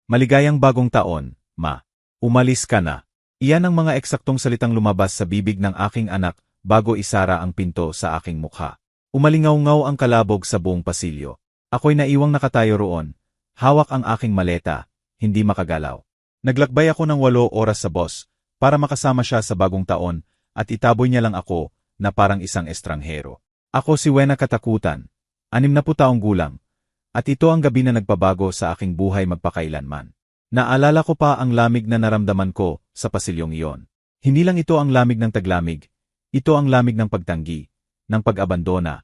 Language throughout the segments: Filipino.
Maligayang bagong taon, Ma. Umalis ka na. Iyan ang mga eksaktong salitang lumabas sa bibig ng aking anak bago isara ang pinto sa aking mukha. Umalingaw-ngaw ang kalabog sa buong pasilyo. Ako'y naiwang nakatayo roon, hawak ang aking maleta, hindi makagalaw. Naglakbay ako ng 8 oras sa boss para makasama siya sa bagong taon at itaboy niya lang ako na parang isang estranghero. Ako si Wena katakutan, 60 taong gulang, at ito ang gabi na nagpabago sa aking buhay magpakailanman. Naalala ko pa ang lamig na naramdaman ko sa pasilyong iyon. Hindi lang ito ang lamig ng taglamig, ito ang lamig ng pagtanggi, ng pag-abandona,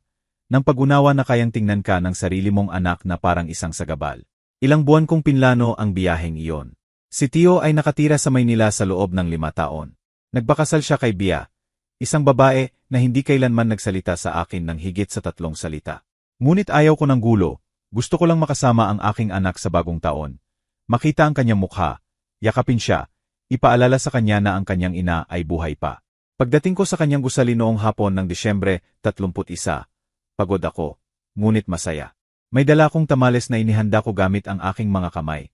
ng pag-unawa na kayang tingnan ka ng sarili mong anak na parang isang sagabal. Ilang buwan kong pinlano ang biyaheng iyon. Si Tio ay nakatira sa Maynila sa loob ng 5 taon. Nagbakasal siya kay Bia, isang babae na hindi kailanman nagsalita sa akin ng higit sa 3 salita. Ngunit ayaw ko ng gulo, gusto ko lang makasama ang aking anak sa bagong taon. Makita ang kanyang mukha, yakapin siya, ipaalala sa kanya na ang kanyang ina ay buhay pa. Pagdating ko sa kanyang gusali noong hapon ng Disyembre 31, pagod ako, ngunit masaya. May dala akong tamales na inihanda ko gamit ang aking mga kamay.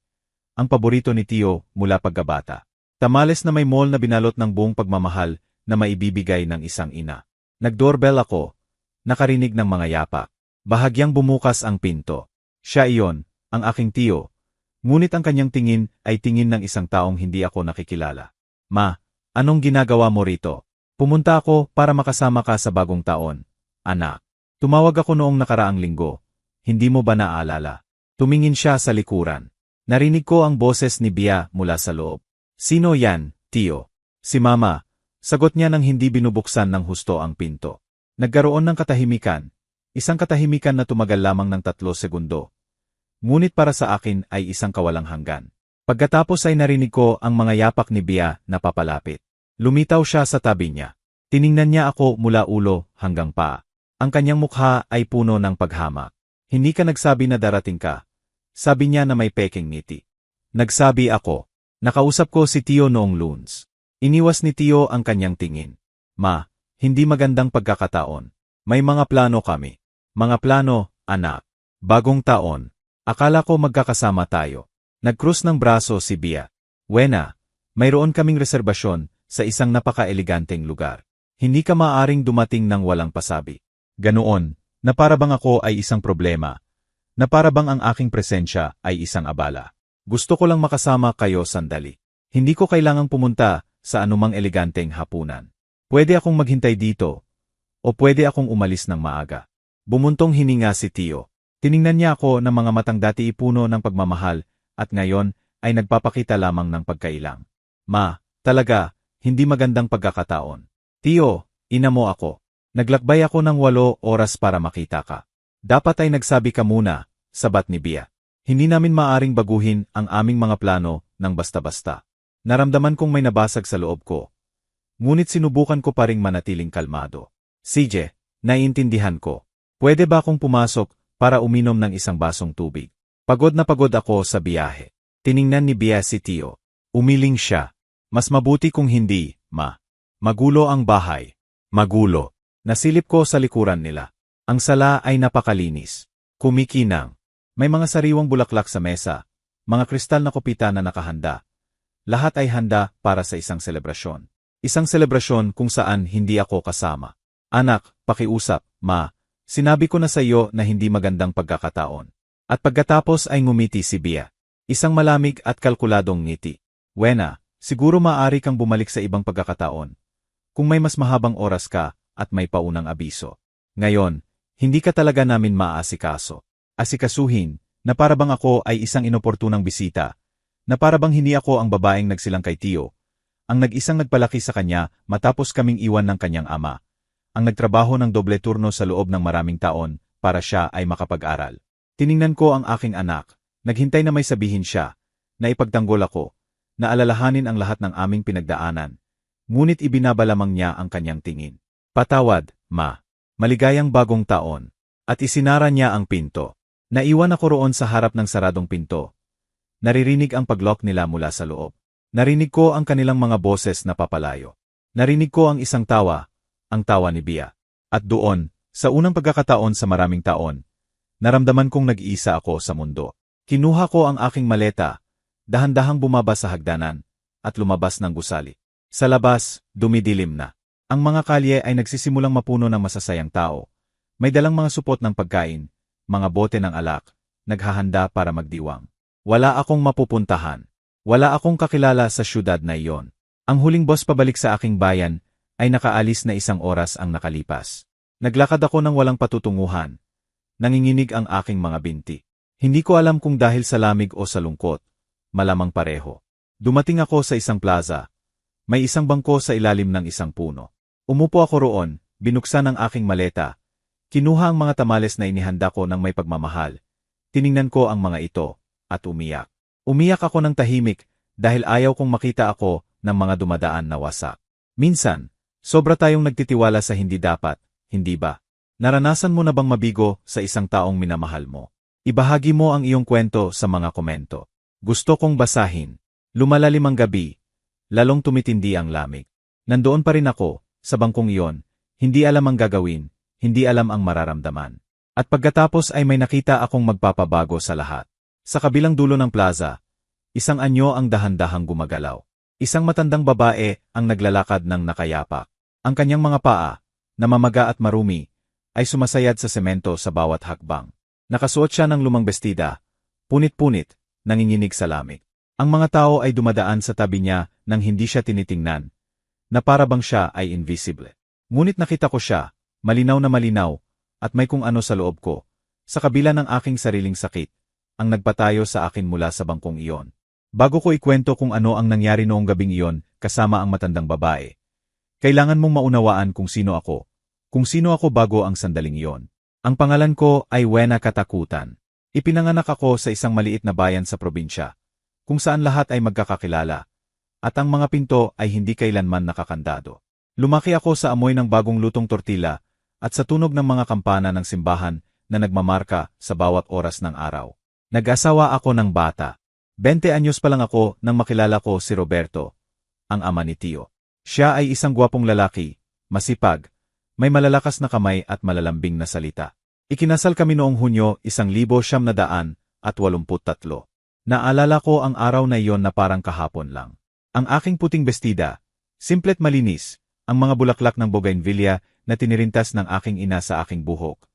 Ang paborito ni Tio mula pagkabata. Tamales na may mall na binalot ng buong pagmamahal na maibibigay ng isang ina. Nag-doorbell ako, nakarinig ng mga yapak. Bahagyang bumukas ang pinto. Siya iyon, ang aking Tio. Ngunit ang kanyang tingin ay tingin ng isang taong hindi ako nakikilala. Ma, anong ginagawa mo rito? Pumunta ako para makasama ka sa bagong taon. Anak, tumawag ako noong nakaraang linggo. Hindi mo ba naaalala? Tumingin siya sa likuran. Narinig ko ang boses ni Bia mula sa loob. Sino yan, Tio? Si Mama. Sagot niya nang hindi binubuksan ng husto ang pinto. Nagkaroon ng katahimikan. Isang katahimikan na tumagal lamang ng 3 segundo. Ngunit para sa akin ay isang kawalang hanggan. Pagkatapos ay narinig ko ang mga yapak ni Bia na papalapit. Lumitaw siya sa tabi niya. Tiningnan niya ako mula ulo hanggang paa. Ang kanyang mukha ay puno ng paghamak. Hindi ka nagsabi na darating ka. Sabi niya na may peking ngiti. Nagsabi ako. Nakausap ko si Tio noong Lunes. Iniwas ni Tio ang kanyang tingin. Ma, hindi magandang pagkakataon. May mga plano kami. Mga plano, anak. Bagong taon. Akala ko magkakasama tayo. Nagkrus ng braso si Bia. Wena, mayroon kaming reserbasyon sa isang napaka-eleganteng lugar. Hindi ka maaaring dumating ng walang pasabi. Ganoon, na para bang ako ay isang problema. Na para bang ang aking presensya ay isang abala. Gusto ko lang makasama kayo sandali. Hindi ko kailangang pumunta sa anumang eleganteng hapunan. Pwede akong maghintay dito, o pwede akong umalis ng maaga. Bumuntong hininga si Tio. Tiningnan niya ako ng mga matang dati ipuno ng pagmamahal at ngayon ay nagpapakita lamang ng pagkailang. Ma, talaga, hindi magandang pagkakataon. Tio, ina mo ako. Naglakbay ako ng 8 oras para makita ka. Dapat ay nagsabi ka muna, sabat ni Bia. Hindi namin maaring baguhin ang aming mga plano ng basta-basta. Naramdaman kong may nabasag sa loob ko. Ngunit sinubukan ko pa ring manatiling kalmado. CJ, naiintindihan ko. Pwede ba akong pumasok para uminom ng isang basong tubig? Pagod na pagod ako sa biyahe. Tiningnan ni Bia si Tio. Umiling siya. Mas mabuti kung hindi, Ma. Magulo ang bahay. Magulo. Nasilip ko sa likuran nila. Ang sala ay napakalinis. Kumikinang. May mga sariwang bulaklak sa mesa. Mga kristal na kopita na nakahanda. Lahat ay handa para sa isang selebrasyon. Isang selebrasyon kung saan hindi ako kasama. Anak, pakiusap, Ma. Sinabi ko na sa iyo na hindi magandang pagkakataon. At pagkatapos ay ngumiti si Bia. Isang malamig at kalkuladong ngiti. Wena, siguro maaari kang bumalik sa ibang pagkakataon. Kung may mas mahabang oras ka at may paunang abiso. Ngayon, hindi ka talaga namin maaasikaso. Asikasuhin, na para bang ako ay isang inoportunang bisita. Na para bang hindi ako ang babaeng nagsilang kay Tio. Ang nag-isang nagpalaki sa kanya matapos kaming iwan ng kanyang ama. Ang nagtrabaho ng doble turno sa loob ng maraming taon para siya ay makapag-aral. Tiningnan ko ang aking anak, naghintay na may sabihin siya, na ipagtanggol ako, na alalahanin ang lahat ng aming pinagdaanan. Ngunit ibinabalamang niya ang kanyang tingin. Patawad, Ma. Maligayang bagong taon. At isinara niya ang pinto. Naiwan ako roon sa harap ng saradong pinto. Naririnig ang paglock nila mula sa loob. Narinig ko ang kanilang mga boses na papalayo. Narinig ko ang isang tawa, ang tawa ni Bia. At doon, sa unang pagkakataon sa maraming taon, naramdaman kong nag-iisa ako sa mundo. Kinuha ko ang aking maleta, Dahan-dahang bumaba sa hagdanan, at lumabas ng gusali. Sa labas, dumidilim na. Ang mga kalye ay nagsisimulang mapuno ng masasayang tao. May dalang mga supot ng pagkain, mga bote ng alak, naghahanda para magdiwang. Wala akong mapupuntahan. Wala akong kakilala sa syudad na iyon. Ang huling bus pabalik sa aking bayan ay nakaalis na 1 oras ang nakalipas. Naglakad ako ng walang patutunguhan. Nanginginig ang aking mga binti. Hindi ko alam kung dahil sa lamig o sa lungkot. Malamang pareho. Dumating ako sa isang plaza. May isang bangko sa ilalim ng isang puno. Umupo ako roon, binuksan ang aking maleta. Kinuha ang mga tamales na inihanda ko ng may pagmamahal. Tiningnan ko ang mga ito, at umiyak. Umiyak ako ng tahimik, dahil ayaw kong makita ako ng mga dumadaan na wasak. Minsan, sobra tayong nagtitiwala sa hindi dapat, hindi ba? Naranasan mo na bang mabigo sa isang taong minamahal mo? Ibahagi mo ang iyong kwento sa mga komento. Gusto kong basahin. Lumalalim ang gabi, lalong tumitindi ang lamig. Nandoon pa rin ako, sa bangkong iyon, hindi alam ang gagawin, hindi alam ang mararamdaman. At pagkatapos ay may nakita akong magpapabago sa lahat. Sa kabilang dulo ng plaza, isang anyo ang dahan-dahang gumagalaw. Isang matandang babae ang naglalakad ng nakayapak. Ang kanyang mga paa, na mamaga at marumi, ay sumasayad sa semento sa bawat hakbang. Nakasuot siya ng lumang bestida, punit-punit, nanginginig sa lamig. Ang mga tao ay dumadaan sa tabi niya nang hindi siya tinitingnan, na para bang siya ay invisible. Ngunit nakita ko siya, malinaw na malinaw, at may kung ano sa loob ko, sa kabila ng aking sariling sakit, ang nagpatayo sa akin mula sa bangkong iyon. Bago ko ikwento kung ano ang nangyari noong gabing iyon kasama ang matandang babae, kailangan mong maunawaan kung sino ako bago ang sandaling iyon. Ang pangalan ko ay Wena Katakutan. Ipinanganak ako sa isang maliit na bayan sa probinsya, kung saan lahat ay magkakakilala, at ang mga pinto ay hindi kailanman nakakandado. Lumaki ako sa amoy ng bagong lutong tortilla, at sa tunog ng mga kampana ng simbahan na nagmamarka sa bawat oras ng araw. Nag-asawa ako ng bata. 20 anyos pa lang ako nang makilala ko si Roberto, ang ama ni Tio. Siya ay isang gwapong lalaki, masipag, may malalakas na kamay at malalambing na salita. Ikinasal kami noong Hunyo 1983. Naalala ko ang araw na iyon na parang kahapon lang. Ang aking puting bestida, simplet malinis, ang mga bulaklak ng bougainvillea na tinirintas ng aking ina sa aking buhok.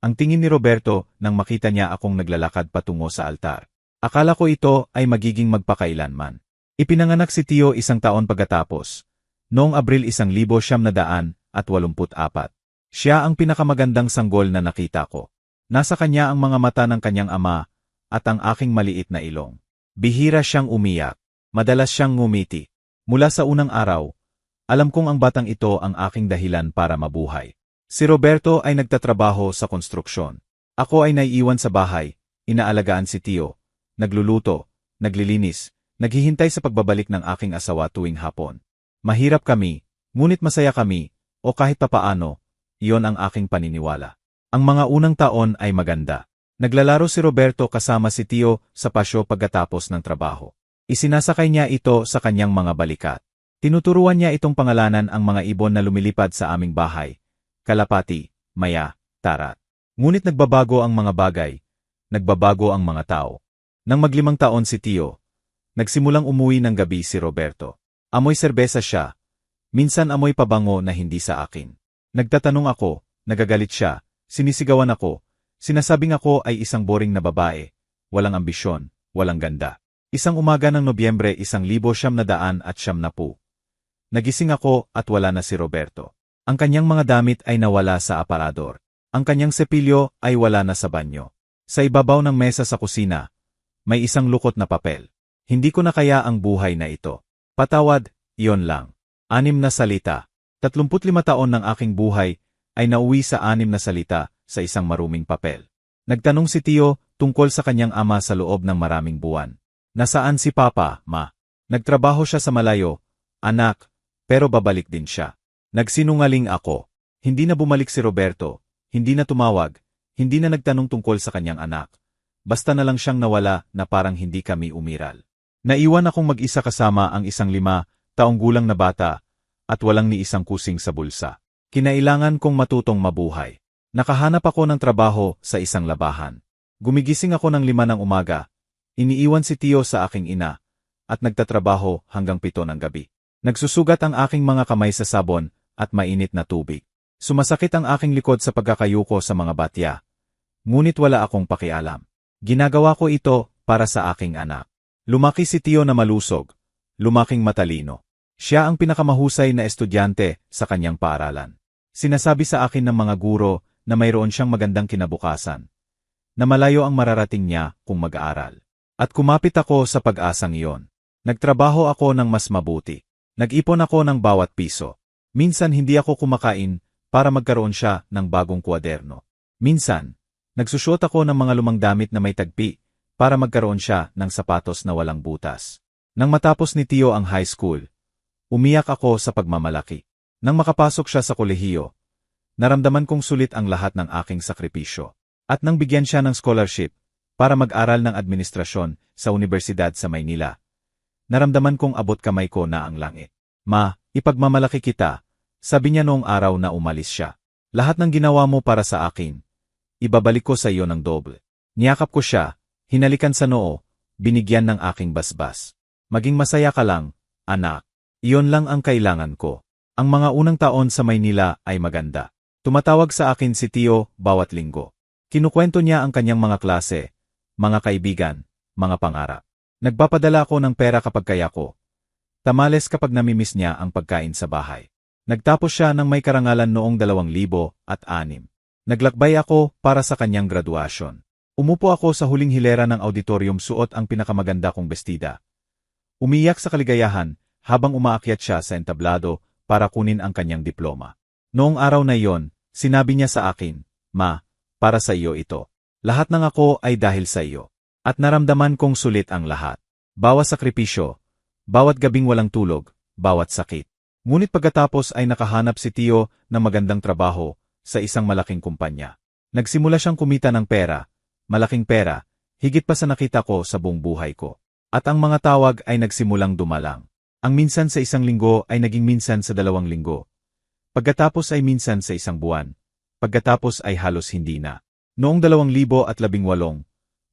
Ang tingin ni Roberto nang makita niya akong naglalakad patungo sa altar. Akala ko ito ay magiging magpakailanman. Ipinanganak si Tio 1 taon pagkatapos, noong Abril 1984. Siya ang pinakamagandang sanggol na nakita ko. Nasa kanya ang mga mata ng kanyang ama, at ang aking maliit na ilong. Bihira siyang umiyak. Madalas siyang ngumiti. Mula sa unang araw, alam kong ang batang ito ang aking dahilan para mabuhay. Si Roberto ay nagtatrabaho sa konstruksyon. Ako ay naiiwan sa bahay, inaalagaan si Tio, nagluluto, naglilinis, naghihintay sa pagbabalik ng aking asawa tuwing hapon. Mahirap kami, ngunit masaya kami, o kahit papaano, iyon ang aking paniniwala. Ang mga unang taon ay maganda. Naglalaro si Roberto kasama si Tio sa pasyo pagkatapos ng trabaho. Isinasakay niya ito sa kanyang mga balikat. Tinuturuan niya itong pangalanan ang mga ibon na lumilipad sa aming bahay. Kalapati, maya, tarat. Ngunit nagbabago ang mga bagay. Nagbabago ang mga tao. Nang mag-5 taon si Tio, nagsimulang umuwi ng gabi si Roberto. Amoy serbesa siya. Minsan amoy pabango na hindi sa akin. Nagtatanong ako, nagagalit siya, sinisigawan ako, sinasabing ako ay isang boring na babae, walang ambisyon, walang ganda. Isang umaga ng Nobyembre 1990. Nagising ako at wala na si Roberto. Ang kanyang mga damit ay nawala sa aparador. Ang kanyang sepilyo ay wala na sa banyo. Sa ibabaw ng mesa sa kusina, may isang lukot na papel. Hindi ko na kaya ang buhay na ito. Patawad, iyon lang. 6 na salita. 35 taon ng aking buhay ay nauwi sa 6 na salita sa isang maruming papel. Nagtanong si Tio tungkol sa kanyang ama sa loob ng maraming buwan. Nasaan si Papa, Ma? Nagtrabaho siya sa malayo, anak, pero babalik din siya. Nagsinungaling ako. Hindi na bumalik si Roberto, hindi na tumawag, hindi na nagtanong tungkol sa kanyang anak. Basta na lang siyang nawala na parang hindi kami umiral. Naiwan akong mag-isa kasama ang isang 5 taong gulang na bata at walang ni isang kusing sa bulsa. Kinailangan kong matutong mabuhay. Nakahanap ako ng trabaho sa isang labahan. Gumigising ako ng 5 ng umaga. Iniiwan si Tio sa aking ina, at nagtatrabaho hanggang 7 ng gabi. Nagsusugat ang aking mga kamay sa sabon at mainit na tubig. Sumasakit ang aking likod sa pagkakayuko sa mga batya. Ngunit wala akong pakialam. Ginagawa ko ito para sa aking anak. Lumaki si Tio na malusog, lumaking matalino. Siya ang pinakamahusay na estudyante sa kanyang paaralan. Sinasabi sa akin ng mga guro na mayroon siyang magandang kinabukasan, na malayo ang mararating niya kung mag-aaral. At kumapit ako sa pag-asang iyon. Nagtrabaho ako ng mas mabuti. Nag-ipon ako ng bawat piso. Minsan hindi ako kumakain para magkaroon siya ng bagong kwaderno. Minsan, nagsusuot ako ng mga lumang damit na may tagpi para magkaroon siya ng sapatos na walang butas. Nang matapos ni Tio ang high school, umiyak ako sa pagmamalaki. Nang makapasok siya sa kolehiyo, naramdaman kong sulit ang lahat ng aking sakripisyo. At nang bigyan siya ng scholarship para mag-aral ng administrasyon sa Universidad sa Maynila, naramdaman kong abot kamay ko na ang langit. Ma, ipagmamalaki kita, sabi niya noong araw na umalis siya. Lahat ng ginawa mo para sa akin, ibabalik ko sa iyo ng doble. Niyakap ko siya, hinalikan sa noo, binigyan ng aking basbas. Maging masaya ka lang, anak. Iyon lang ang kailangan ko. Ang mga unang taon sa Maynila ay maganda. Tumatawag sa akin si Tio bawat linggo. Kinukwento niya ang kanyang mga klase, mga kaibigan, mga pangarap. Nagpapadala ako ng pera kapag kaya ko. Tamales kapag namimiss niya ang pagkain sa bahay. Nagtapos siya ng may karangalan noong 2006. Naglakbay ako para sa kanyang graduasyon. Umupo ako sa huling hilera ng auditorium suot ang pinakamaganda kong bestida. Umiyak sa kaligayahan habang umaakyat siya sa entablado para kunin ang kanyang diploma. Noong araw na iyon, sinabi niya sa akin, Ma, para sa iyo ito. Lahat ng ako ay dahil sa iyo. At naramdaman kong sulit ang lahat. Bawat sakripisyo, bawat gabing walang tulog, bawat sakit. Ngunit pagkatapos ay nakahanap si Tio ng magandang trabaho sa isang malaking kumpanya. Nagsimula siyang kumita ng pera, malaking pera, higit pa sa nakita ko sa buong buhay ko. At ang mga tawag ay nagsimulang dumalang. Ang minsan sa 1 linggo ay naging minsan sa 2 linggo. Pagkatapos ay minsan sa 1 buwan. Pagkatapos ay halos hindi na. Noong 2018,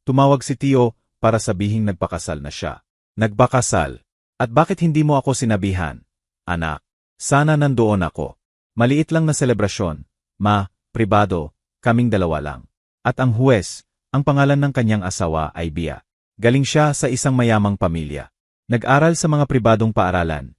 tumawag si Tio para sabihing nagpakasal na siya. Nagpakasal. At bakit hindi mo ako sinabihan? Anak, sana nandoon ako. Maliit lang na selebrasyon. Ma, pribado, kaming 2 lang. At ang huwes, ang pangalan ng kanyang asawa ay Bia. Galing siya sa isang mayamang pamilya. Nag-aral sa mga pribadong paaralan.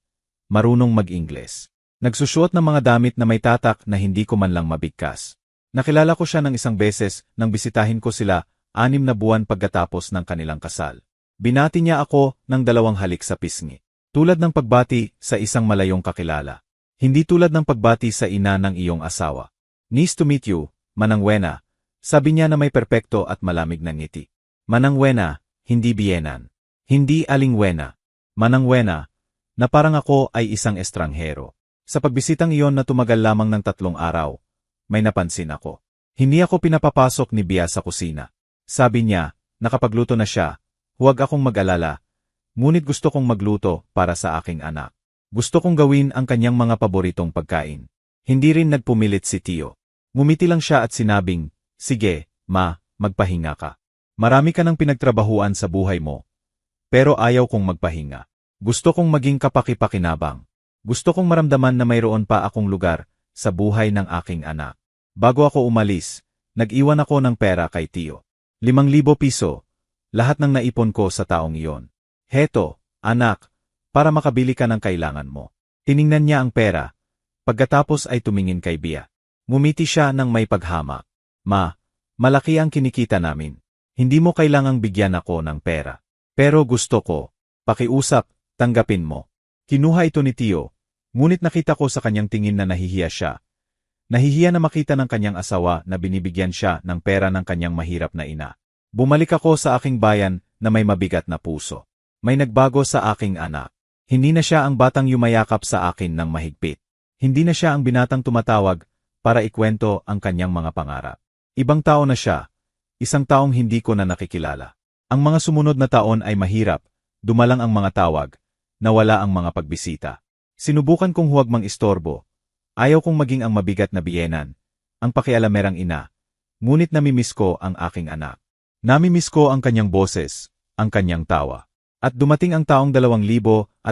Marunong mag-Ingles. Nagsusuot ng mga damit na may tatak na hindi ko man lang mabigkas. Nakilala ko siya ng 1 beses nang bisitahin ko sila 6 na buwan pagkatapos ng kanilang kasal. Binati niya ako ng 2 halik sa pisngi. Tulad ng pagbati sa isang malayong kakilala. Hindi tulad ng pagbati sa ina ng iyong asawa. Nice to meet you, Manangwena. Sabi niya na may perpekto at malamig na ngiti. Manangwena, hindi biyenan. Hindi alingwena. Manangwena, na parang ako ay isang estranghero. Sa pagbisitang iyon na tumagal lamang ng 3 araw, may napansin ako. Hindi ako pinapapasok ni Bia sa kusina. Sabi niya, nakapagluto na siya, huwag akong mag-alala. Ngunit gusto kong magluto para sa aking anak. Gusto kong gawin ang kanyang mga paboritong pagkain. Hindi rin nagpumilit si Tio. Ngumiti lang siya at sinabing, sige, ma, magpahinga ka. Marami ka nang pinagtrabahuan sa buhay mo. Pero ayaw kong magpahinga. Gusto kong maging kapaki-pakinabang. Gusto kong maramdaman na mayroon pa akong lugar sa buhay ng aking anak. Bago ako umalis, nag-iwan ako ng pera kay Tio. 5,000 piso. Lahat ng naipon ko sa taong iyon. Heto, anak, para makabili ka ng kailangan mo. Tiningnan niya ang pera. Pagkatapos ay tumingin kay Bia. Ngumiti siya ng may paghamak. Ma, malaki ang kinikita namin. Hindi mo kailangang bigyan ako ng pera. Pero gusto ko. Pakiusap, tanggapin mo. Kinuha ito ni Tio. Ngunit nakita ko sa kanyang tingin na nahihiya siya. Nahihiya na makita ng kanyang asawa na binibigyan siya ng pera ng kanyang mahirap na ina. Bumalik ako sa aking bayan na may mabigat na puso. May nagbago sa aking anak. Hindi na siya ang batang yumayakap sa akin ng mahigpit. Hindi na siya ang binatang tumatawag para ikwento ang kanyang mga pangarap. Ibang tao na siya. Isang taong hindi ko na nakikilala. Ang mga sumunod na taon ay mahirap. Dumalang ang mga tawag. Nawala ang mga pagbisita. Sinubukan kong huwag mang istorbo. Ayaw kong maging ang mabigat na biyenan. Ang pakialamerang ina. Ngunit namimiss ko ang aking anak. Namimiss ko ang kanyang boses, ang kanyang tawa. At dumating ang taong 2024,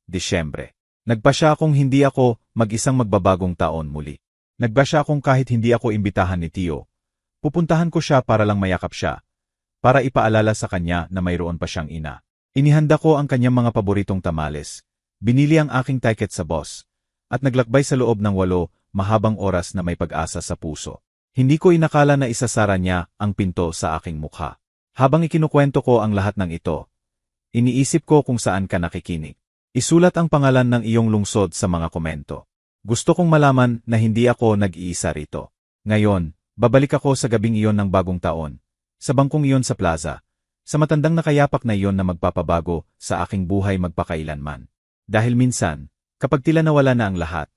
Disyembre. Nagpa siya akong hindi ako mag-isang magbabagong taon muli. Nagba siya akong kahit hindi ako imbitahan ni Tio. Pupuntahan ko siya para lang mayakap siya, para ipaalala sa kanya na mayroon pa siyang ina. Inihanda ko ang kanyang mga paboritong tamales, binili ang aking ticket sa bus, at naglakbay sa loob ng 8 mahabang oras na may pag-asa sa puso. Hindi ko inakala na isasara niya ang pinto sa aking mukha. Habang ikinukwento ko ang lahat ng ito, iniisip ko kung saan ka nakikinig. Isulat ang pangalan ng iyong lungsod sa mga komento. Gusto kong malaman na hindi ako nag-iisa rito. Ngayon, babalik ako sa gabing iyon ng bagong taon, sa bangkong iyon sa plaza, sa matandang nakayapak na iyon na magpapabago sa aking buhay magpakailanman. Dahil minsan, kapag tila nawala na ang lahat,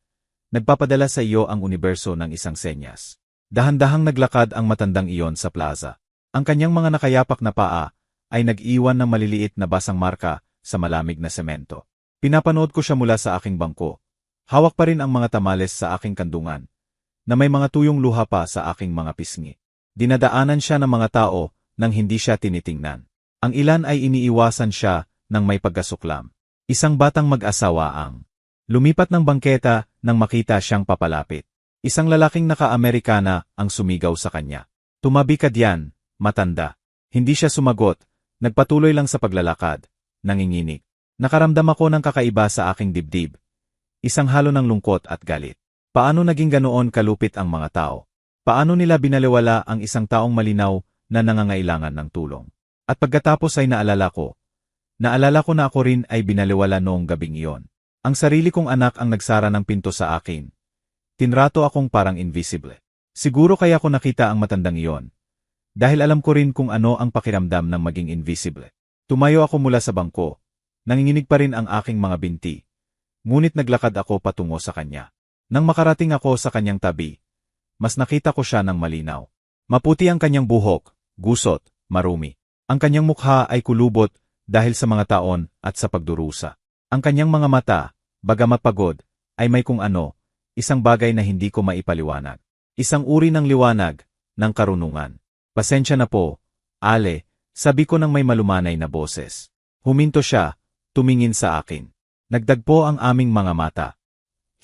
nagpapadala sa iyo ang universo ng isang senyas. Dahan-dahang naglakad ang matandang iyon sa plaza. Ang kanyang mga nakayapak na paa ay nag-iwan ng maliliit na basang marka sa malamig na semento. Pinapanood ko siya mula sa aking bangko. Hawak pa rin ang mga tamales sa aking kandungan, na may mga tuyong luha pa sa aking mga pisngi. Dinadaanan siya ng mga tao nang hindi siya tinitingnan. Ang ilan ay iniiwasan siya ng may pagkasuklam. Isang batang mag-asawa ang lumipat ng bangketa nang makita siyang papalapit. Isang lalaking naka-Amerikana ang sumigaw sa kanya. Tumabi ka diyan, matanda. Hindi siya sumagot, nagpatuloy lang sa paglalakad, nanginginig. Nakaramdam ako ng kakaiba sa aking dibdib. Isang halo ng lungkot at galit. Paano naging ganoon kalupit ang mga tao? Paano nila binaliwala ang isang taong malinaw na nangangailangan ng tulong? At pagkatapos ay naalala ko na ako rin ay binaliwala noong gabing iyon. Ang sarili kong anak ang nagsara ng pinto sa akin. Tinrato akong parang invisible. Siguro kaya ko nakita ang matandang iyon. Dahil alam ko rin kung ano ang pakiramdam ng maging invisible. Tumayo ako mula sa bangko. Nanginginig pa rin ang aking mga binti. Ngunit naglakad ako patungo sa kanya. Nang makarating ako sa kanyang tabi, mas nakita ko siya ng malinaw. Maputi ang kanyang buhok, gusot, marumi. Ang kanyang mukha ay kulubot dahil sa mga taon at sa pagdurusa. Ang kanyang mga mata, bagamat pagod, ay may kung ano, isang bagay na hindi ko maipaliwanag. Isang uri ng liwanag, ng karunungan. Pasensya na po, Ale, sabi ko ng may malumanay na boses. Huminto siya, tumingin sa akin. Nagdagpo ang aming mga mata.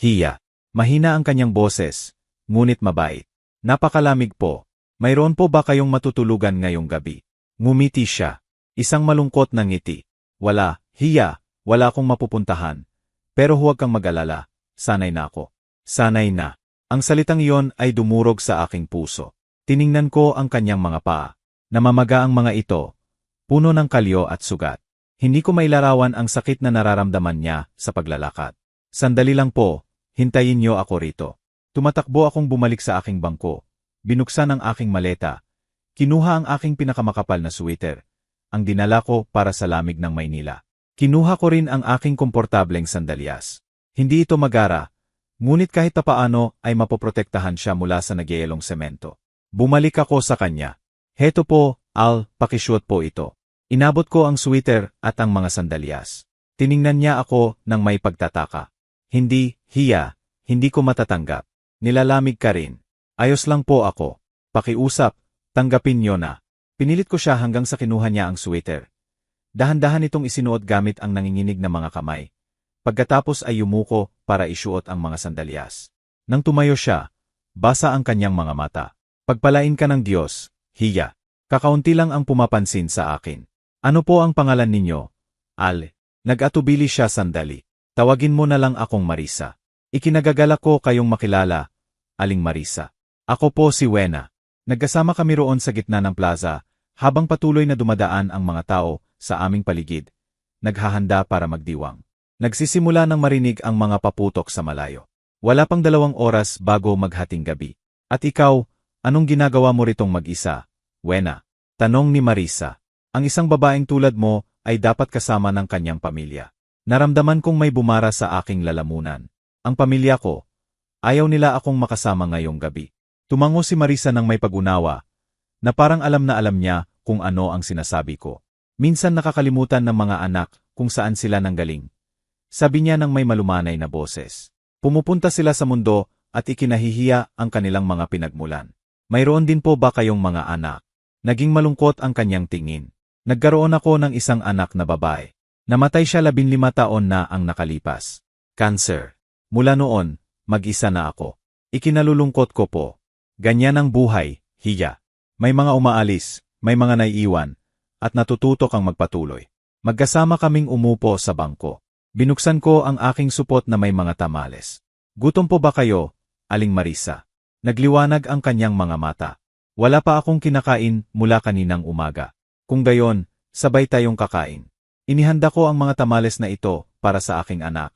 Hiya. Mahina ang kanyang boses, ngunit mabait. Napakalamig po. Mayroon po ba kayong matutulugan ngayong gabi? Ngumiti siya. Isang malungkot na ngiti. Wala, hiya, wala akong mapupuntahan. Pero huwag kang mag-alala, sanay na ako. Sanay na. Ang salitang iyon ay dumurog sa aking puso. Tiningnan ko ang kanyang mga paa. Namamaga ang mga ito, puno ng kalyo at sugat. Hindi ko mailarawan ang sakit na nararamdaman niya sa paglalakad. Sandali lang po, hintayin niyo ako rito. Tumatakbo akong bumalik sa aking bangko. Binuksan ang aking maleta. Kinuha ang aking pinakamakapal na sweater. Ang dinala ko para sa lamig ng Maynila. Kinuha ko rin ang aking komportableng sandalyas. Hindi ito magara, ngunit kahit papaano ay mapoprotektahan siya mula sa nagyayalong semento. Bumalik ako sa kanya. Heto po, Al, pakisuot po ito. Inabot ko ang sweater at ang mga sandalyas. Tiningnan niya ako ng may pagtataka. Hindi, hiya, hindi ko matatanggap. Nilalamig ka rin. Ayos lang po ako. Pakiusap, tanggapin niyo na. Pinilit ko siya hanggang sa kinuha niya ang sweater. Dahan-dahan itong isinuot gamit ang nanginginig na mga kamay. Pagkatapos ay yumuko para isuot ang mga sandalyas. Nang tumayo siya, basa ang kanyang mga mata. Pagpalain ka ng Diyos, hiya. Kakaunti lang ang pumapansin sa akin. Ano po ang pangalan ninyo? Al. Nag-atubili siya sandali. Tawagin mo na lang akong Marisa. Ikinagagalak ko kayong makilala, Aling Marisa. Ako po si Wena. Nagkasama kami roon sa gitna ng plaza, habang patuloy na dumadaan ang mga tao sa aming paligid. Naghahanda para magdiwang. Nagsisimula ng marinig ang mga paputok sa malayo. Wala pang 2 oras bago maghating gabi. At ikaw, anong ginagawa mo ritong mag-isa, Wena? Tanong ni Marisa. Ang isang babaeng tulad mo ay dapat kasama ng kanyang pamilya. Naramdaman kong may bumara sa aking lalamunan. Ang pamilya ko, ayaw nila akong makasama ngayong gabi. Tumango si Marisa ng may pag-unawa, na parang alam na alam niya kung ano ang sinasabi ko. Minsan nakakalimutan ng mga anak kung saan sila nanggaling. Sabi niya ng may malumanay na boses. Pumupunta sila sa mundo at ikinahihiya ang kanilang mga pinagmulan. Mayroon din po ba kayong mga anak? Naging malungkot ang kanyang tingin. Nagkaroon ako ng isang anak na babae. Namatay siya 15 taon na ang nakalipas. Cancer. Mula noon, mag-isa na ako. Ikinalulungkot ko po. Ganyan ang buhay, Hiya. May mga umaalis, may mga naiiwan, at natututo kang magpatuloy. Magkasama kaming umupo sa bangko. Binuksan ko ang aking supot na may mga tamales. Gutom po ba kayo, Aling Marisa? Nagliwanag ang kanyang mga mata. Wala pa akong kinakain mula kaninang umaga. Kung gayon, sabay tayong kakain. Inihanda ko ang mga tamales na ito para sa aking anak.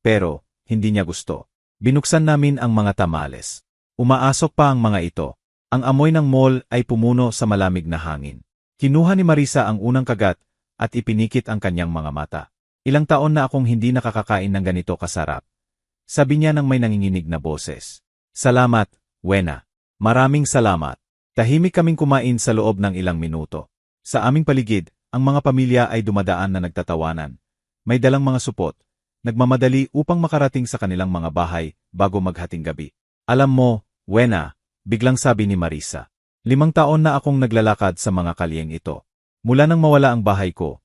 Pero, hindi niya gusto. Binuksan namin ang mga tamales. Umaasok pa ang mga ito. Ang amoy ng mall ay pumuno sa malamig na hangin. Kinuha ni Marisa ang unang kagat at ipinikit ang kanyang mga mata. Ilang taon na akong hindi nakakakain ng ganito kasarap. Sabi niya ng may nanginginig na boses. Salamat, Wena. Maraming salamat. Tahimik kaming kumain sa loob ng ilang minuto. Sa aming paligid, ang mga pamilya ay dumadaan na nagtatawanan. May dalang mga supot. Nagmamadali upang makarating sa kanilang mga bahay bago maghating gabi. Alam mo, Wena, biglang sabi ni Marisa. 5 taon na akong naglalakad sa mga kalyeng ito. Mula nang mawala ang bahay ko,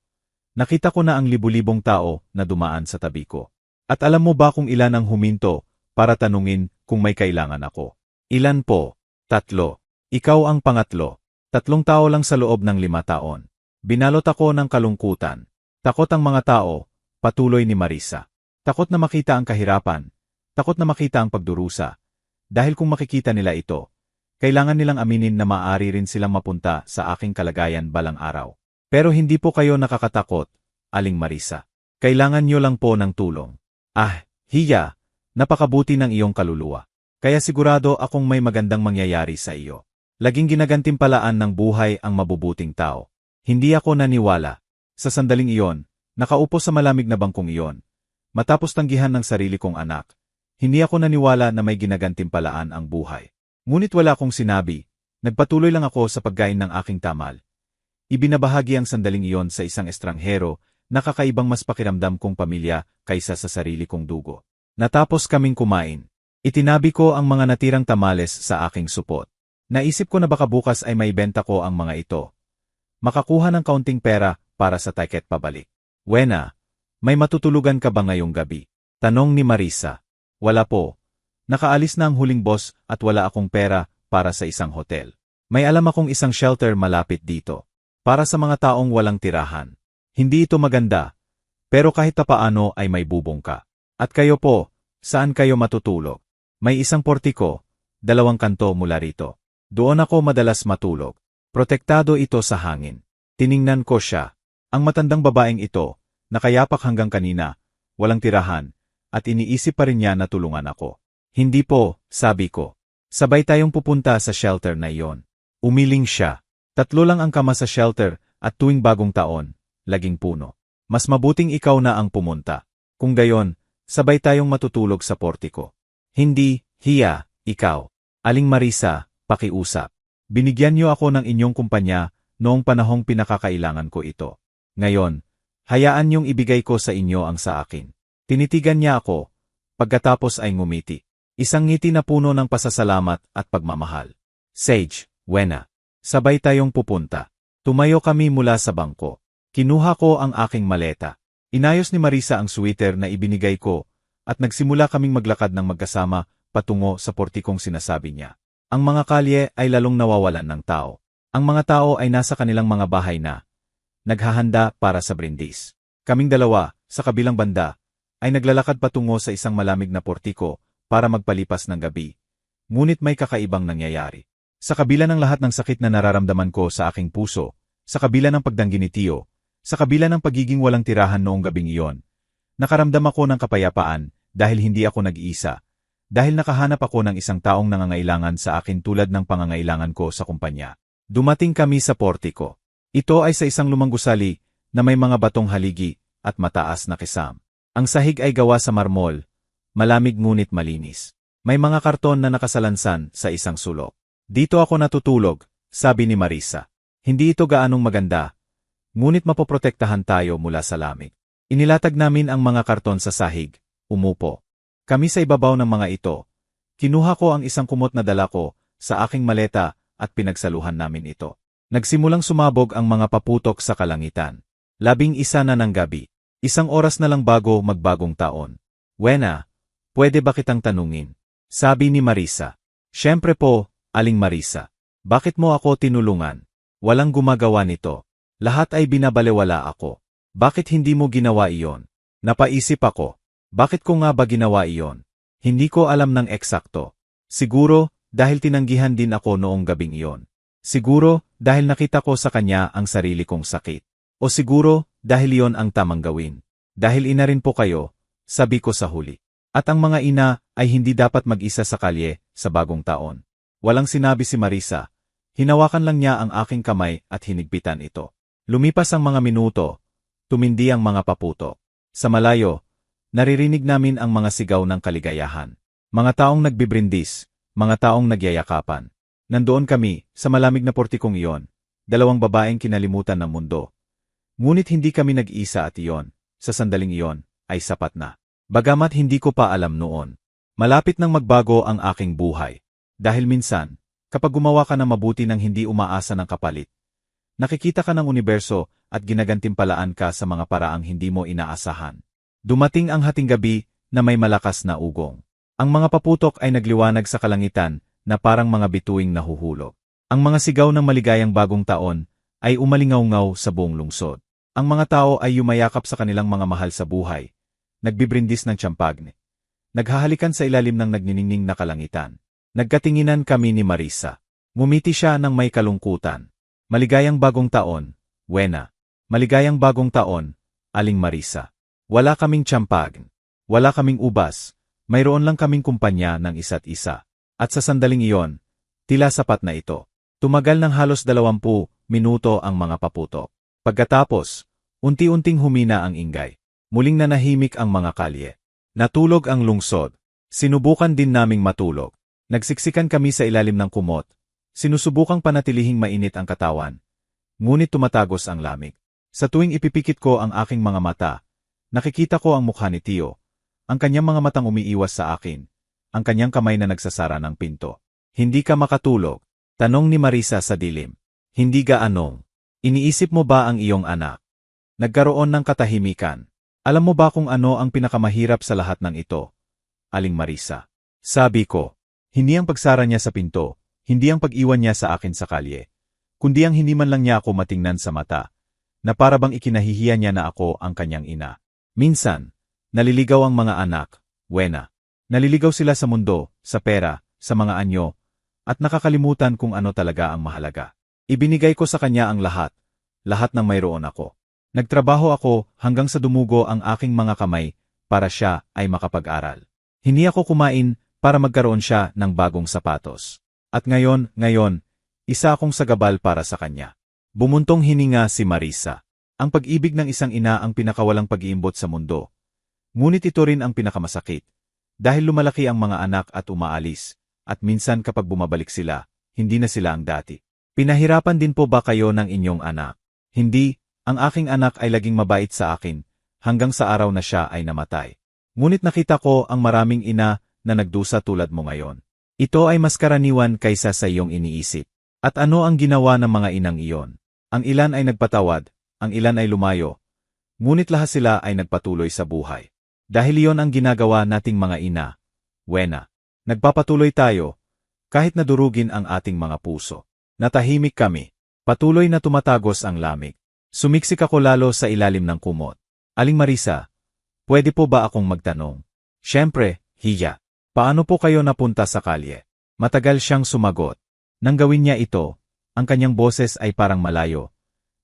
nakita ko na ang libu-libong tao na dumaan sa tabi ko. At alam mo ba kung ilan ang huminto para tanungin kung may kailangan ako? Ilan po? 3. Ikaw ang pangatlo. 3 tao lang sa loob ng 5 taon. Binalot ako ng kalungkutan. Takot ang mga tao, patuloy ni Marisa. Takot na makita ang kahirapan. Takot na makita ang pagdurusa. Dahil kung makikita nila ito, kailangan nilang aminin na maaari rin silang mapunta sa aking kalagayan balang araw. Pero hindi po kayo nakakatakot, Aling Marisa. Kailangan nyo lang po ng tulong. Ah, Hiya, napakabuti ng iyong kaluluwa. Kaya sigurado akong may magandang mangyayari sa iyo. Laging ginagantimpalaan ng buhay ang mabubuting tao. Hindi ako naniwala. Sa sandaling iyon, nakaupo sa malamig na bangkong iyon. Matapos tanggihan ng sarili kong anak, hindi ako naniwala na may ginagantimpalaan ang buhay. Ngunit wala akong sinabi. Nagpatuloy lang ako sa pagkain ng aking tamal. Ibinabahagi ang sandaling iyon sa isang estranghero na kakaibang mas pakiramdam kong pamilya kaysa sa sarili kong dugo. Natapos kaming kumain. Itinabi ko ang mga natirang tamales sa aking supot. Naisip ko na baka bukas ay maibenta ko ang mga ito. Makakuha ng kaunting pera para sa ticket pabalik. Wena, may matutulugan ka ba ngayong gabi? Tanong ni Marisa. Wala po. Nakaalis na ang huling boss at wala akong pera para sa isang hotel. May alam akong isang shelter malapit dito. Para sa mga taong walang tirahan. Hindi ito maganda. Pero kahit papaano ay may bubong ka. At kayo po, saan kayo matutulog? May isang portiko, 2 kanto mula rito. Doon ako madalas matulog. Protektado ito sa hangin. Tiningnan ko siya. Ang matandang babaeng ito, nakayapak hanggang kanina, walang tirahan, at iniisip pa rin niya na tulungan ako. Hindi po, sabi ko. Sabay tayong pupunta sa shelter na iyon. Umiling siya. 3 lang ang kama sa shelter at tuwing bagong taon, laging puno. Mas mabuting ikaw na ang pumunta. Kung gayon, sabay tayong matutulog sa portiko. Hindi, Hiya, ikaw. Aling Marisa, pakiusap. Binigyan niyo ako ng inyong kumpanya noong panahong pinakakailangan ko ito. Ngayon, hayaan niyong ibigay ko sa inyo ang sa akin. Tinitigan niya ako, pagkatapos ay ngumiti. Isang ngiti na puno ng pasasalamat at pagmamahal. Sage, Wena. Sabay tayong pupunta. Tumayo kami mula sa bangko. Kinuha ko ang aking maleta. Inayos ni Marisa ang sweater na ibinigay ko at nagsimula kaming maglakad ng magkasama patungo sa portikong sinasabi niya. Ang mga kalye ay lalong nawawalan ng tao. Ang mga tao ay nasa kanilang mga bahay na. Naghahanda para sa brindis. Kaming dalawa, sa kabilang banda, ay naglalakad patungo sa isang malamig na portiko para magpalipas ng gabi. Ngunit may kakaibang nangyayari. Sa kabila ng lahat ng sakit na nararamdaman ko sa aking puso, sa kabila ng pagdanggi ni Tio, sa kabila ng pagiging walang tirahan noong gabing iyon, nakaramdam ako ng kapayapaan dahil hindi ako nag-iisa, dahil nakahanap ako ng isang taong nangangailangan sa akin tulad ng pangangailangan ko sa kumpanya. Dumating kami sa portiko. Ito ay sa isang lumang gusali na may mga batong haligi at mataas na kisam. Ang sahig ay gawa sa marmol, malamig ngunit malinis. May mga karton na nakasalansan sa isang sulok. Dito ako natutulog, sabi ni Marisa. Hindi ito gaanong maganda, ngunit mapoprotektahan tayo mula sa lamig. Inilatag namin ang mga karton sa sahig, umupo. Kami sa ibabaw ng mga ito. Kinuha ko ang isang kumot na dala ko sa aking maleta at pinagsaluhan namin ito. Nagsimulang sumabog ang mga paputok sa kalangitan. 11 na ng gabi. 1 oras na lang bago magbagong taon. Wena, pwede ba kitang tanungin? Sabi ni Marisa. Siyempre po, Aling Marisa. Bakit mo ako tinulungan? Walang gumagawa nito. Lahat ay binabalewala ako. Bakit hindi mo ginawa iyon? Napaisip ako. Bakit ko nga ba ginawa iyon? Hindi ko alam ng eksakto. Siguro, dahil tinanggihan din ako noong gabing iyon. Siguro, dahil nakita ko sa kanya ang sarili kong sakit. O siguro, dahil iyon ang tamang gawin. Dahil ina rin po kayo, sabi ko sa huli. At ang mga ina ay hindi dapat mag-isa sa kalye sa bagong taon. Walang sinabi si Marisa. Hinawakan lang niya ang aking kamay at hinigpitan ito. Lumipas ang mga minuto, tumindi ang mga paputok. Sa malayo, naririnig namin ang mga sigaw ng kaligayahan. Mga taong nagbibrindis, mga taong nagyayakapan. Nandoon kami, sa malamig na portikong iyon, 2 babaeng kinalimutan ng mundo. Ngunit hindi kami nag-isa at iyon, sa sandaling iyon, ay sapat na. Bagamat hindi ko pa alam noon. Malapit nang magbago ang aking buhay. Dahil minsan, kapag gumawa ka ng mabuti ng hindi umaasa ng kapalit, nakikita ka ng universo at ginagantimpalaan ka sa mga paraang hindi mo inaasahan. Dumating ang hating gabi na may malakas na ugong. Ang mga paputok ay nagliwanag sa kalangitan na parang mga bituing nahuhulog. Ang mga sigaw ng maligayang bagong taon ay umalingaw-ngaw sa buong lungsod. Ang mga tao ay yumayakap sa kanilang mga mahal sa buhay. Nagbibrindis ng tsampagne. Naghahalikan sa ilalim ng nagniningning na kalangitan. Nagkatinginan kami ni Marisa. Ngumiti siya ng may kalungkutan. Maligayang bagong taon, Wena. Maligayang bagong taon, Aling Marisa. Wala kaming tsampagne. Wala kaming ubas. Mayroon lang kaming kumpanya ng isa't isa. At sa sandaling iyon, tila sapat na ito. Tumagal ng halos 20 minuto ang mga paputok. Pagkatapos, unti-unting humina ang ingay. Muling nanahimik ang mga kalye. Natulog ang lungsod. Sinubukan din naming matulog. Nagsiksikan kami sa ilalim ng kumot. Sinusubukang panatilihing mainit ang katawan. Ngunit tumatagos ang lamig. Sa tuwing ipipikit ko ang aking mga mata, nakikita ko ang mukha ni Tio. Ang kanyang mga matang umiiwas sa akin. Ang kanyang kamay na nagsasara ng pinto. Hindi ka makatulog? Tanong ni Marisa sa dilim. Hindi gaanong. Iniisip mo ba ang iyong anak? Nagkaroon ng katahimikan. Alam mo ba kung ano ang pinakamahirap sa lahat ng ito? Aling Marisa. Sabi ko. Hindi ang pagsara niya sa pinto, hindi ang pag-iwan niya sa akin sa kalye, kundi ang hindi man lang niya ako matingnan sa mata, na para bang ikinahihiya niya na ako ang kanyang ina. Minsan, naliligaw ang mga anak, Wena. Naliligaw sila sa mundo, sa pera, sa mga anyo, at nakakalimutan kung ano talaga ang mahalaga. Ibinigay ko sa kanya ang lahat ng mayroon ako. Nagtrabaho ako hanggang sa dumugo ang aking mga kamay para siya ay makapag-aral. Hindi ako kumain para magkaroon siya ng bagong sapatos. At ngayon, isa akong sagabal para sa kanya. Bumuntong hininga si Marisa. Ang pag-ibig ng isang ina ang pinakawalang pag-iimbot sa mundo. Ngunit ito rin ang pinakamasakit. Dahil lumalaki ang mga anak at umaalis, at minsan kapag bumabalik sila, hindi na sila ang dati. Pinahirapan din po ba kayo ng inyong anak? Hindi, ang aking anak ay laging mabait sa akin, hanggang sa araw na siya ay namatay. Ngunit nakita ko ang maraming ina na nagdusa tulad mo ngayon. Ito ay mas karaniwan kaysa sa iyong iniisip. At ano ang ginawa ng mga inang iyon? Ang ilan ay nagpatawad, ang ilan ay lumayo. Ngunit lahat sila ay nagpatuloy sa buhay. Dahil iyon ang ginagawa nating mga ina. Wena. Nagpapatuloy tayo, kahit nadurugin ang ating mga puso. Natahimik kami. Patuloy na tumatagos ang lamig. Sumiksik ako lalo sa ilalim ng kumot. Aling Marisa, pwede po ba akong magtanong? Siyempre, hiya. Paano po kayo napunta sa kalye? Matagal siyang sumagot. Nang gawin niya ito, ang kanyang boses ay parang malayo,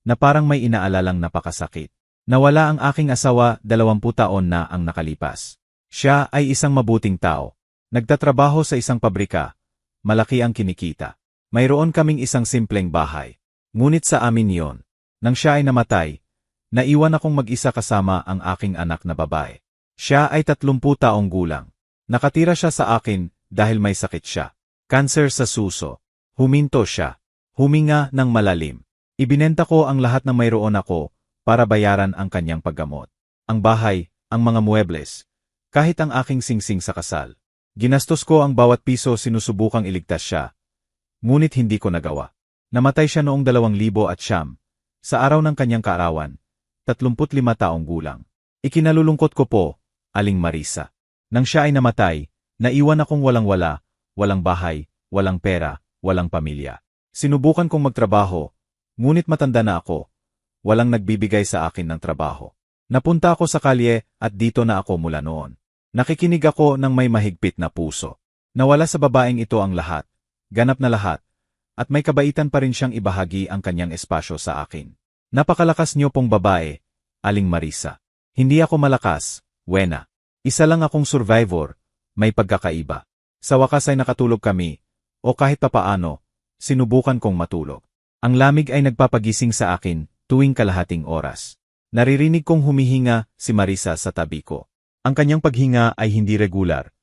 na parang may inaalalang napakasakit. Nawala ang aking asawa 20 taon na ang nakalipas. Siya ay isang mabuting tao. Nagtatrabaho sa isang pabrika. Malaki ang kinikita. Mayroon kaming isang simpleng bahay. Ngunit sa amin yon. Nang siya ay namatay, naiwan akong mag-isa kasama ang aking anak na babae. Siya ay 30 taong gulang. Nakatira siya sa akin dahil may sakit siya. Kanser sa suso. Huminto siya. Huminga ng malalim. Ibinenta ko ang lahat na mayroon ako para bayaran ang kanyang paggamot. Ang bahay, ang mga muebles, kahit ang aking singsing sa kasal. Ginastos ko ang bawat piso sinusubukang iligtas siya. Ngunit hindi ko nagawa. Namatay siya noong 2009, sa araw ng kanyang kaarawan, 35 taong gulang. Ikinalulungkot ko po, Aling Marisa. Nang siya ay namatay, naiwan akong walang-wala, walang bahay, walang pera, walang pamilya. Sinubukan kong magtrabaho, ngunit matanda na ako. Walang nagbibigay sa akin ng trabaho. Napunta ako sa kalye at dito na ako mula noon. Nakikinig ako ng may mahigpit na puso. Nawala sa babaeng ito ang lahat, ganap na lahat, at may kabaitan pa rin siyang ibahagi ang kanyang espasyo sa akin. Napakalakas niyo pong babae, Aling Marisa. Hindi ako malakas, Wena. Isa lang akong survivor, may pagkakaiba. Sa wakas ay nakatulog kami, o kahit papaano, sinubukan kong matulog. Ang lamig ay nagpapagising sa akin tuwing kalahating oras. Naririnig kong humihinga si Marisa sa tabi ko. Ang kanyang paghinga ay hindi regular,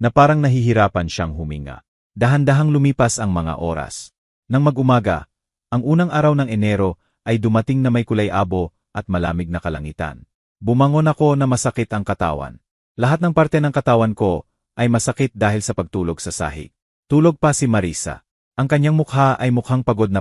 na parang nahihirapan siyang huminga. Dahan-dahang lumipas ang mga oras. Nang mag-umaga, ang unang araw ng Enero ay dumating na may kulay abo at malamig na kalangitan. Bumangon ako na masakit ang katawan. Lahat ng parte ng katawan ko ay masakit dahil sa pagtulog sa sahig. Tulog pa si Marisa. Ang kanyang mukha ay mukhang pagod,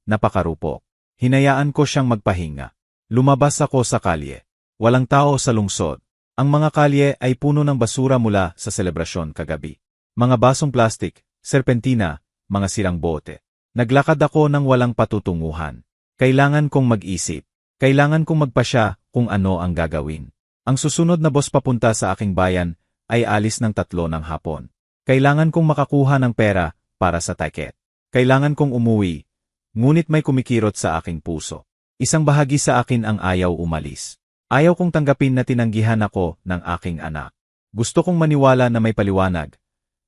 napakarupok. Hinayaan ko siyang magpahinga. Lumabas ako sa kalye. Walang tao sa lungsod. Ang mga kalye ay puno ng basura mula sa selebrasyon kagabi. Mga basong plastik, serpentina, mga sirang bote. Naglakad ako ng walang patutunguhan. Kailangan kong mag-isip. Kailangan kong magpasya kung ano ang gagawin. Ang susunod na bus papunta sa aking bayan ay alis ng 3 ng hapon. Kailangan kong makakuha ng pera para sa ticket. Kailangan kong umuwi, ngunit may kumikirot sa aking puso. Isang bahagi sa akin ang ayaw umalis. Ayaw kong tanggapin na tinanggihan ako ng aking anak. Gusto kong maniwala na may paliwanag,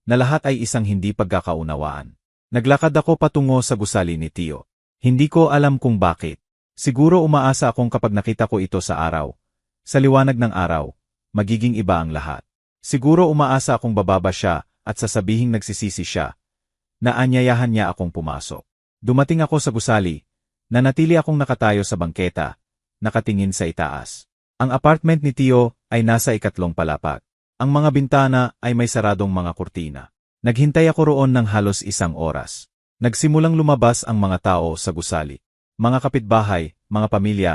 na lahat ay isang hindi pagkakaunawaan. Naglakad ako patungo sa gusali ni Tio. Hindi ko alam kung bakit. Siguro umaasa akong kapag nakita ko ito sa araw, sa liwanag ng araw, magiging iba ang lahat. Siguro umaasa akong bababa siya at sasabihing nagsisisi siya, na anyayahan niya akong pumasok. Dumating ako sa gusali, nanatili akong nakatayo sa bangketa, nakatingin sa itaas. Ang apartment ni Tio ay nasa 2 palapag. Ang mga bintana ay may saradong mga kurtina. Naghintay ako roon ng halos 1 oras. Nagsimulang lumabas ang mga tao sa gusali. Mga kapitbahay, mga pamilya,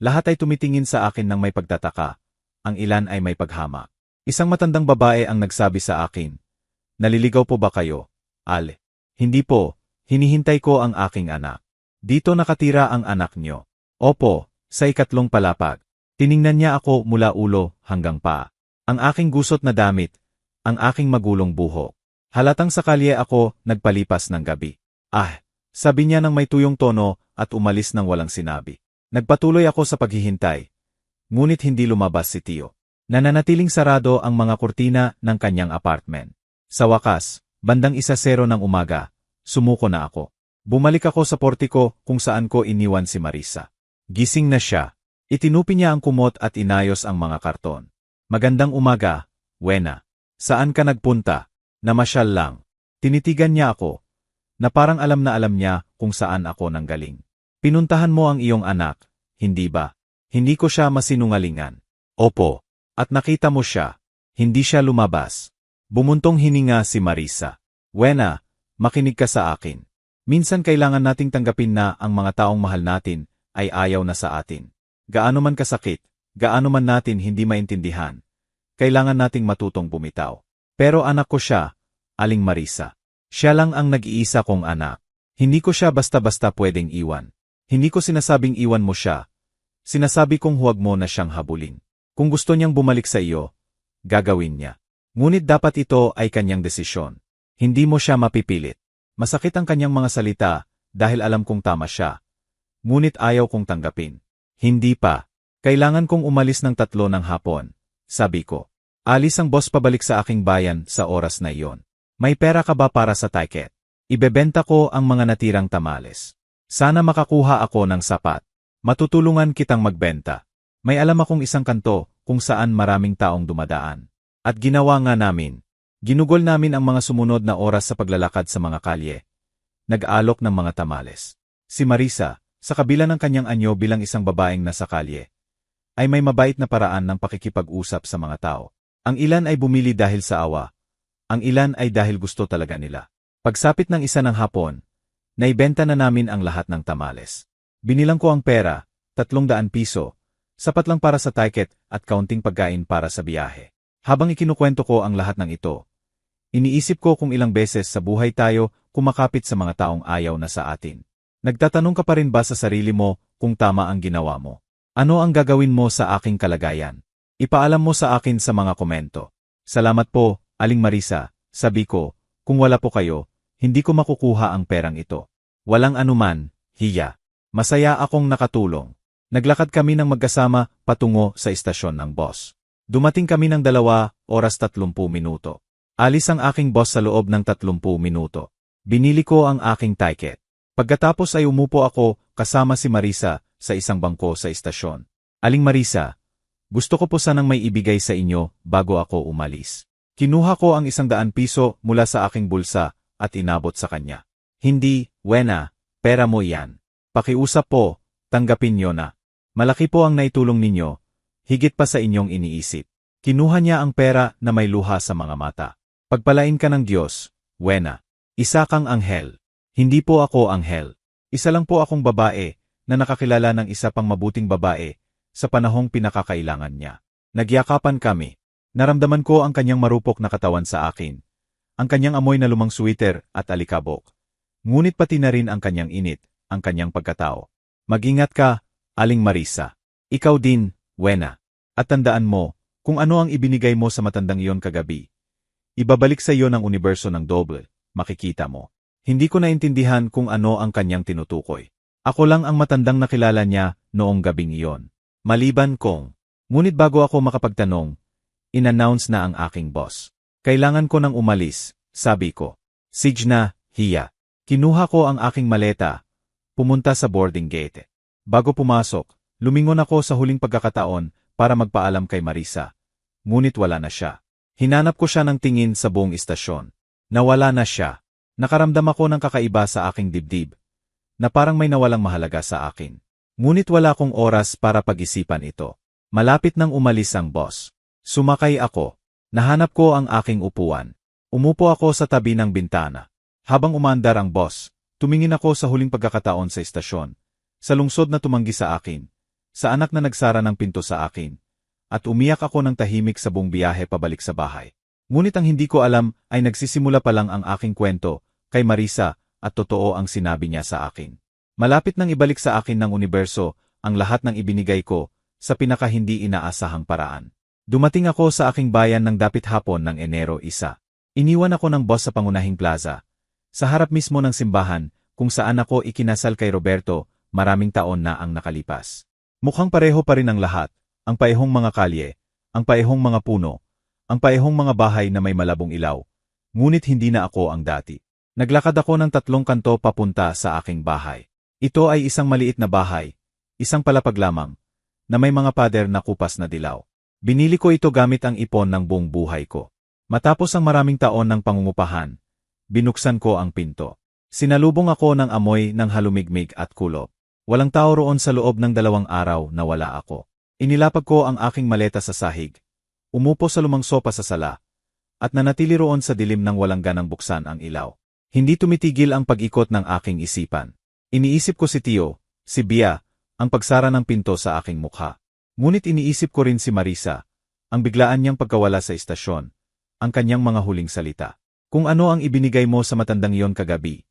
lahat ay tumitingin sa akin ng may pagtataka. Ang ilan ay may paghama. Isang matandang babae ang nagsabi sa akin, "Naliligaw po ba kayo, Ale?" "Hindi po, hinihintay ko ang aking anak." "Dito nakatira ang anak nyo?" "Opo, sa 2 palapag." Tiningnan niya ako mula ulo hanggang paa. Ang aking gusot na damit, ang aking magulong buhok. Halatang sa kalye ako nagpalipas ng gabi. Sabi niya ng may tuyong tono at umalis ng walang sinabi. Nagpatuloy ako sa paghihintay. Ngunit hindi lumabas si Tio. Nananatiling sarado ang mga kurtina ng kanyang apartment. Sa wakas, bandang 1:00 ng umaga, sumuko na ako. Bumalik ako sa portiko kung saan ko iniwan si Marisa. Gising na siya. Itinupi niya ang kumot at inayos ang mga karton. "Magandang umaga, Wena. Saan ka nagpunta?" "Namasyal lang." Tinitigan niya ako, na parang alam na alam niya kung saan ako nanggaling. "Pinuntahan mo ang iyong anak, hindi ba?" Hindi ko siya masinungalingan. "Opo." "At nakita mo siya?" Hindi siya lumabas. Bumuntong hininga si Marisa. "Wena, makinig ka sa akin. Minsan kailangan nating tanggapin na ang mga taong mahal natin ay ayaw na sa atin. Gaano man kasakit, gaano man natin hindi maintindihan, kailangan nating matutong bumitaw. Pero anak ko siya, Aling Marisa. Siya lang ang nag-iisa kong anak. Hindi ko siya basta-basta pwedeng iwan. Hindi ko sinasabing iwan mo siya. Sinasabi kong huwag mo na siyang habulin. Kung gusto niyang bumalik sa iyo, gagawin niya. Ngunit dapat ito ay kanyang desisyon. Hindi mo siya mapipilit." Masakit ang kanyang mga salita dahil alam kong tama siya. Ngunit ayaw kong tanggapin. "Hindi pa. Kailangan kong umalis ng 3 ng hapon." Sabi ko. "Alis ang boss pabalik sa aking bayan sa oras na iyon. May pera ka ba para sa ticket? Ibebenta ko ang mga natirang tamales. Sana makakuha ako ng sapat. Matutulungan kitang magbenta." May alam akong isang kanto kung saan maraming taong dumadaan. At ginawa nga namin. Ginugol namin ang mga sumunod na oras sa paglalakad sa mga kalye. Nag-alok ng mga tamales. Si Marisa, sa kabila ng kanyang anyo bilang isang babaeng nasa kalye, ay may mabait na paraan ng pakikipag-usap sa mga tao. Ang ilan ay bumili dahil sa awa. Ang ilan ay dahil gusto talaga nila. Pagsapit ng 1 ng hapon, Naibenta na namin ang lahat ng tamales. Binilang ko ang pera, 300 piso, sapat lang para sa ticket at kaunting pagkain para sa biyahe. Habang ikinukwento ko ang lahat ng ito, iniisip ko kung ilang beses sa buhay tayo kumakapit sa mga taong ayaw na sa atin. Nagtatanong ka pa rin ba sa sarili mo kung tama ang ginawa mo? Ano ang gagawin mo sa aking kalagayan? Ipaalam mo sa akin sa mga komento. Salamat po, Aling Marisa, sabi ko, kung wala po kayo, hindi ko makukuha ang perang ito. Walang anuman, Hiya. Masaya akong nakatulong. Naglakad kami ng magkasama patungo sa istasyon ng boss. Dumating kami ng 2 oras 30 minuto. Alis ang aking boss sa loob ng 30 minuto. Binili ko ang aking ticket. Pagkatapos ay umupo ako kasama si Marisa sa isang bangko sa istasyon. Aling Marisa, gusto ko po sanang may ibigay sa inyo bago ako umalis. Kinuha ko ang 100 piso mula sa aking bulsa at inabot sa kanya. Hindi, Wena, pera mo yan. Pakiusap po, tanggapin nyo na. Malaki po ang naitulong ninyo, higit pa sa inyong iniisip. Kinuha niya ang pera na may luha sa mga mata. Pagpalain ka ng Diyos, Wena. Isa kang anghel. Hindi po ako anghel. Isa lang po akong babae na nakakilala ng isa pang mabuting babae sa panahong pinakakailangan niya. Nagyakapan kami. Naramdaman ko ang kanyang marupok na katawan sa akin. Ang kanyang amoy na lumang sweater at alikabok. Ngunit pati na rin ang kanyang init, ang kanyang pagkatao. Mag-ingat ka, Aling Marisa. Ikaw din, Wena. At tandaan mo, kung ano ang ibinigay mo sa matandang iyon kagabi. Ibabalik sa iyo ng universo ng doble, makikita mo. Hindi ko naintindihan kung ano ang kanyang tinutukoy. Ako lang ang matandang nakilala niya noong gabing iyon. Maliban kong. Ngunit bago ako makapagtanong, in-announce na ang aking boss. Kailangan ko nang umalis, sabi ko. Sige na, Hiya. Kinuha ko ang aking maleta. Pumunta sa boarding gate. Bago pumasok, lumingon ako sa huling pagkakataon para magpaalam kay Marisa. Ngunit wala na siya. Hinanap ko siya ng tingin sa buong istasyon. Nawala na siya. Nakaramdam ako ng kakaiba sa aking dibdib, na parang may nawalang mahalaga sa akin. Ngunit wala akong oras para pag-isipan ito. Malapit nang umalis ang boss. Sumakay ako. Nahanap ko ang aking upuan. Umupo ako sa tabi ng bintana. Habang umaandar ang boss, tumingin ako sa huling pagkakataon sa istasyon. Sa lungsod na tumanggi sa akin. Sa anak na nagsara ng pinto sa akin. At umiyak ako ng tahimik sa buong biyahe pabalik sa bahay. Ngunit ang hindi ko alam ay nagsisimula pa lang ang aking kwento kay Marisa at totoo ang sinabi niya sa akin. Malapit nang ibalik sa akin ng universo ang lahat ng ibinigay ko sa pinaka hindi inaasahang paraan. Dumating ako sa aking bayan ng dapit hapon ng Enero 1. Iniwan ako ng boss sa pangunahing plaza. Sa harap mismo ng simbahan kung saan ako ikinasal kay Roberto, maraming taon na ang nakalipas. Mukhang pareho pa rin ang lahat, ang paehong mga kalye, ang paehong mga puno, ang paehong mga bahay na may malabong ilaw. Ngunit hindi na ako ang dati. Naglakad ako ng 3 kanto papunta sa aking bahay. Ito ay isang maliit na bahay, isang palapag lamang, na may mga pader na kupas na dilaw. Binili ko ito gamit ang ipon ng buong buhay ko. Matapos ang maraming taon ng pangungupahan, binuksan ko ang pinto. Sinalubong ako ng amoy ng halumigmig at kulop. Walang tao roon sa loob ng 2 araw na wala ako. Inilapag ko ang aking maleta sa sahig. Umupo sa lumang sopa sa sala. At nanatili roon sa dilim ng walang ganang buksan ang ilaw. Hindi tumitigil ang pag-ikot ng aking isipan. Iniisip ko si Tio, si Bia, ang pagsara ng pinto sa aking mukha. Ngunit iniisip ko rin si Marisa, ang biglaan niyang pagkawala sa istasyon, ang kanyang mga huling salita. Kung ano ang ibinigay mo sa matandang iyon kagabi,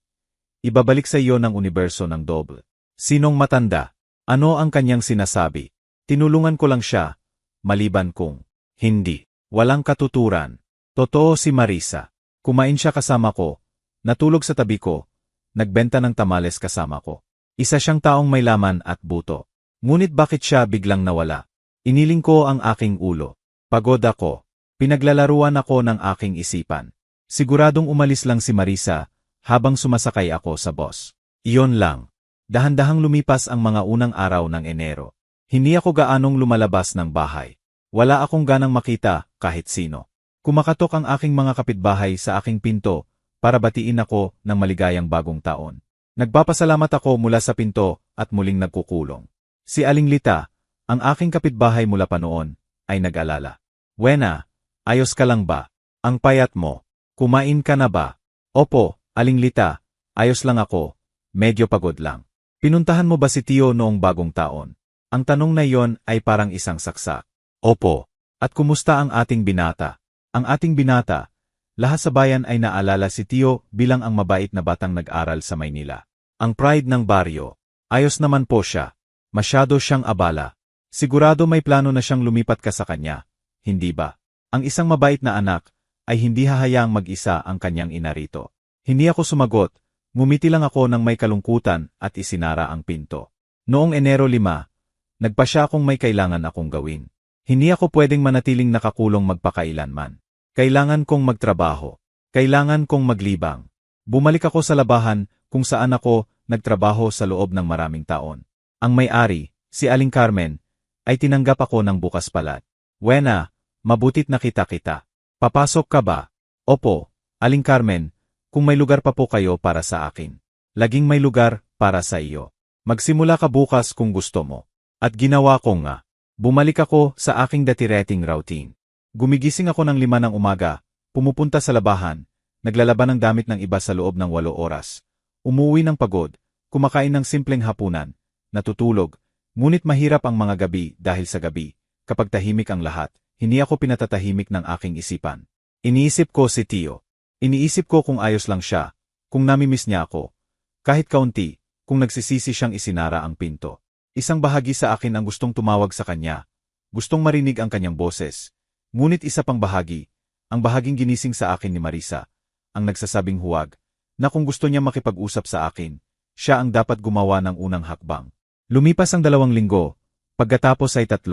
ibabalik sa iyo ng universo ng doble. Sinong matanda? Ano ang kanyang sinasabi? Tinulungan ko lang siya, maliban kung hindi. Walang katuturan. Totoo si Marisa. Kumain siya kasama ko, natulog sa tabi ko, nagbenta ng tamales kasama ko. Isa siyang taong may laman at buto. Ngunit bakit siya biglang nawala? Iniling ko ang aking ulo. Pagod ako. Pinaglalaruan ako ng aking isipan. Siguradong umalis lang si Marisa habang sumasakay ako sa bus. Iyon lang. Dahan-dahang lumipas ang mga unang araw ng Enero. Hindi ako gaanong lumalabas ng bahay. Wala akong ganang makita kahit sino. Kumakatok ang aking mga kapitbahay sa aking pinto para batiin ako ng maligayang bagong taon. Nagpapasalamat ako mula sa pinto at muling nagkukulong. Si Aling Lita, ang aking kapitbahay mula pa noon, ay nag-alala. Wena, ayos ka lang ba? Ang payat mo. Kumain ka na ba? Opo, Aling Lita, ayos lang ako. medyo pagod lang. Pinuntahan mo ba si Tio noong bagong taon? Ang tanong na iyon ay parang isang saksak. Opo. At kumusta ang ating binata? Ang ating binata, lahat sa bayan ay naalala si Tio bilang ang mabait na batang nag-aral sa Maynila. Ang pride ng baryo. Ayos naman po siya. Masyado siyang abala. Sigurado may plano na siyang lumipat ka sa kanya. Hindi ba? Ang isang mabait na anak ay hindi hahayaang mag-isa ang kanyang ina rito. Hindi ako sumagot. Ngumiti lang ako ng may kalungkutan at isinara ang pinto. Noong Enero 5, nagpa siya kung may kailangan akong gawin. Hindi ako pwedeng manatiling nakakulong magpakailanman. Kailangan kong magtrabaho. Kailangan kong maglibang. Bumalik ako sa labahan kung saan ako nagtrabaho sa loob ng maraming taon. Ang may-ari, si Aling Carmen, ay tinanggap ako ng bukas palad. Wena, mabutit nakita kita. Papasok ka ba? Opo, Aling Carmen, kung may lugar pa po kayo para sa akin. Laging may lugar para sa iyo. Magsimula ka bukas kung gusto mo. At ginawa ko nga. Bumalik ako sa aking dati-rating routine. Gumigising ako ng 5 ng umaga, pumupunta sa labahan, naglalaban ng damit ng iba sa loob ng 8 oras. Umuwi ng pagod, kumakain ng simpleng hapunan, natutulog, ngunit mahirap ang mga gabi dahil sa gabi, kapag tahimik ang lahat, hindi ako pinatatahimik ng aking isipan. Iniisip ko si Tio. Iniisip ko kung ayos lang siya, kung namimiss niya ako. Kahit kaunti, kung nagsisisi siyang isinara ang pinto. Isang bahagi sa akin ang gustong tumawag sa kanya. Gustong marinig ang kanyang boses. Ngunit isa pang bahagi, ang bahaging ginising sa akin ni Marisa, ang nagsasabing huwag, na kung gusto niya makipag-usap sa akin, siya ang dapat gumawa ng unang hakbang. Lumipas ang 2 linggo, pagkatapos ay 3,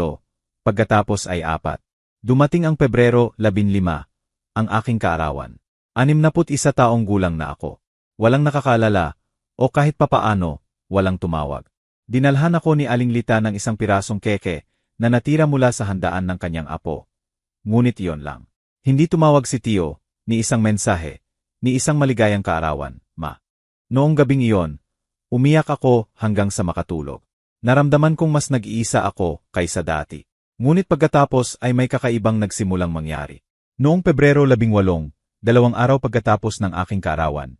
pagkatapos ay 4. Dumating ang Pebrero 15, ang aking kaarawan. 61 taong gulang na ako. Walang nakakalala, o kahit papaano, walang tumawag. Dinalhan ako ni Aling Lita ng isang pirasong keke na natira mula sa handaan ng kanyang apo. Ngunit iyon lang. Hindi tumawag si Tio, ni isang mensahe, ni isang maligayang kaarawan, ma. Noong gabing iyon, umiyak ako hanggang sa makatulog. Naramdaman kong mas nag-iisa ako kaysa dati. Ngunit pagkatapos ay may kakaibang nagsimulang mangyari. Noong Pebrero 18, 2 araw pagkatapos ng aking kaarawan,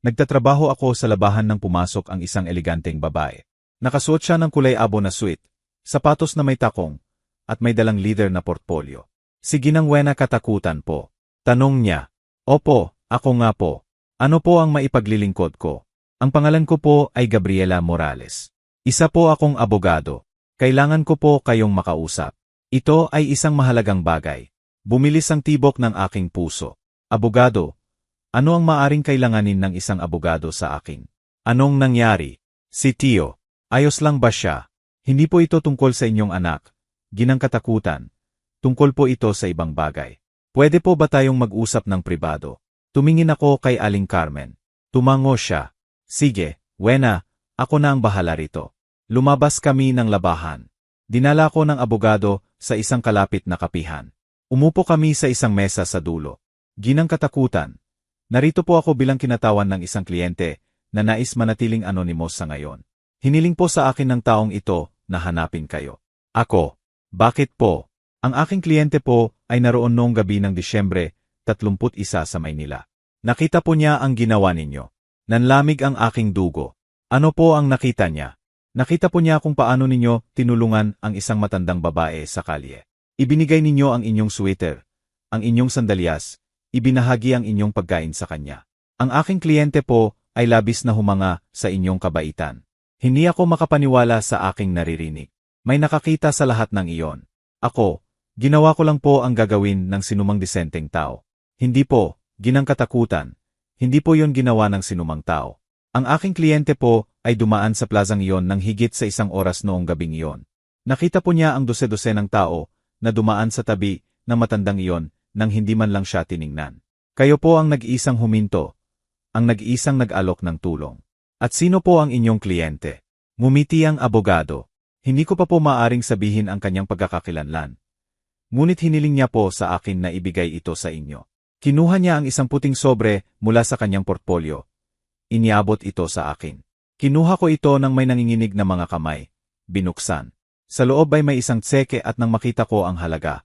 nagtatrabaho ako sa labahan nang pumasok ang isang eleganteng babae. Nakasuot siya ng kulay abo na suit, sapatos na may takong, at may dalang leather na portfolio. Sige nang wena katakutan po. Tanong niya. Opo, ako nga po. Ano po ang maipaglilingkod ko? Ang pangalan ko po ay Gabriela Morales. Isa po akong abogado. Kailangan ko po kayong makausap. Ito ay isang mahalagang bagay. Bumilis ang tibok ng aking puso. Abogado, ano ang maaring kailanganin ng isang abogado sa akin? Anong nangyari? Si Tio, ayos lang ba siya? Hindi po ito tungkol sa inyong anak, ginang katakutan. Tungkol po ito sa ibang bagay. Pwede po ba tayong mag-usap ng pribado? Tumingin ako kay Aling Carmen. Tumango siya. Sige, wena, ako na ang bahala rito. Lumabas kami ng labahan. Dinala ko ng abogado sa isang kalapit na kapihan. Umupo kami sa isang mesa sa dulo. Ginang katakutan. Narito po ako bilang kinatawan ng isang kliyente na nais manatiling anonymous sa ngayon. Hiniling po sa akin ng taong ito na hanapin kayo. Ako, bakit po? Ang aking kliyente po ay naroon noong gabi ng Disyembre 31 sa Maynila. Nakita po niya ang ginawa ninyo. Nanlamig ang aking dugo. Ano po ang nakita niya? Nakita po niya kung paano ninyo tinulungan ang isang matandang babae sa kalye. Ibinigay ninyo ang inyong sweater, ang inyong sandalyas, ibinahagi ang inyong pagkain sa kanya. Ang aking kliyente po ay labis na humanga sa inyong kabaitan. Hindi ako makapaniwala sa aking naririnig. May nakakita sa lahat ng iyon. Ako, ginawa ko lang po ang gagawin ng sinumang disenteng tao. Hindi po, ginang katakutan. Hindi po yon ginawa ng sinumang tao. Ang aking kliyente po ay dumaan sa plazang iyon ng higit sa 1 oras noong gabing iyon. Nakita po niya ang dose-dose ng tao na dumaan sa tabi ng matandang iyon nang hindi man lang siya tiningnan. Kayo po ang nag-iisang huminto, ang nag-iisang nag-alok ng tulong. At sino po ang inyong kliyente? Ngumiti ang abogado. Hindi ko pa po maaring sabihin ang kanyang pagkakakilanlan. Ngunit hiniling niya po sa akin na ibigay ito sa inyo. Kinuha niya ang isang puting sobre mula sa kanyang portfolio. Iniabot ito sa akin. Kinuha ko ito nang may nanginginig na mga kamay. Binuksan. Sa loob ay may isang tseke at nang makita ko ang halaga,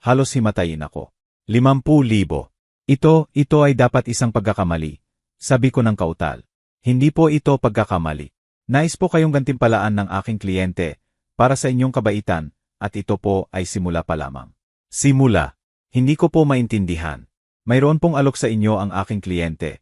halos himatayin ako. 50,000. Ito ay dapat isang pagkakamali, sabi ko ng kautal. Hindi po ito pagkakamali. Nais po kayong gantimpalaan ng aking kliyente para sa inyong kabaitan at ito po ay simula pa lamang. Simula. Hindi ko po maintindihan. Mayroon pong alok sa inyo ang aking kliyente.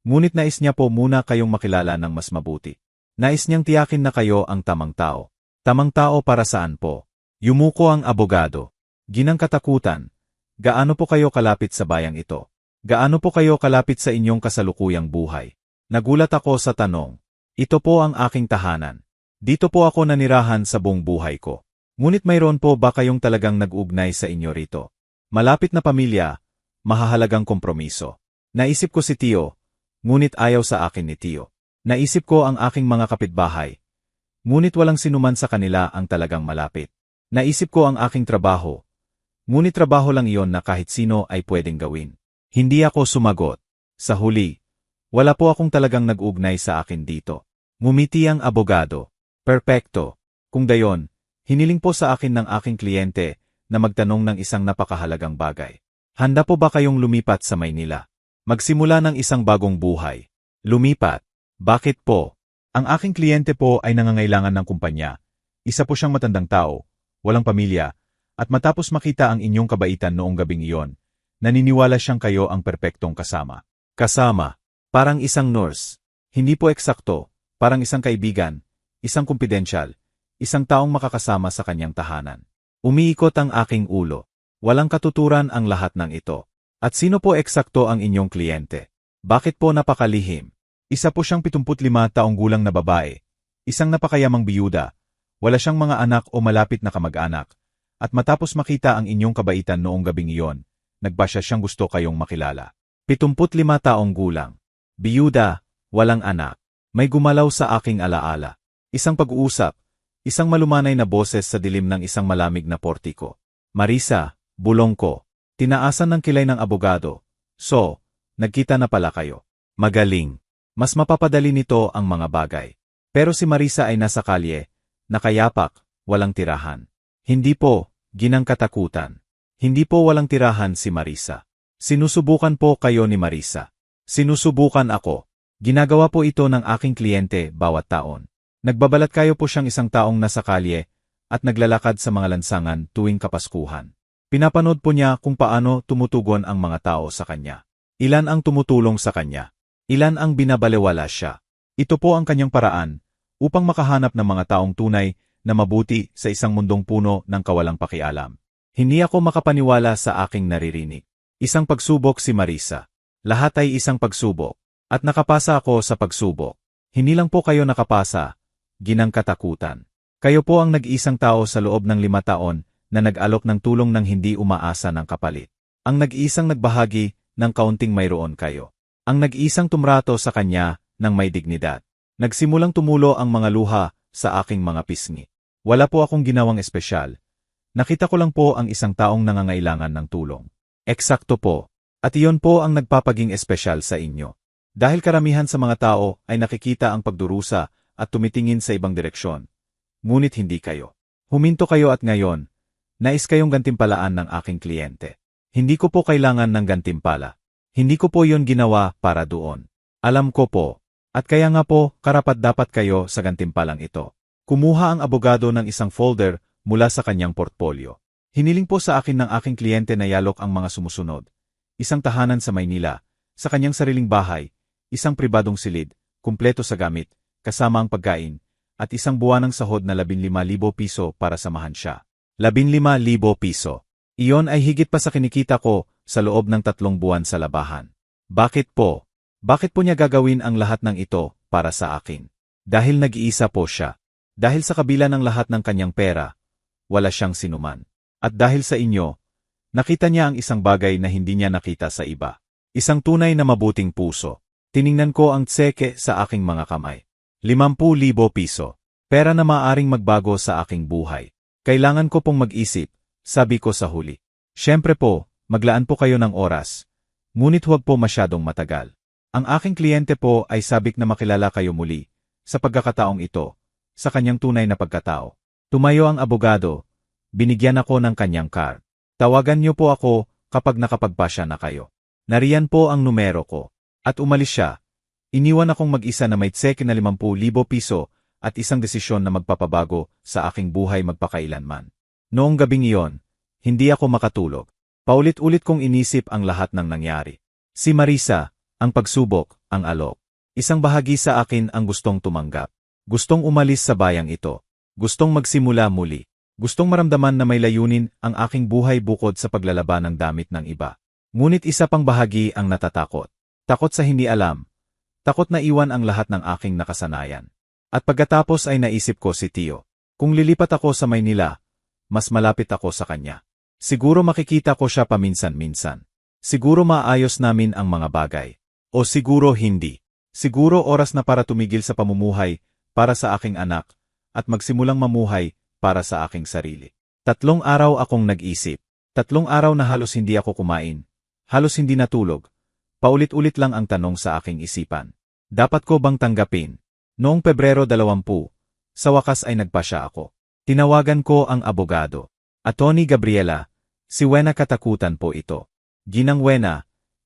Ngunit nais niya po muna kayong makilala ng mas mabuti. Nais niyang tiyakin na kayo ang tamang tao. Tamang tao para saan po? Yumuko ang abogado. Ginang katakutan. Gaano po kayo kalapit sa bayang ito? Gaano po kayo kalapit sa inyong kasalukuyang buhay? Nagulat ako sa tanong. Ito po ang aking tahanan. Dito po ako nanirahan sa buong buhay ko. Ngunit mayroon po ba kayong talagang nag-ugnay sa inyo rito? Malapit na pamilya, mahahalagang kompromiso. Naisip ko si Tio, ngunit ayaw sa akin ni Tio. Naisip ko ang aking mga kapitbahay, ngunit walang sinuman sa kanila ang talagang malapit. Naisip ko ang aking trabaho, ngunit trabaho lang iyon na kahit sino ay pwedeng gawin. Hindi ako sumagot. Sa huli, wala po akong talagang nag-ugnay sa akin dito. Ngumiti ang abogado. Perpekto. Kung dayon, hiniling po sa akin ng aking kliyente na magtanong ng isang napakahalagang bagay. Handa po ba kayong lumipat sa Maynila? Magsimula ng isang bagong buhay. Lumipat. Bakit po? Ang aking kliyente po ay nangangailangan ng kumpanya. Isa po siyang matandang tao, walang pamilya, at matapos makita ang inyong kabaitan noong gabing iyon, naniniwala siyang kayo ang perpektong kasama. Kasama. Parang isang nurse. Hindi po eksakto. Parang isang kaibigan, isang kumpidensyal, isang taong makakasama sa kanyang tahanan. Umiikot ang aking ulo. Walang katuturan ang lahat ng ito. At sino po eksakto ang inyong kliyente? Bakit po napakalihim? Isa po siyang 75 taong gulang na babae, isang napakayamang biyuda, wala siyang mga anak o malapit na kamag-anak, at matapos makita ang inyong kabaitan noong gabing iyon, nagbasya siyang gusto kayong makilala. 75 taong gulang. Biyuda, walang anak. May gumalaw sa aking alaala. Isang pag-uusap, isang malumanay na boses sa dilim ng isang malamig na portiko. Marisa, bulong ko. Tinaasan ng kilay ng abogado. So, nagkita na pala kayo. Magaling. Mas mapapadali nito ang mga bagay. Pero si Marisa ay nasa kalye, nakayapak, walang tirahan. Hindi po, ginang katakutan. Hindi po walang tirahan si Marisa. Sinusubukan po kayo ni Marisa. Sinusubukan ako. Ginagawa po ito ng aking kliyente bawat taon. Nagbabalat kayo po siyang isang taong nasa kalye at naglalakad sa mga lansangan tuwing Kapaskuhan. Pinapanood po niya kung paano tumutugon ang mga tao sa kanya. Ilan ang tumutulong sa kanya? Ilan ang binabalewala siya? Ito po ang kanyang paraan upang makahanap ng mga taong tunay na mabuti sa isang mundong puno ng kawalang pakialam. Hindi ako makapaniwala sa aking naririnig. Isang pagsubok si Marisa. Lahat ay isang pagsubok. At nakapasa ako sa pagsubok. Hindi lang po kayo nakapasa, ginang katakutan. Kayo po ang nag-iisang tao sa loob ng 5 taon na nag-alok ng tulong ng hindi umaasa ng kapalit. Ang nag-iisang nagbahagi ng kaunting mayroon kayo. Ang nag-iisang tumrato sa kanya ng may dignidad. Nagsimulang tumulo ang mga luha sa aking mga pisngi. Wala po akong ginawang espesyal. Nakita ko lang po ang isang taong nangangailangan ng tulong. Eksakto po. At iyon po ang nagpapaging espesyal sa inyo. Dahil karamihan sa mga tao ay nakikita ang pagdurusa at tumitingin sa ibang direksyon. Ngunit hindi kayo. Huminto kayo at ngayon, nais kayong gantimpalaan ng aking kliyente. Hindi ko po kailangan ng gantimpala. Hindi ko po yon ginawa para doon. Alam ko po. At kaya nga po, karapat-dapat kayo sa gantimpalang ito. Kumuha ang abogado ng isang folder mula sa kanyang portfolio. Hiniling po sa akin ng aking kliyente na yalok ang mga sumusunod. Isang tahanan sa Maynila, sa kanyang sariling bahay, isang pribadong silid, kumpleto sa gamit, kasama ang pagkain, at isang buwanang sahod na 15,000 piso para samahan siya. 15,000 piso. Iyon ay higit pa sa kinikita ko sa loob ng 3 buwan sa labahan. Bakit po? Bakit po niya gagawin ang lahat ng ito para sa akin? Dahil nag-iisa po siya. Dahil sa kabila ng lahat ng kanyang pera, wala siyang sinuman. At dahil sa inyo, nakita niya ang isang bagay na hindi niya nakita sa iba. Isang tunay na mabuting puso. Tiningnan ko ang tseke sa aking mga kamay. 50,000 piso. Pera na maaaring magbago sa aking buhay. Kailangan ko pong mag-isip, sabi ko sa huli. Siyempre po, maglaan po kayo ng oras. Ngunit huwag po masyadong matagal. Ang aking kliyente po ay sabik na makilala kayo muli, sa pagkakataong ito, sa kanyang tunay na pagkatao. Tumayo ang abogado. Binigyan ako ng kanyang card. Tawagan niyo po ako kapag nakapagpasya na kayo. Nariyan po ang numero ko. At umalis siya. Iniwan akong mag-isa na may tseke na 50,000 piso at isang desisyon na magpapabago sa aking buhay magpakailanman. Noong gabing iyon, hindi ako makatulog. Paulit-ulit kong inisip ang lahat ng nangyari. Si Marisa, ang pagsubok, ang alok. Isang bahagi sa akin ang gustong tumanggap. Gustong umalis sa bayang ito. Gustong magsimula muli. Gustong maramdaman na may layunin ang aking buhay bukod sa paglalaban ng damit ng iba. Ngunit isa pang bahagi ang natatakot. Takot sa hindi alam. Takot na iwan ang lahat ng aking nakasanayan. At pagkatapos ay naisip ko si Tio. Kung lilipat ako sa Maynila, mas malapit ako sa kanya. Siguro makikita ko siya paminsan-minsan. Siguro maayos namin ang mga bagay. O siguro hindi. Siguro oras na para tumigil sa pamumuhay para sa aking anak at magsimulang mamuhay para sa aking sarili. 3 araw akong nag-isip. 3 araw na halos hindi ako kumain. Halos hindi natulog. Paulit-ulit lang ang tanong sa aking isipan. Dapat ko bang tanggapin? Noong Pebrero 20, sa wakas ay nagpasya ako. Tinawagan ko ang abogado. Attorney Gabriela, si Wena katakutan po ito. Ginang Wena,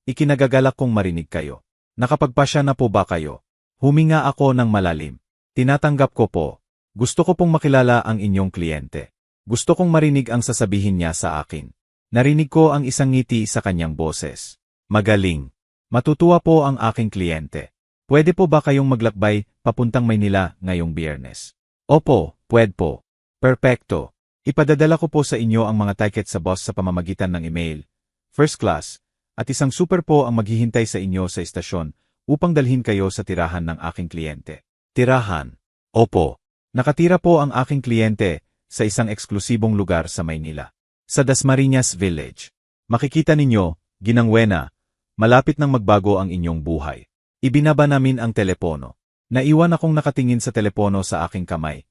ikinagagalak kong marinig kayo. Nakapagpasya na po ba kayo? Huminga ako ng malalim. Tinatanggap ko po. Gusto ko pong makilala ang inyong kliyente. Gusto kong marinig ang sasabihin niya sa akin. Narinig ko ang isang ngiti sa kanyang boses. Magaling. Matutuwa po ang aking kliyente. Pwede po ba kayong maglakbay papuntang Maynila ngayong Biyernes? Opo, pwede po. Perpekto. Ipadadala ko po sa inyo ang mga ticket sa bus sa pamamagitan ng email. First class. At isang super po ang maghihintay sa inyo sa istasyon upang dalhin kayo sa tirahan ng aking kliyente. Tirahan. Opo. Nakatira po ang aking kliyente sa isang eksklusibong lugar sa Maynila. Sa Dasmariñas Village. Makikita ninyo, Ginang Wena, malapit nang magbago ang inyong buhay. Ibinaba namin ang telepono. Naiwan akong nakatingin sa telepono sa aking kamay.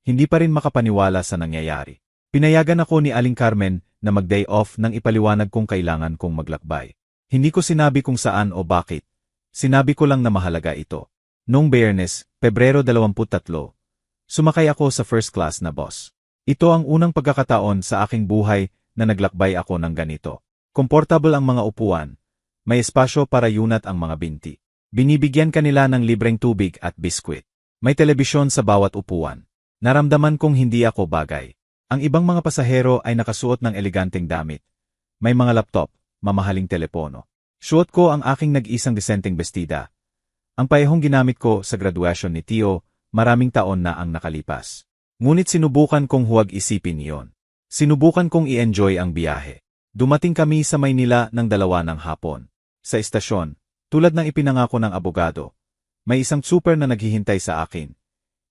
Hindi pa rin makapaniwala sa nangyayari. Pinayagan ako ni Aling Carmen na mag-day off nang ipaliwanag kung kailangan kong maglakbay. Hindi ko sinabi kung saan o bakit. Sinabi ko lang na mahalaga ito. Noong Biyernes, Pebrero 23, sumakay ako sa first class na bus. Ito ang unang pagkakataon sa aking buhay na naglakbay ako ng ganito. Komportable ang mga upuan. May espasyo para yunat ang mga binti. Binibigyan kanila ng libreng tubig at biskwit. May telebisyon sa bawat upuan. Naramdaman kong hindi ako bagay. Ang ibang mga pasahero ay nakasuot ng eleganteng damit. May mga laptop, mamahaling telepono. Suot ko ang aking nag-isang disenteng bestida. Ang payahong ginamit ko sa graduation ni Tio, maraming taon na ang nakalipas. Ngunit sinubukan kong huwag isipin iyon. Sinubukan kong i-enjoy ang biyahe. Dumating kami sa Maynila ng 2 ng hapon. Sa istasyon, tulad ng ipinangako ng abogado, may isang super na naghihintay sa akin.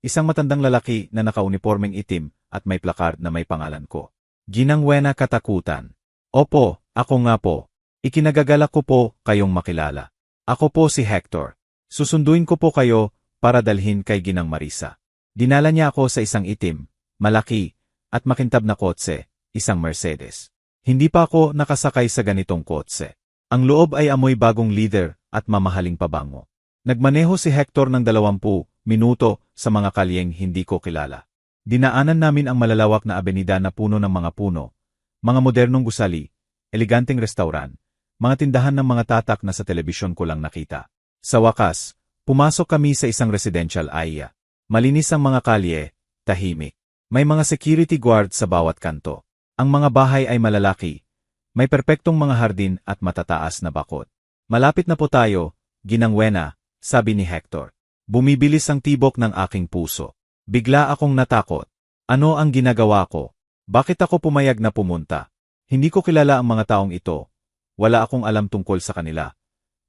Isang matandang lalaki na nakaunipormeng itim at may placard na may pangalan ko. Ginang Wena katakutan. Opo, ako nga po. Ikinagagalak ko po kayong makilala. Ako po si Hector. Susunduin ko po kayo para dalhin kay Ginang Marisa. Dinala niya ako sa isang itim, malaki, at makintab na kotse, isang Mercedes. Hindi pa ako nakasakay sa ganitong kotse. Ang loob ay amoy bagong leather at mamahaling pabango. Nagmaneho si Hector ng 20 minuto sa mga kalyeng hindi ko kilala. Dinaanan namin ang malalawak na abenida na puno ng mga puno, mga modernong gusali, eleganteng restauran, mga tindahan ng mga tatak na sa telebisyon ko lang nakita. Sa wakas, pumasok kami sa isang residential area. Malinis ang mga kalye, tahimik. May mga security guard sa bawat kanto. Ang mga bahay ay malalaki. May perpektong mga hardin at matataas na bakod. Malapit na po tayo, Ginang Wena, sabi ni Hector. Bumibilis ang tibok ng aking puso. Bigla akong natakot. Ano ang ginagawa ko? Bakit ako pumayag na pumunta? Hindi ko kilala ang mga taong ito. Wala akong alam tungkol sa kanila.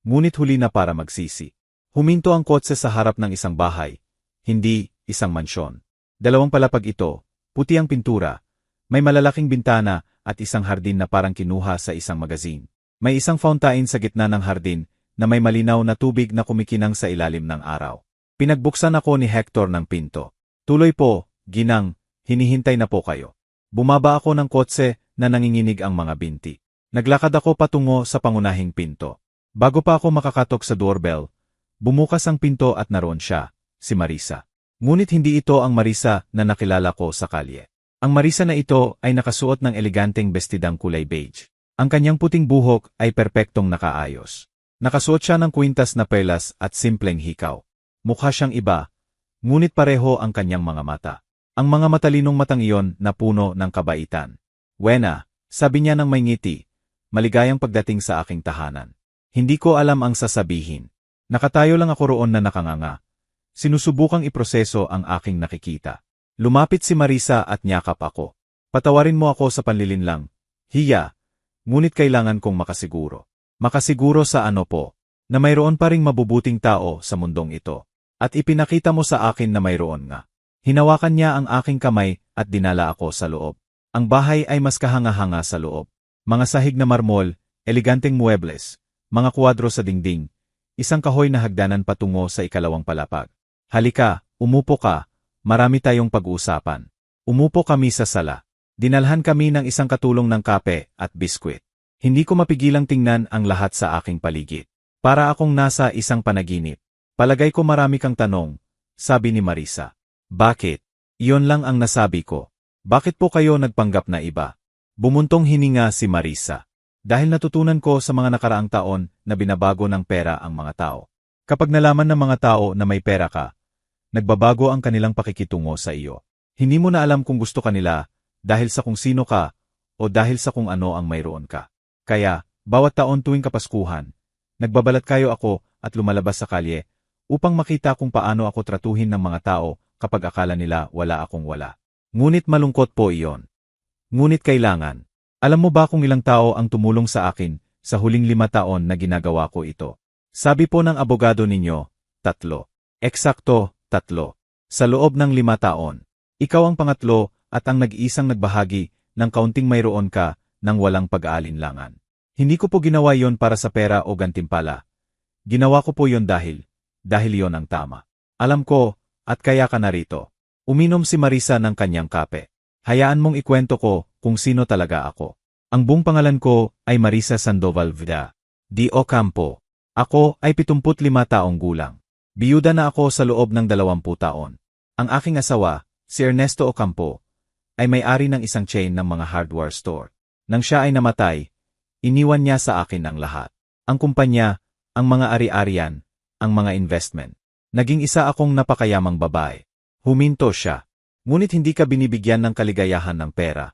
Ngunit huli na para magsisi. Huminto ang kotse sa harap ng isang bahay. Hindi isang mansyon. 2 palapag ito, puti ang pintura. May malalaking bintana at isang hardin na parang kinuha sa isang magazine. May isang fountain sa gitna ng hardin na may malinaw na tubig na kumikinang sa ilalim ng araw. Pinagbuksan ako ni Hector ng pinto. Tuloy po, Ginang, hinihintay na po kayo. Bumaba ako ng kotse na nanginginig ang mga binti. Naglakad ako patungo sa pangunahing pinto. Bago pa ako makakatok sa doorbell, bumukas ang pinto at naroon siya, si Marisa. Ngunit hindi ito ang Marisa na nakilala ko sa kalye. Ang Marisa na ito ay nakasuot ng eleganteng bestidang kulay beige. Ang kanyang puting buhok ay perpektong nakaayos. Nakasuot siya ng kwintas na perlas at simpleng hikaw. Mukha siyang iba, ngunit pareho ang kanyang mga mata. Ang mga matalinong matang iyon na puno ng kabaitan. Wena, sabi niya ng may ngiti, maligayang pagdating sa aking tahanan. Hindi ko alam ang sasabihin. Nakatayo lang ako roon na nakanganga. Sinusubukang iproseso ang aking nakikita. Lumapit si Marisa at niyakap ako. Patawarin mo ako sa panlilinlang. Hiya, ngunit kailangan kong makasiguro. Makasiguro sa ano po? Na mayroon pa ring mabubuting tao sa mundong ito. At ipinakita mo sa akin na mayroon nga. Hinawakan niya ang aking kamay at dinala ako sa loob. Ang bahay ay mas kahanga-hanga sa loob. Mga sahig na marmol, eleganteng muebles, mga kwadro sa dingding, isang kahoy na hagdanan patungo sa ikalawang palapag. Halika, umupo ka, marami tayong pag-uusapan. Umupo kami sa sala. Dinalhan kami ng isang katulong ng kape at biskwit. Hindi ko mapigilang tingnan ang lahat sa aking paligid. Para akong nasa isang panaginip. Palagay ko marami kang tanong, sabi ni Marisa. Bakit? Iyon lang ang nasabi ko. Bakit po kayo nagpanggap na iba? Bumuntong hininga si Marisa. Dahil natutunan ko sa mga nakaraang taon na binabago ng pera ang mga tao. Kapag nalaman ng mga tao na may pera ka, nagbabago ang kanilang pakikitungo sa iyo. Hindi mo na alam kung gusto ka nila dahil sa kung sino ka o dahil sa kung ano ang mayroon ka. Kaya, bawat taon tuwing Kapaskuhan, nagbabalat kayo ako at lumalabas sa kalye upang makita kung paano ako tratuhin ng mga tao kapag akala nila wala akong wala. Ngunit malungkot po iyon. Ngunit kailangan. Alam mo ba kung ilang tao ang tumulong sa akin sa huling 5 taon na ginagawa ko ito? Sabi po ng abogado ninyo, 3. Eksakto, 3. Sa loob ng 5 taon. Ikaw ang pangatlo at ang nag-iisang nagbahagi ng kaunting mayroon ka nang walang pag-aalinlangan. Hindi ko po ginawa yon para sa pera o gantimpala. Ginawa ko po yon dahil yon ang tama. Alam ko, at kaya ka narito. Uminom si Marisa ng kanyang kape. Hayaan mong ikwento ko kung sino talaga ako. Ang buong pangalan ko ay Marisa Sandoval Vida de Ocampo. Ako ay 75 taong gulang. Biyuda na ako sa loob ng 20 taon. Ang aking asawa, si Ernesto Ocampo, ay may-ari ng isang chain ng mga hardware store. Nang siya ay namatay, iniwan niya sa akin ang lahat. Ang kumpanya, ang mga ari-arian, ang mga investment. Naging isa akong napakayamang babae. Huminto siya. Ngunit hindi ka binibigyan ng kaligayahan ng pera.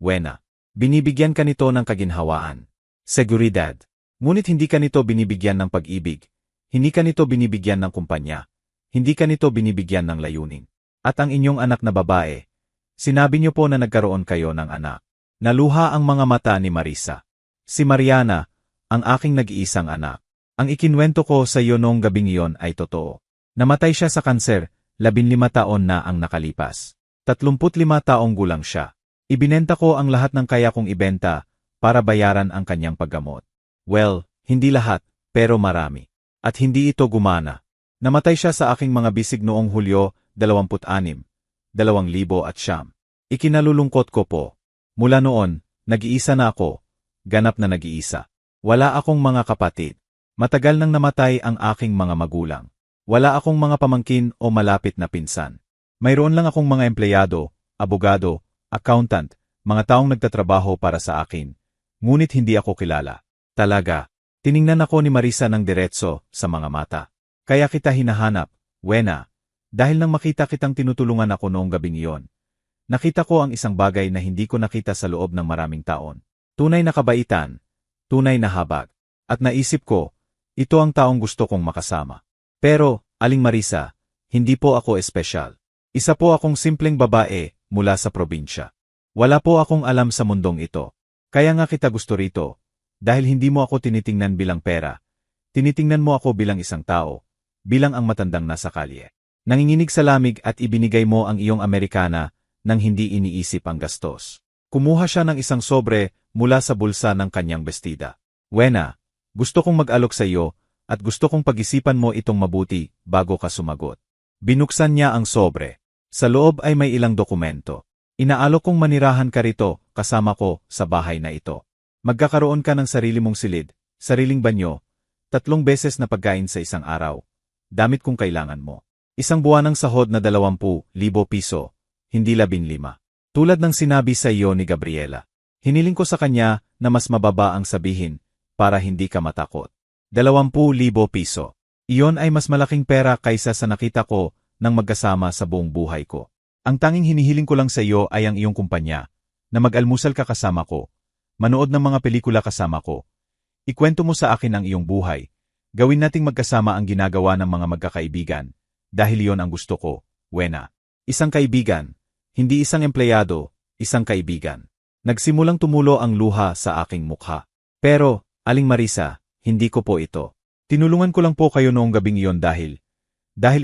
Wena. Binibigyan ka nito ng kaginhawaan. Seguridad. Ngunit hindi ka nito binibigyan ng pag-ibig. Hindi ka nito binibigyan ng kumpanya. Hindi ka nito binibigyan ng layunin. At ang inyong anak na babae, sinabi niyo po na nagkaroon kayo ng anak. Naluha ang mga mata ni Marisa. Si Mariana, ang aking nag-iisang anak. Ang ikinwento ko sa iyo noong gabing iyon ay totoo. Namatay siya sa kanser, 15 taon na ang nakalipas. 35 taong gulang siya. Ibinenta ko ang lahat ng kaya kong ibenta para bayaran ang kanyang paggamot. Well, hindi lahat, pero marami. At hindi ito gumana. Namatay siya sa aking mga bisig noong Hulyo 26, 2009. Ikinalulungkot ko po. Mula noon, nag-iisa na ako, ganap na nag-iisa. Wala akong mga kapatid. Matagal nang namatay ang aking mga magulang. Wala akong mga pamangkin o malapit na pinsan. Mayroon lang akong mga empleyado, abogado, accountant, mga taong nagtatrabaho para sa akin. Ngunit hindi ako kilala. Talaga. Tiningnan ako ni Marisa ng diretso sa mga mata. Kaya kita hinahanap, Wena. Dahil nang makita kitang tinutulungan ako noong gabing iyon. Nakita ko ang isang bagay na hindi ko nakita sa loob ng maraming taon. Tunay na kabaitan, tunay na habag. At naisip ko, ito ang taong gusto kong makasama. Pero, Aling Marisa, hindi po ako espesyal. Isa po akong simpleng babae mula sa probinsya. Wala po akong alam sa mundong ito. Kaya nga kita gusto rito, dahil hindi mo ako tinitingnan bilang pera. Tinitingnan mo ako bilang isang tao, bilang ang matandang nasa kalye. Nanginginig sa lamig at ibinigay mo ang iyong Amerikana nang hindi iniisip ang gastos. Kumuha siya ng isang sobre mula sa bulsa ng kanyang bestida. Wena, gusto kong mag-alok sa iyo, at gusto kong pag-isipan mo itong mabuti bago ka sumagot. Binuksan niya ang sobre. Sa loob ay may ilang dokumento. Inaalok kong manirahan ka rito kasama ko sa bahay na ito. Magkakaroon ka ng sarili mong silid, sariling banyo, 3 beses na pagkain sa isang araw. Damit kung kailangan mo. Isang buwan ng sahod na 20,000 piso, hindi 15. Tulad ng sinabi sa iyo ni Gabriela. Hiniling ko sa kanya na mas mababa ang sabihin para hindi ka matakot. 20,000 piso. Iyon ay mas malaking pera kaysa sa nakita ko nang magkasama sa buong buhay ko. Ang tanging hinihiling ko lang sa iyo ay ang iyong kumpanya, na mag-almusal ka kasama ko, manood ng mga pelikula kasama ko. Ikwento mo sa akin ang iyong buhay. Gawin nating magkasama ang ginagawa ng mga magkakaibigan, dahil iyon ang gusto ko, Wena. Isang kaibigan, hindi isang empleyado, isang kaibigan. Nagsimulang tumulo ang luha sa aking mukha. Pero, Aling Marisa, hindi ko po ito. Tinulungan ko lang po kayo noong gabing iyon dahil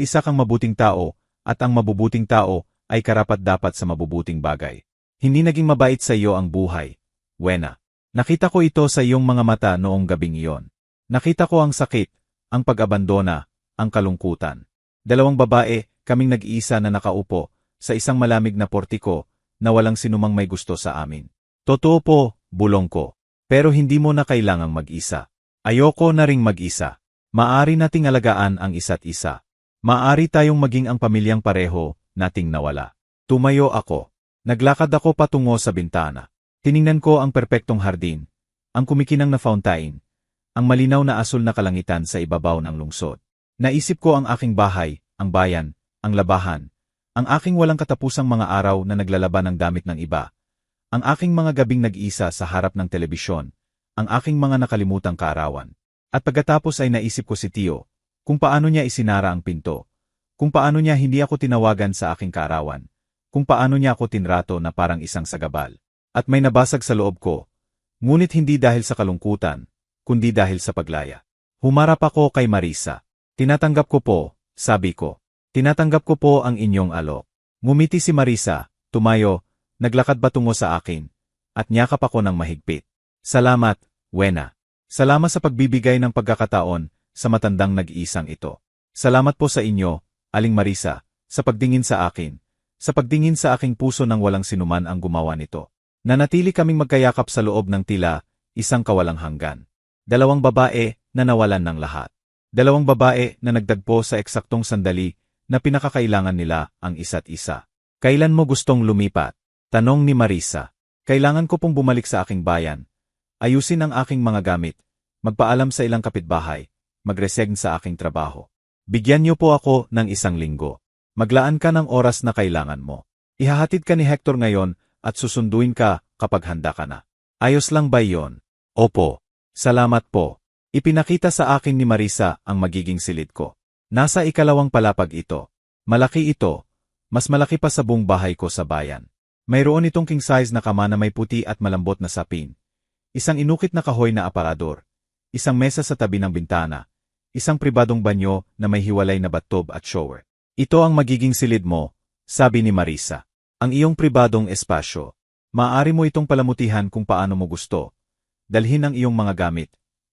isa kang mabuting tao, at ang mabubuting tao ay karapat-dapat sa mabubuting bagay. Hindi naging mabait sa iyo ang buhay, Wena. Nakita ko ito sa iyong mga mata noong gabing iyon. Nakita ko ang sakit, ang pag-abandona, ang kalungkutan. 2 babae, kaming nag-iisa na nakaupo sa isang malamig na portiko na walang sinumang may gusto sa amin. Totoo po, bulong ko. Pero hindi mo na kailangang mag-isa. Ayoko na ring mag-isa. Maari nating alagaan ang isa't isa. Maari tayong maging ang pamilyang pareho nating nawala. Tumayo ako. Naglakad ako patungo sa bintana. Tiningnan ko ang perpektong hardin, ang kumikinang na fountain, ang malinaw na asul na kalangitan sa ibabaw ng lungsod. Naisip ko ang aking bahay, ang bayan, ang labahan, ang aking walang katapusang mga araw na naglalaban ng damit ng iba, ang aking mga gabing nag-iisa sa harap ng telebisyon, ang aking mga nakalimutang kaarawan. At pagkatapos ay naisip ko si Tio, kung paano niya isinara ang pinto, kung paano niya hindi ako tinawagan sa aking kaarawan, kung paano niya ako tinrato na parang isang sagabal. At may nabasag sa loob ko, ngunit hindi dahil sa kalungkutan, kundi dahil sa paglaya. Humarap ako kay Marisa. Tinatanggap ko po, sabi ko. Tinatanggap ko po ang inyong alok. Ngumiti si Marisa, tumayo, naglakad patungo sa akin, at niyakap ako ng mahigpit. Salamat, Wena. Salamat sa pagbibigay ng pagkakataon sa matandang nag-iisang ito. Salamat po sa inyo, Aling Marisa, sa pagdingin sa akin, sa pagdingin sa aking puso nang walang sinuman ang gumawa nito. Nanatili kaming magkayakap sa loob ng tila, isang kawalang hanggan. 2 babae na nawalan ng lahat. 2 babae na nagdagpo sa eksaktong sandali na pinakakailangan nila ang isa't isa. Kailan mo gustong lumipat? Tanong ni Marisa. Kailangan ko pong bumalik sa aking bayan. Ayusin ang aking mga gamit. Magpaalam sa ilang kapitbahay. Magresign sa aking trabaho. Bigyan niyo po ako ng 1 linggo. Maglaan ka ng oras na kailangan mo. Ihahatid ka ni Hector ngayon at susunduin ka kapag handa ka na. Ayos lang ba iyon? Opo. Salamat po. Ipinakita sa akin ni Marisa ang magiging silid ko. Nasa 2 palapag ito. Malaki ito. Mas malaki pa sa buong bahay ko sa bayan. Mayroon itong king size na kama na may puti at malambot na sapin. Isang inukit na kahoy na aparador. Isang mesa sa tabi ng bintana. Isang pribadong banyo na may hiwalay na bathtub at shower. Ito ang magiging silid mo, sabi ni Marisa. Ang iyong pribadong espasyo. Maaari mo itong palamutihan kung paano mo gusto. Dalhin ang iyong mga gamit.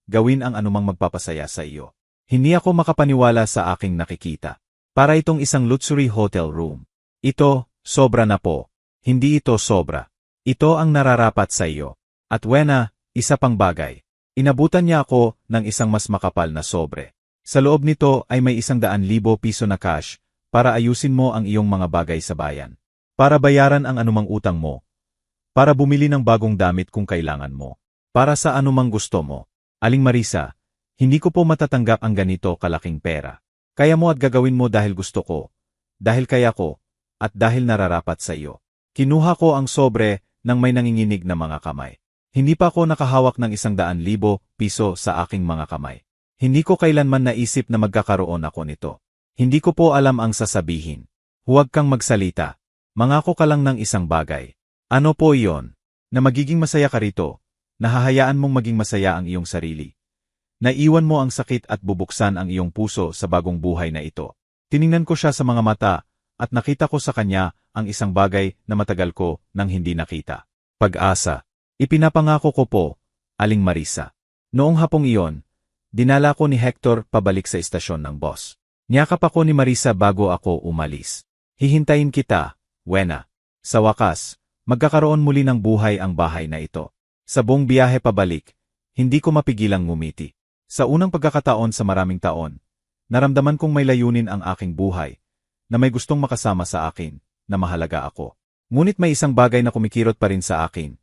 Gawin ang anumang magpapasaya sa iyo. Hindi ako makapaniwala sa aking nakikita. Para itong isang luxury hotel room. Ito, sobra na po. Hindi ito sobra. Ito ang nararapat sa iyo. At Wena, isa pang bagay. Inabutan niya ako ng isang mas makapal na sobre. Sa loob nito ay may 100,000 piso na cash para ayusin mo ang iyong mga bagay sa bayan. Para bayaran ang anumang utang mo. Para bumili ng bagong damit kung kailangan mo. Para sa anumang gusto mo. Aling Marisa, hindi ko po matatanggap ang ganito kalaking pera. Kaya mo at gagawin mo dahil gusto ko, dahil kaya ko, at dahil nararapat sa iyo. Kinuha ko ang sobre ng may nanginginig na mga kamay. Hindi pa ako nakahawak ng 100,000 piso sa aking mga kamay. Hindi ko kailanman naisip na magkakaroon ako nito. Hindi ko po alam ang sasabihin. Huwag kang magsalita. Mangako ka lang ng isang bagay. Ano po iyon? Na magiging masaya ka rito. Nahahayaan mong maging masaya ang iyong sarili. Naiwan mo ang sakit at bubuksan ang iyong puso sa bagong buhay na ito. Tiningnan ko siya sa mga mata at nakita ko sa kanya ang isang bagay na matagal ko nang hindi nakita. Pag-asa. Ipinapangako ko po, Aling Marisa. Noong hapong iyon, dinala ko ni Hector pabalik sa istasyon ng bus. Niyakap ako ni Marisa bago ako umalis. Hihintayin kita, Wena. Sa wakas, magkakaroon muli ng buhay ang bahay na ito. Sa buong biyahe pabalik, hindi ko mapigilang ngumiti. Sa unang pagkakataon sa maraming taon, naramdaman kong may layunin ang aking buhay, na may gustong makasama sa akin, na mahalaga ako. Ngunit may isang bagay na kumikirot pa rin sa akin.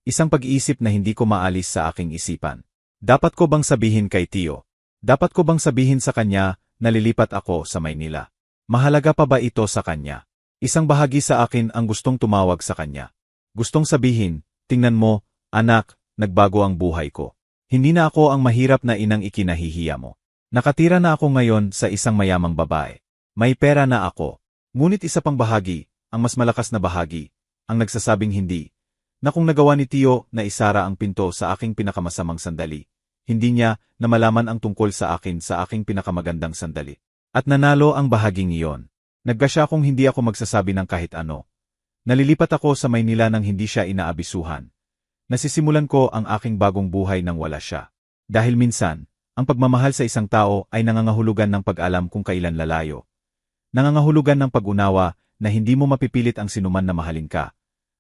Isang pag-iisip na hindi ko maalis sa aking isipan. Dapat ko bang sabihin kay Tio? Dapat ko bang sabihin sa kanya na lilipat ako sa Maynila? Mahalaga pa ba ito sa kanya? Isang bahagi sa akin ang gustong tumawag sa kanya. Gustong sabihin, tingnan mo, anak, nagbago ang buhay ko. Hindi na ako ang mahirap na inang ikinahihiya mo. Nakatira na ako ngayon sa isang mayamang babae. May pera na ako. Ngunit isa pang bahagi, ang mas malakas na bahagi, ang nagsasabing hindi, na kung nagawa ni Tio na isara ang pinto sa aking pinakamasamang sandali, hindi niya na malaman ang tungkol sa akin sa aking pinakamagandang sandali. At nanalo ang bahaging iyon. Naggasya kung hindi ako magsasabi ng kahit ano. Nalilipat ako sa Maynila nang hindi siya inaabisuhan. Nasisimulan ko ang aking bagong buhay nang wala siya. Dahil minsan, ang pagmamahal sa isang tao ay nangangahulugan ng pag-alam kung kailan lalayo. Nangangahulugan ng pag-unawa na hindi mo mapipilit ang sinuman na mahalin ka.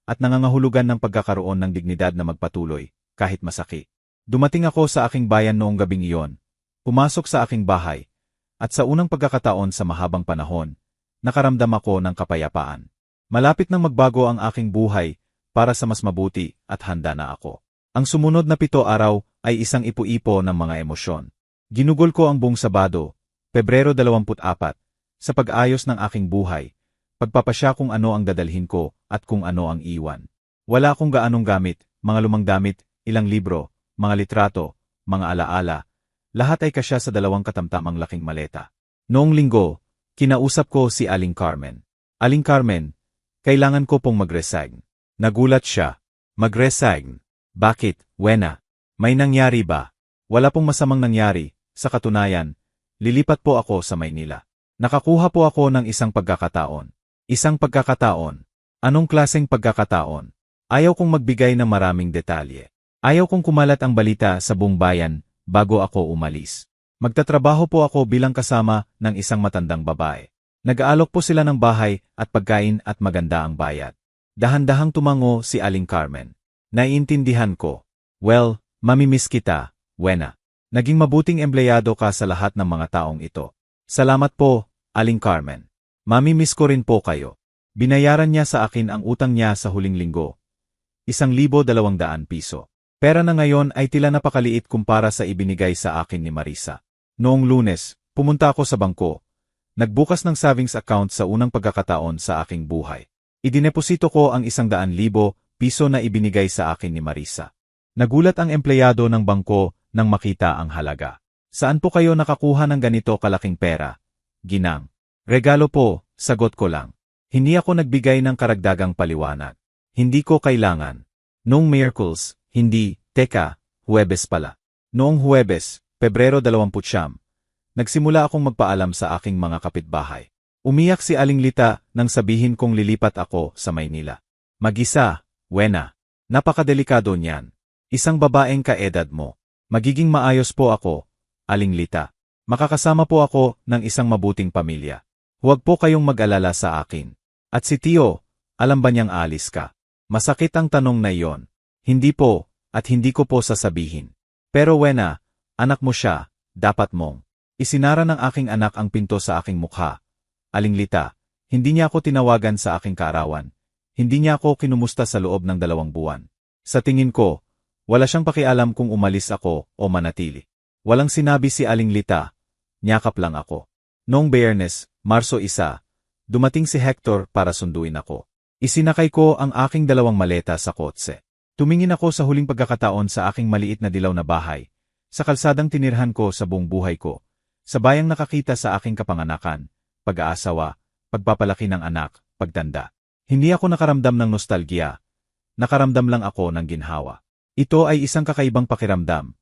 At nangangahulugan ng pagkakaroon ng dignidad na magpatuloy, kahit masakit. Dumating ako sa aking bayan noong gabing iyon. Pumasok sa aking bahay. At sa unang pagkakataon sa mahabang panahon, nakaramdam ako ng kapayapaan. Malapit nang magbago ang aking buhay para sa mas mabuti at handa na ako. Ang sumunod na 7 araw ay isang ipo-ipo ng mga emosyon. Ginugol ko ang buong Sabado, Pebrero 24, sa pag-ayos ng aking buhay, pagpapasya kung ano ang dadalhin ko at kung ano ang iwan. Wala akong gaanong gamit, mga lumang damit, ilang libro, mga litrato, mga alaala, lahat ay kasya sa 2 katamtamang laking maleta. Noong linggo, kinausap ko si Aling Carmen. Aling Carmen, kailangan ko pong mag-resign. Nagulat siya. Mag-resign? Bakit, Wena? May nangyari ba? Wala pong masamang nangyari. Sa katunayan, lilipat po ako sa Maynila. Nakakuha po ako ng isang pagkakataon. Isang pagkakataon. Anong klaseng pagkakataon? Ayaw kong magbigay ng maraming detalye. Ayaw kong kumalat ang balita sa buong bayan bago ako umalis. Magtatrabaho po ako bilang kasama ng isang matandang babae. Nag-aalok po sila ng bahay at pagkain at maganda ang bayad. Dahan-dahang tumango si Aling Carmen. Naiintindihan ko. Well, mamimiss kita, Wena. Naging mabuting empleyado ka sa lahat ng mga taong ito. Salamat po, Aling Carmen. Mamimiss ko rin po kayo. Binayaran niya sa akin ang utang niya sa huling linggo. 1,200 piso. Pera na ngayon ay tila napakaliit kumpara sa ibinigay sa akin ni Marisa. Noong Lunes, pumunta ako sa bangko. Nagbukas ng savings account sa unang pagkakataon sa aking buhay. Idineposito ko ang 100,000 piso na ibinigay sa akin ni Marisa. Nagulat ang empleyado ng bangko nang makita ang halaga. Saan po kayo nakakuha ng ganito kalaking pera? Ginang. Regalo po, sagot ko lang. Hindi ako nagbigay ng karagdagang paliwanag. Hindi ko kailangan. Noong Miyerkules, hindi, teka, Huwebes pala. Noong Huwebes, Pebrero 20, nagsimula akong magpaalam sa aking mga kapitbahay. Umiyak si Aling Lita nang sabihin kong lilipat ako sa Maynila. Mag-isa, Wena. Napakadelikado niyan. Isang babaeng kaedad mo. Magiging maayos po ako, Aling Lita. Makakasama po ako ng isang mabuting pamilya. Huwag po kayong mag-alala sa akin. At si Tio, alam ba niyang alis ka? Masakit ang tanong na iyon. Hindi po, at hindi ko po sasabihin. Pero Wena, anak mo siya, dapat mong. Isinara ng aking anak ang pinto sa aking mukha. Aling Lita, hindi niya ako tinawagan sa aking kaarawan. Hindi niya ako kinumusta sa loob ng 2 buwan. Sa tingin ko, wala siyang pakialam kung umalis ako o manatili. Walang sinabi si Aling Lita, niyakap lang ako. Noong Biyernes, Marso 1, dumating si Hector para sunduin ako. Isinakay ko ang aking 2 maleta sa kotse. Tumingin ako sa huling pagkakataon sa aking maliit na dilaw na bahay, sa kalsadang tinirhan ko sa buong buhay ko, sa bayang nakakita sa aking kapanganakan, pag-aasawa, pagpapalaki ng anak, pagtanda. Hindi ako nakaramdam ng nostalgia, nakaramdam lang ako ng ginhawa. Ito ay isang kakaibang pakiramdam,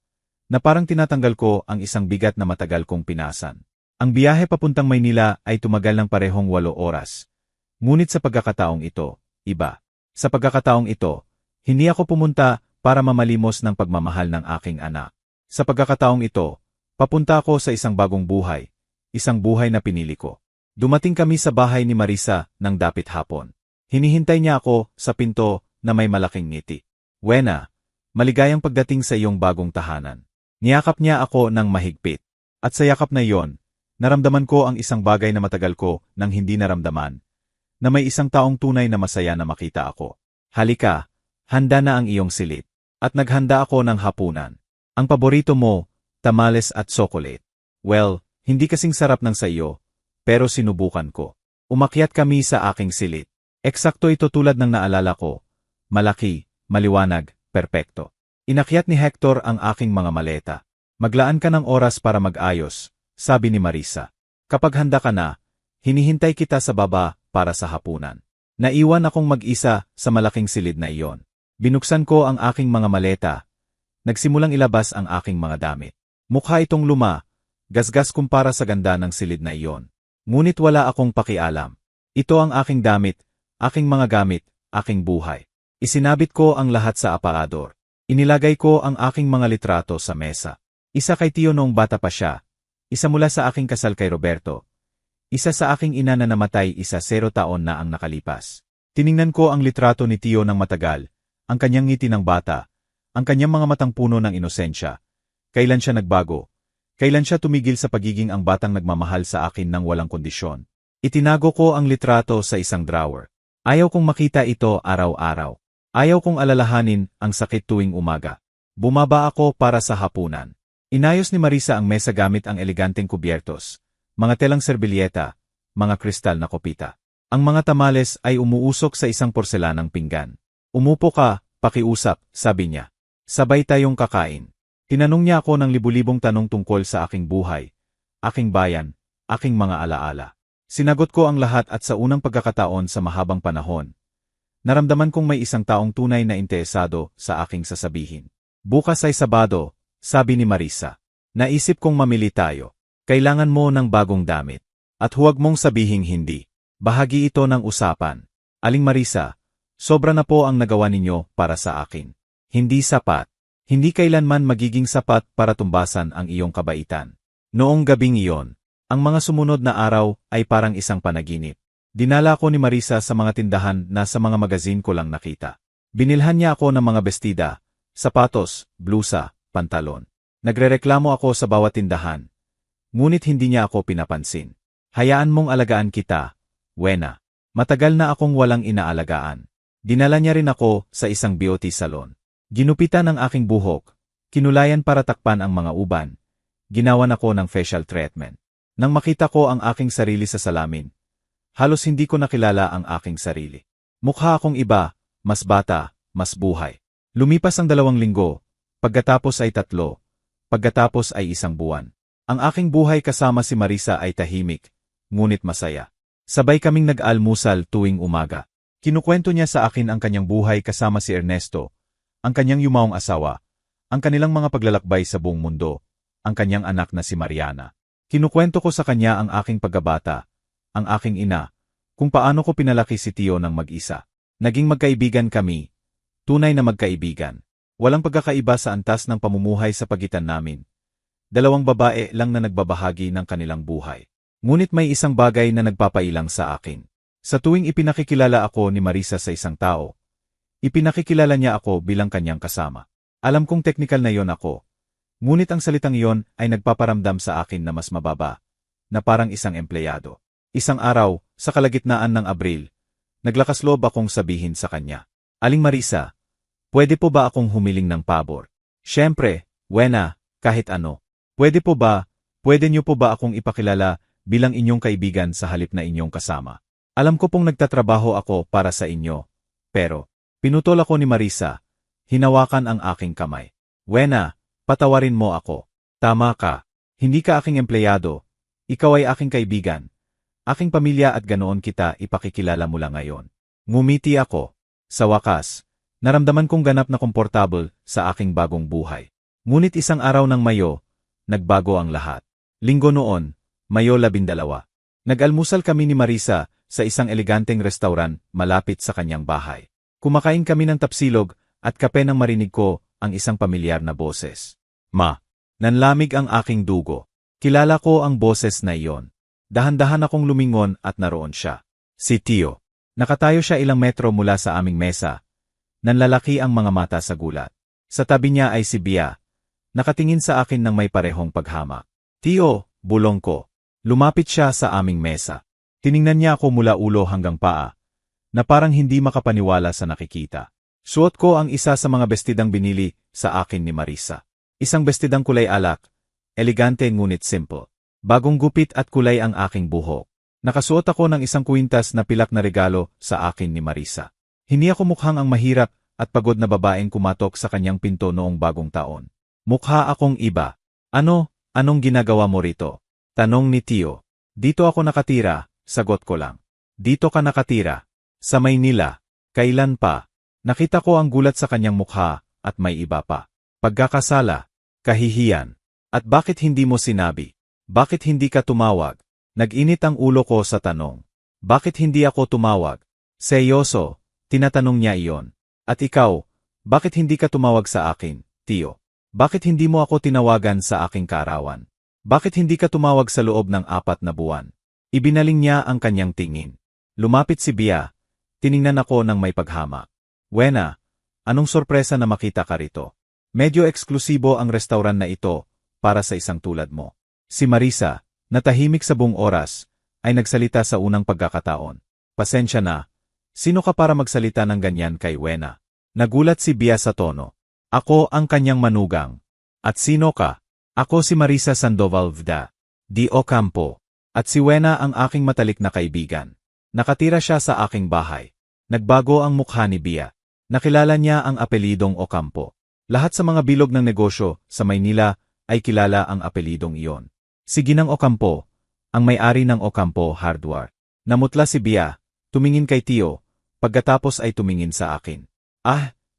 na parang tinatanggal ko ang isang bigat na matagal kong pinasan. Ang biyahe papuntang Maynila ay tumagal ng parehong 8 oras. Ngunit sa pagkakataong ito, iba. Sa pagkakataong ito, hindi ako pumunta para mamalimos ng pagmamahal ng aking anak. Sa pagkakataong ito, papunta ako sa isang bagong buhay, isang buhay na pinili ko. Dumating kami sa bahay ni Marisa ng dapit hapon. Hinihintay niya ako sa pinto na may malaking ngiti. Wena, maligayang pagdating sa iyong bagong tahanan. Niyakap niya ako ng mahigpit. At sa yakap na iyon, naramdaman ko ang isang bagay na matagal ko nang hindi naramdaman, na may isang taong tunay na masaya na makita ako. Halika, handa na ang iyong silid. At naghanda ako ng hapunan. Ang paborito mo, tamales at chocolate. Well, hindi kasing sarap ng sa iyo, pero sinubukan ko. Umakyat kami sa aking silid. Eksakto ito tulad ng naalala ko. Malaki, maliwanag, perpekto. Inakyat ni Hector ang aking mga maleta. Maglaan ka ng oras para mag-ayos, sabi ni Marisa. Kapag handa ka na, hinihintay kita sa baba para sa hapunan. Naiwan akong mag-isa sa malaking silid na iyon. Binuksan ko ang aking mga maleta. Nagsimulang ilabas ang aking mga damit. Mukha itong luma, gasgas kumpara sa ganda ng silid na iyon. Ngunit wala akong pakialam. Ito ang aking damit, aking mga gamit, aking buhay. Isinabit ko ang lahat sa aparador. Inilagay ko ang aking mga litrato sa mesa. Isa kay Tio noong bata pa siya. Isa mula sa aking kasal kay Roberto. Isa sa aking ina na namatay 0 taon na ang nakalipas. Tiningnan ko ang litrato ni Tio ng matagal, ang kanyang ngiti ng bata, ang kanyang mga matang puno ng inosensya. Kailan siya nagbago? Kailan siya tumigil sa pagiging ang batang nagmamahal sa akin ng walang kondisyon? Itinago ko ang litrato sa isang drawer. Ayaw kong makita ito araw-araw. Ayaw kong alalahanin ang sakit tuwing umaga. Bumaba ako para sa hapunan. Inayos ni Marisa ang mesa gamit ang eleganteng kubyertos, mga telang serbilyeta, mga kristal na kopita. Ang mga tamales ay umuusok sa isang porselanang pinggan. Umupo ka, pakiusap, sabi niya. Sabay tayong kakain. Tinanong niya ako ng libu-libong tanong tungkol sa aking buhay, aking bayan, aking mga alaala. Sinagot ko ang lahat at sa unang pagkakataon sa mahabang panahon. Naramdaman kong may isang taong tunay na interesado sa aking sasabihin. Bukas ay Sabado, sabi ni Marisa. Naisip kong mamili tayo. Kailangan mo ng bagong damit. At huwag mong sabihing hindi. Bahagi ito ng usapan. Aling Marisa, sobra na po ang nagawa ninyo para sa akin. Hindi sapat. Hindi kailanman magiging sapat para tumbasan ang iyong kabaitan. Noong gabing iyon, ang mga sumunod na araw ay parang isang panaginip. Dinala ko ni Marisa sa mga tindahan na sa mga magazine ko lang nakita. Binilhan niya ako ng mga bestida, sapatos, blusa, pantalon. Nagrereklamo ako sa bawat tindahan. Ngunit hindi niya ako pinapansin. Hayaan mong alagaan kita, Wena. Matagal na akong walang inaalagaan. Dinala niya rin ako sa isang beauty salon. Ginupitan ang aking buhok, kinulayan para takpan ang mga uban. Ginawan ako ng facial treatment. Nang makita ko ang aking sarili sa salamin, halos hindi ko nakilala ang aking sarili. Mukha akong iba, mas bata, mas buhay. Lumipas ang 2 linggo, pagkatapos ay 3, pagkatapos ay 1 buwan. Ang aking buhay kasama si Marisa ay tahimik, ngunit masaya. Sabay kaming nag-almusal tuwing umaga. Kinukwento niya sa akin ang kanyang buhay kasama si Ernesto, ang kanyang yumaong asawa, ang kanilang mga paglalakbay sa buong mundo, ang kanyang anak na si Mariana. Kinukwento ko sa kanya ang aking pagkabata, ang aking ina, kung paano ko pinalaki si Tio ng mag-isa. Naging magkaibigan kami, tunay na magkaibigan. Walang pagkakaiba sa antas ng pamumuhay sa pagitan namin. 2 babae lang na nagbabahagi ng kanilang buhay. Ngunit may isang bagay na nagpapailang sa akin. Sa tuwing ipinakikilala ako ni Marisa sa isang tao, ipinakikilala niya ako bilang kanyang kasama. Alam kong teknikal na yon ako. Ngunit ang salitang iyon ay nagpaparamdam sa akin na mas mababa, na parang isang empleyado. Isang araw, sa kalagitnaan ng Abril, naglakas loob akong sabihin sa kanya, Aling Marisa, pwede po ba akong humiling ng pabor? Siyempre, Wena, kahit ano. Pwede niyo po ba akong ipakilala bilang inyong kaibigan sa halip na inyong kasama? Alam ko pong nagtatrabaho ako para sa inyo, pero, pinutol ako ni Marisa, hinawakan ang aking kamay. Wena, patawarin mo ako. Tama ka. Hindi ka aking empleyado. Ikaw ay aking kaibigan. Aking pamilya at ganoon kita ipakikilala mula ngayon. Ngumiti ako. Sa wakas, naramdaman kong ganap na komportable sa aking bagong buhay. Ngunit isang araw ng Mayo, nagbago ang lahat. Linggo noon, Mayo 12. Nag-almusal kami ni Marisa sa isang eleganteng restaurant malapit sa kanyang bahay. Kumakain kami ng tapsilog at kape nang marinig ko ang isang pamilyar na boses. Ma, nanlamig ang aking dugo. Kilala ko ang boses na iyon. Dahan-dahan akong lumingon at naroon siya. Si Tio. Nakatayo siya ilang metro mula sa aming mesa. Nanlalaki ang mga mata sa gulat. Sa tabi niya ay si Bia. Nakatingin sa akin ng may parehong paghamak. Tio, bulong ko. Lumapit siya sa aming mesa. Tiningnan niya ako mula ulo hanggang paa, na parang hindi makapaniwala sa nakikita. Suot ko ang isa sa mga bestidang binili sa akin ni Marisa. Isang bestidang kulay alak, elegante ngunit simple. Bagong gupit at kulay ang aking buhok. Nakasuot ako ng isang kwintas na pilak na regalo sa akin ni Marisa. Hindi ako mukhang ang mahirap at pagod na babaeng kumatok sa kanyang pinto noong bagong taon. Mukha akong iba. Anong ginagawa mo rito? Tanong ni Tio. Dito ako nakatira, sagot ko lang. Dito ka nakatira? Sa Maynila. Kailan pa? Nakita ko ang gulat sa kanyang mukha at may iba pa. Pagkakasala, kahihiyan. At bakit hindi mo sinabi? Bakit hindi ka tumawag? Nag-init ang ulo ko sa tanong. Bakit hindi ako tumawag? Seryoso, tinatanong niya iyon. At ikaw, bakit hindi ka tumawag sa akin, Tio? Bakit hindi mo ako tinawagan sa aking kaarawan? Bakit hindi ka tumawag sa loob ng 4 na buwan? Ibinaling niya ang kanyang tingin. Lumapit si Bia. Tiningnan ako ng may paghama. Wena, anong sorpresa na makita ka rito? Medyo eksklusibo ang restaurant na ito para sa isang tulad mo. Si Marisa, na tahimik sa buong oras, ay nagsalita sa unang pagkakataon. Pasensya na, sino ka para magsalita ng ganyan kay Wena? Nagulat si Bia sa tono. Ako ang kanyang manugang. At sino ka? Ako si Marisa Sandoval Vda. Di Ocampo. At si Wena ang aking matalik na kaibigan. Nakatira siya sa aking bahay. Nagbago ang mukha ni Bia. Nakilala niya ang apelidong Ocampo. Lahat sa mga bilog ng negosyo sa Maynila ay kilala ang apelidong iyon. Si Ginang Ocampo, ang may-ari ng Ocampo Hardware. Namutla si Bia, tumingin kay Tio, pagkatapos ay tumingin sa akin.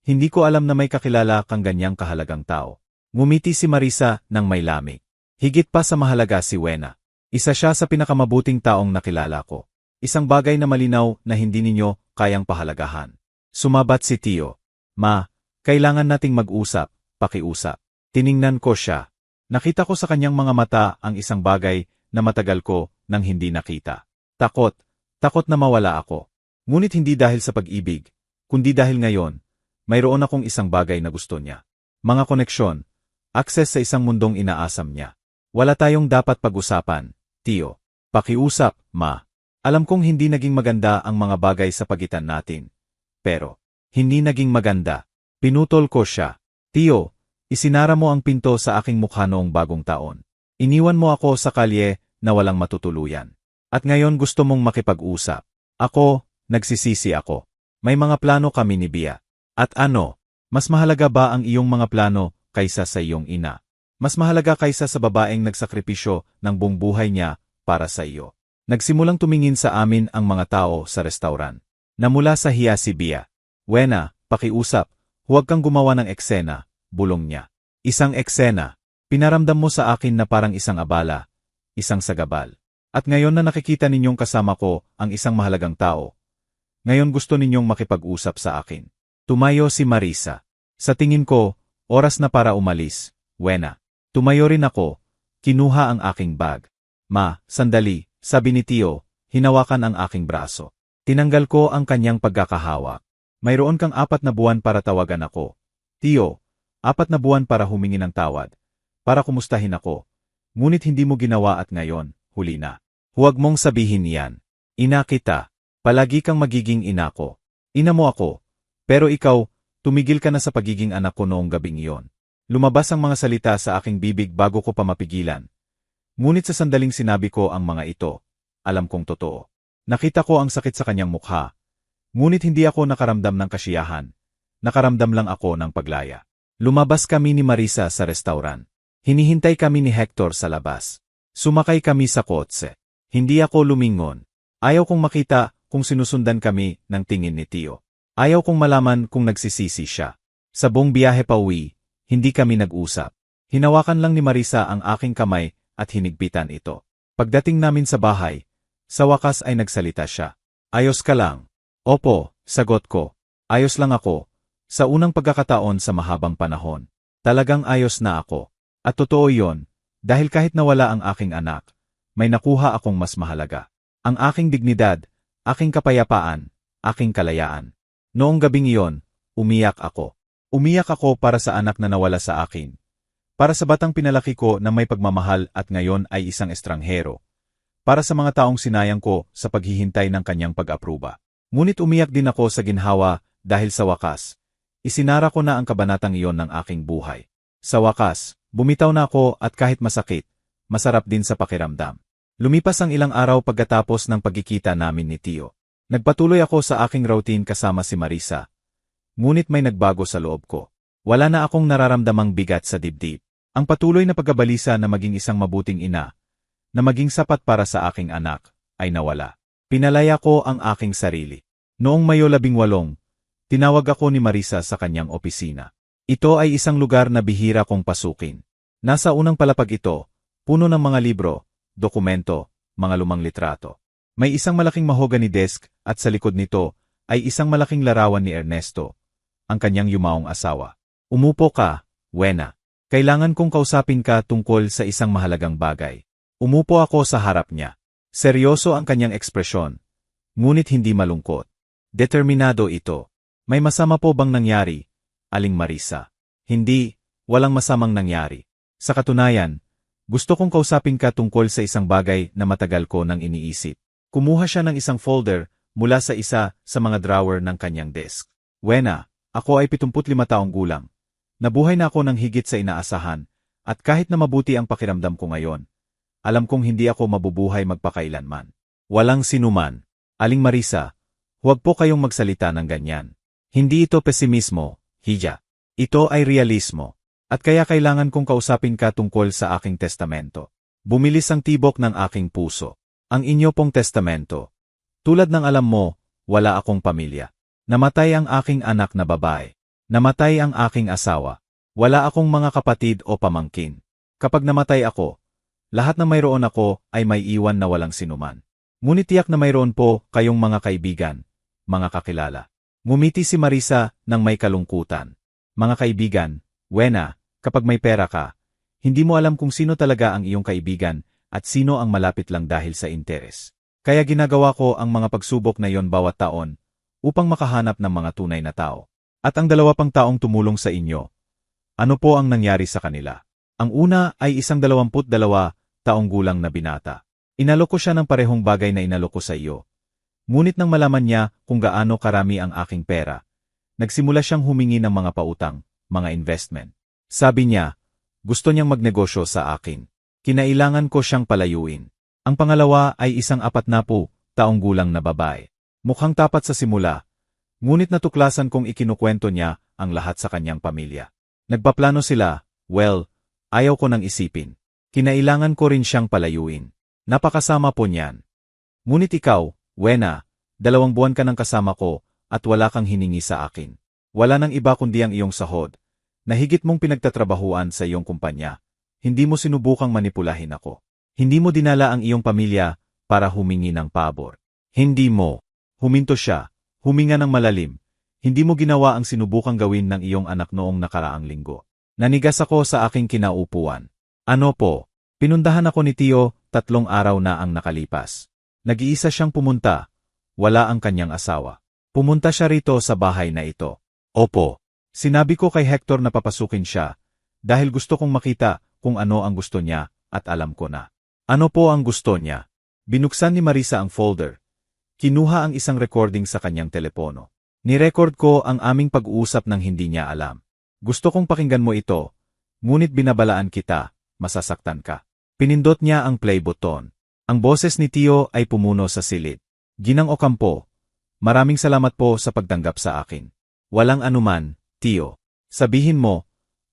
Hindi ko alam na may kakilala kang ganyang kahalagang tao. Ngumiti si Marisa ng may lamig. Higit pa sa mahalaga si Wena. Isa siya sa pinakamabuting taong nakilala ko. Isang bagay na malinaw na hindi ninyo kayang pahalagahan. Sumabat si Tio. Ma, kailangan nating mag-usap, pakiusap. Tiningnan ko siya. Nakita ko sa kanyang mga mata ang isang bagay na matagal ko nang hindi nakita. Takot na mawala ako. Ngunit hindi dahil sa pag-ibig, kundi dahil ngayon, mayroon akong isang bagay na gusto niya. Mga koneksyon, access sa isang mundong inaasam niya. Wala tayong dapat pag-usapan, Tio. Pakiusap, Ma. Alam kong hindi naging maganda ang mga bagay sa pagitan natin. Pero, hindi naging maganda. Pinutol ko siya. Tio, isinara mo ang pinto sa aking mukha noong bagong taon. Iniwan mo ako sa kalye na walang matutuluyan. At ngayon gusto mong makipag-usap. Ako, nagsisisi ako. May mga plano kami ni Bia. At mas mahalaga ba ang iyong mga plano kaysa sa iyong ina? Mas mahalaga kaysa sa babaeng nagsakripisyo ng buong buhay niya para sa iyo. Nagsimulang tumingin sa amin ang mga tao sa restaurant. Namula sa hiya si Bia. Wena, pakiusap, huwag kang gumawa ng eksena. Bulong niya. Isang eksena. Pinaramdam mo sa akin na parang isang abala, isang sagabal. At ngayon na nakikita ninyong kasama ko ang isang mahalagang tao, ngayon gusto ninyong makipag-usap sa akin. Tumayo si Marisa. Sa tingin ko, oras na para umalis. Wena. Tumayo rin ako. Kinuha ang aking bag. Ma, sandali, sabi ni Tio, hinawakan ang aking braso. Tinanggal ko ang kanyang pagkakahawak. Mayroon kang 4 na buwan para tawagan ako. Tio, 4 na buwan para humingi ng tawad, para kumustahin ako. Ngunit hindi mo ginawa at ngayon, huli na. Huwag mong sabihin yan. Ina kita. Palagi kang magiging ina ko. Ina mo ako. Pero ikaw, tumigil ka na sa pagiging anak ko noong gabing iyon. Lumabas ang mga salita sa aking bibig bago ko pa mapigilan. Ngunit sa sandaling sinabi ko ang mga ito, alam kong totoo. Nakita ko ang sakit sa kanyang mukha. Ngunit hindi ako nakaramdam ng kasiyahan. Nakaramdam lang ako ng paglaya. Lumabas kami ni Marisa sa restaurant. Hinihintay kami ni Hector sa labas. Sumakay kami sa kotse. Hindi ako lumingon. Ayaw kong makita kung sinusundan kami ng tingin ni Tio. Ayaw kong malaman kung nagsisisi siya. Sa buong biyahe pauwi, hindi kami nag-usap. Hinawakan lang ni Marisa ang aking kamay at hinigpitan ito. Pagdating namin sa bahay, sa wakas ay nagsalita siya. Ayos ka lang? Opo, sagot ko. Ayos lang ako. Sa unang pagkakataon sa mahabang panahon, talagang ayos na ako. At totoo yon, dahil kahit nawala ang aking anak, may nakuha akong mas mahalaga. Ang aking dignidad, aking kapayapaan, aking kalayaan. Noong gabing iyon, umiyak ako. Umiyak ako para sa anak na nawala sa akin. Para sa batang pinalaki ko na may pagmamahal at ngayon ay isang estranghero. Para sa mga taong sinayang ko sa paghihintay ng kanyang pag-apruba. Ngunit umiyak din ako sa ginhawa dahil sa wakas, isinara ko na ang kabanatang iyon ng aking buhay. Sa wakas, bumitaw na ako at kahit masakit, masarap din sa pakiramdam. Lumipas ang ilang araw pagkatapos ng pagkikita namin ni Tio. Nagpatuloy ako sa aking routine kasama si Marisa. Ngunit may nagbago sa loob ko. Wala na akong nararamdamang bigat sa dibdib. Ang patuloy na pagkabalisa na maging isang mabuting ina, na maging sapat para sa aking anak, ay nawala. Pinalaya ko ang aking sarili. Noong Mayo 18, tinawag ako ni Marisa sa kanyang opisina. Ito ay isang lugar na bihira kong pasukin. Nasa unang palapag ito, puno ng mga libro, dokumento, mga lumang litrato. May isang malaking mahogany desk at sa likod nito ay isang malaking larawan ni Ernesto, ang kanyang yumaong asawa. Umupo ka, Wena. Kailangan kong kausapin ka tungkol sa isang mahalagang bagay. Umupo ako sa harap niya. Seryoso ang kanyang ekspresyon, ngunit hindi malungkot. Determinado ito. May masama po bang nangyari, Aling Marisa? Hindi, walang masamang nangyari. Sa katunayan, gusto kong kausapin ka tungkol sa isang bagay na matagal ko nang iniisip. Kumuha siya ng isang folder mula sa isa sa mga drawer ng kanyang desk. Wena, ako ay 75 taong gulang. Nabuhay na ako ng higit sa inaasahan, at kahit na mabuti ang pakiramdam ko ngayon, alam kong hindi ako mabubuhay magpakailanman. Walang sinuman. Aling Marisa, huwag po kayong magsalita ng ganyan. Hindi ito pesimismo, Hija. Ito ay realismo. At kaya kailangan kong kausapin ka tungkol sa aking testamento. Bumilis ang tibok ng aking puso. Ang inyo pong testamento. Tulad ng alam mo, wala akong pamilya. Namatay ang aking anak na babae. Namatay ang aking asawa. Wala akong mga kapatid o pamangkin. Kapag namatay ako, lahat na mayroon ako ay may iwan na walang sinuman. Ngunit tiyak na mayroon po kayong mga kaibigan, mga kakilala. Ngumiti si Marisa ng may kalungkutan. Mga kaibigan, Wena, kapag may pera ka, hindi mo alam kung sino talaga ang iyong kaibigan at sino ang malapit lang dahil sa interes. Kaya ginagawa ko ang mga pagsubok na yon bawat taon upang makahanap ng mga tunay na tao. At ang 2 pang taong tumulong sa inyo, ano po ang nangyari sa kanila? Ang una ay isang 22 taong gulang na binata. Inalok ko siya ng parehong bagay na inalok ko sa iyo. Ngunit nang malaman niya kung gaano karami ang aking pera, nagsimula siyang humingi ng mga pautang, mga investment. Sabi niya, gusto niyang magnegosyo sa akin. Kinailangan ko siyang palayuin. Ang pangalawa ay isang 40 taong gulang na babae. Mukhang tapat sa simula, ngunit natuklasan kong ikinukwento niya ang lahat sa kanyang pamilya. Nagpaplano sila, well, ayaw ko nang isipin. Kinailangan ko rin siyang palayuin. Napakasama po niyan. Ngunit ikaw, Wena, 2 buwan ka nang kasama ko at wala kang hiningi sa akin. Wala nang iba kundi ang iyong sahod, na higit mong pinagtatrabahuan sa iyong kumpanya. Hindi mo sinubukang manipulahin ako. Hindi mo dinala ang iyong pamilya para humingi ng pabor. Hindi mo. Huminto siya. Huminga ng malalim. Hindi mo ginawa ang sinubukang gawin ng iyong anak noong nakaraang linggo. Nanigas ako sa aking kinaupuan. Ano po? Pinundahan ako ni Tio, 3 araw na ang nakalipas. Nag-iisa siyang pumunta. Wala ang kanyang asawa. Pumunta siya rito sa bahay na ito. Opo. Sinabi ko kay Hector na papasukin siya, dahil gusto kong makita kung ano ang gusto niya, at alam ko na. Ano po ang gusto niya? Binuksan ni Marisa ang folder. Kinuha ang isang recording sa kanyang telepono. Nirecord ko ang aming pag-uusap nang hindi niya alam. Gusto kong pakinggan mo ito, ngunit binabalaan kita, masasaktan ka. Pinindot niya ang play button. Ang boses ni Tio ay pumuno sa silid. Ginang Ocampo, maraming salamat po sa pagtanggap sa akin. Walang anuman, Tio. Sabihin mo,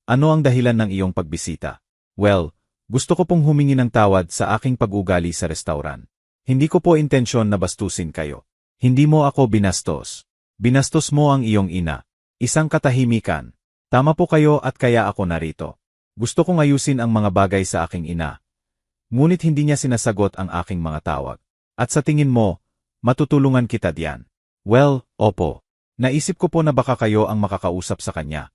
ano ang dahilan ng iyong pagbisita? Well, gusto ko pong humingi ng tawad sa aking pag-ugali sa restaurant. Hindi ko po intensyon na bastusin kayo. Hindi mo ako binastos. Binastos mo ang iyong ina. Isang katahimikan. Tama po kayo at kaya ako narito. Gusto kong ayusin ang mga bagay sa aking ina. Ngunit hindi niya sinasagot ang aking mga tawag. At sa tingin mo, matutulungan kita diyan. Well, opo. Naisip ko po na baka kayo ang makakausap sa kanya.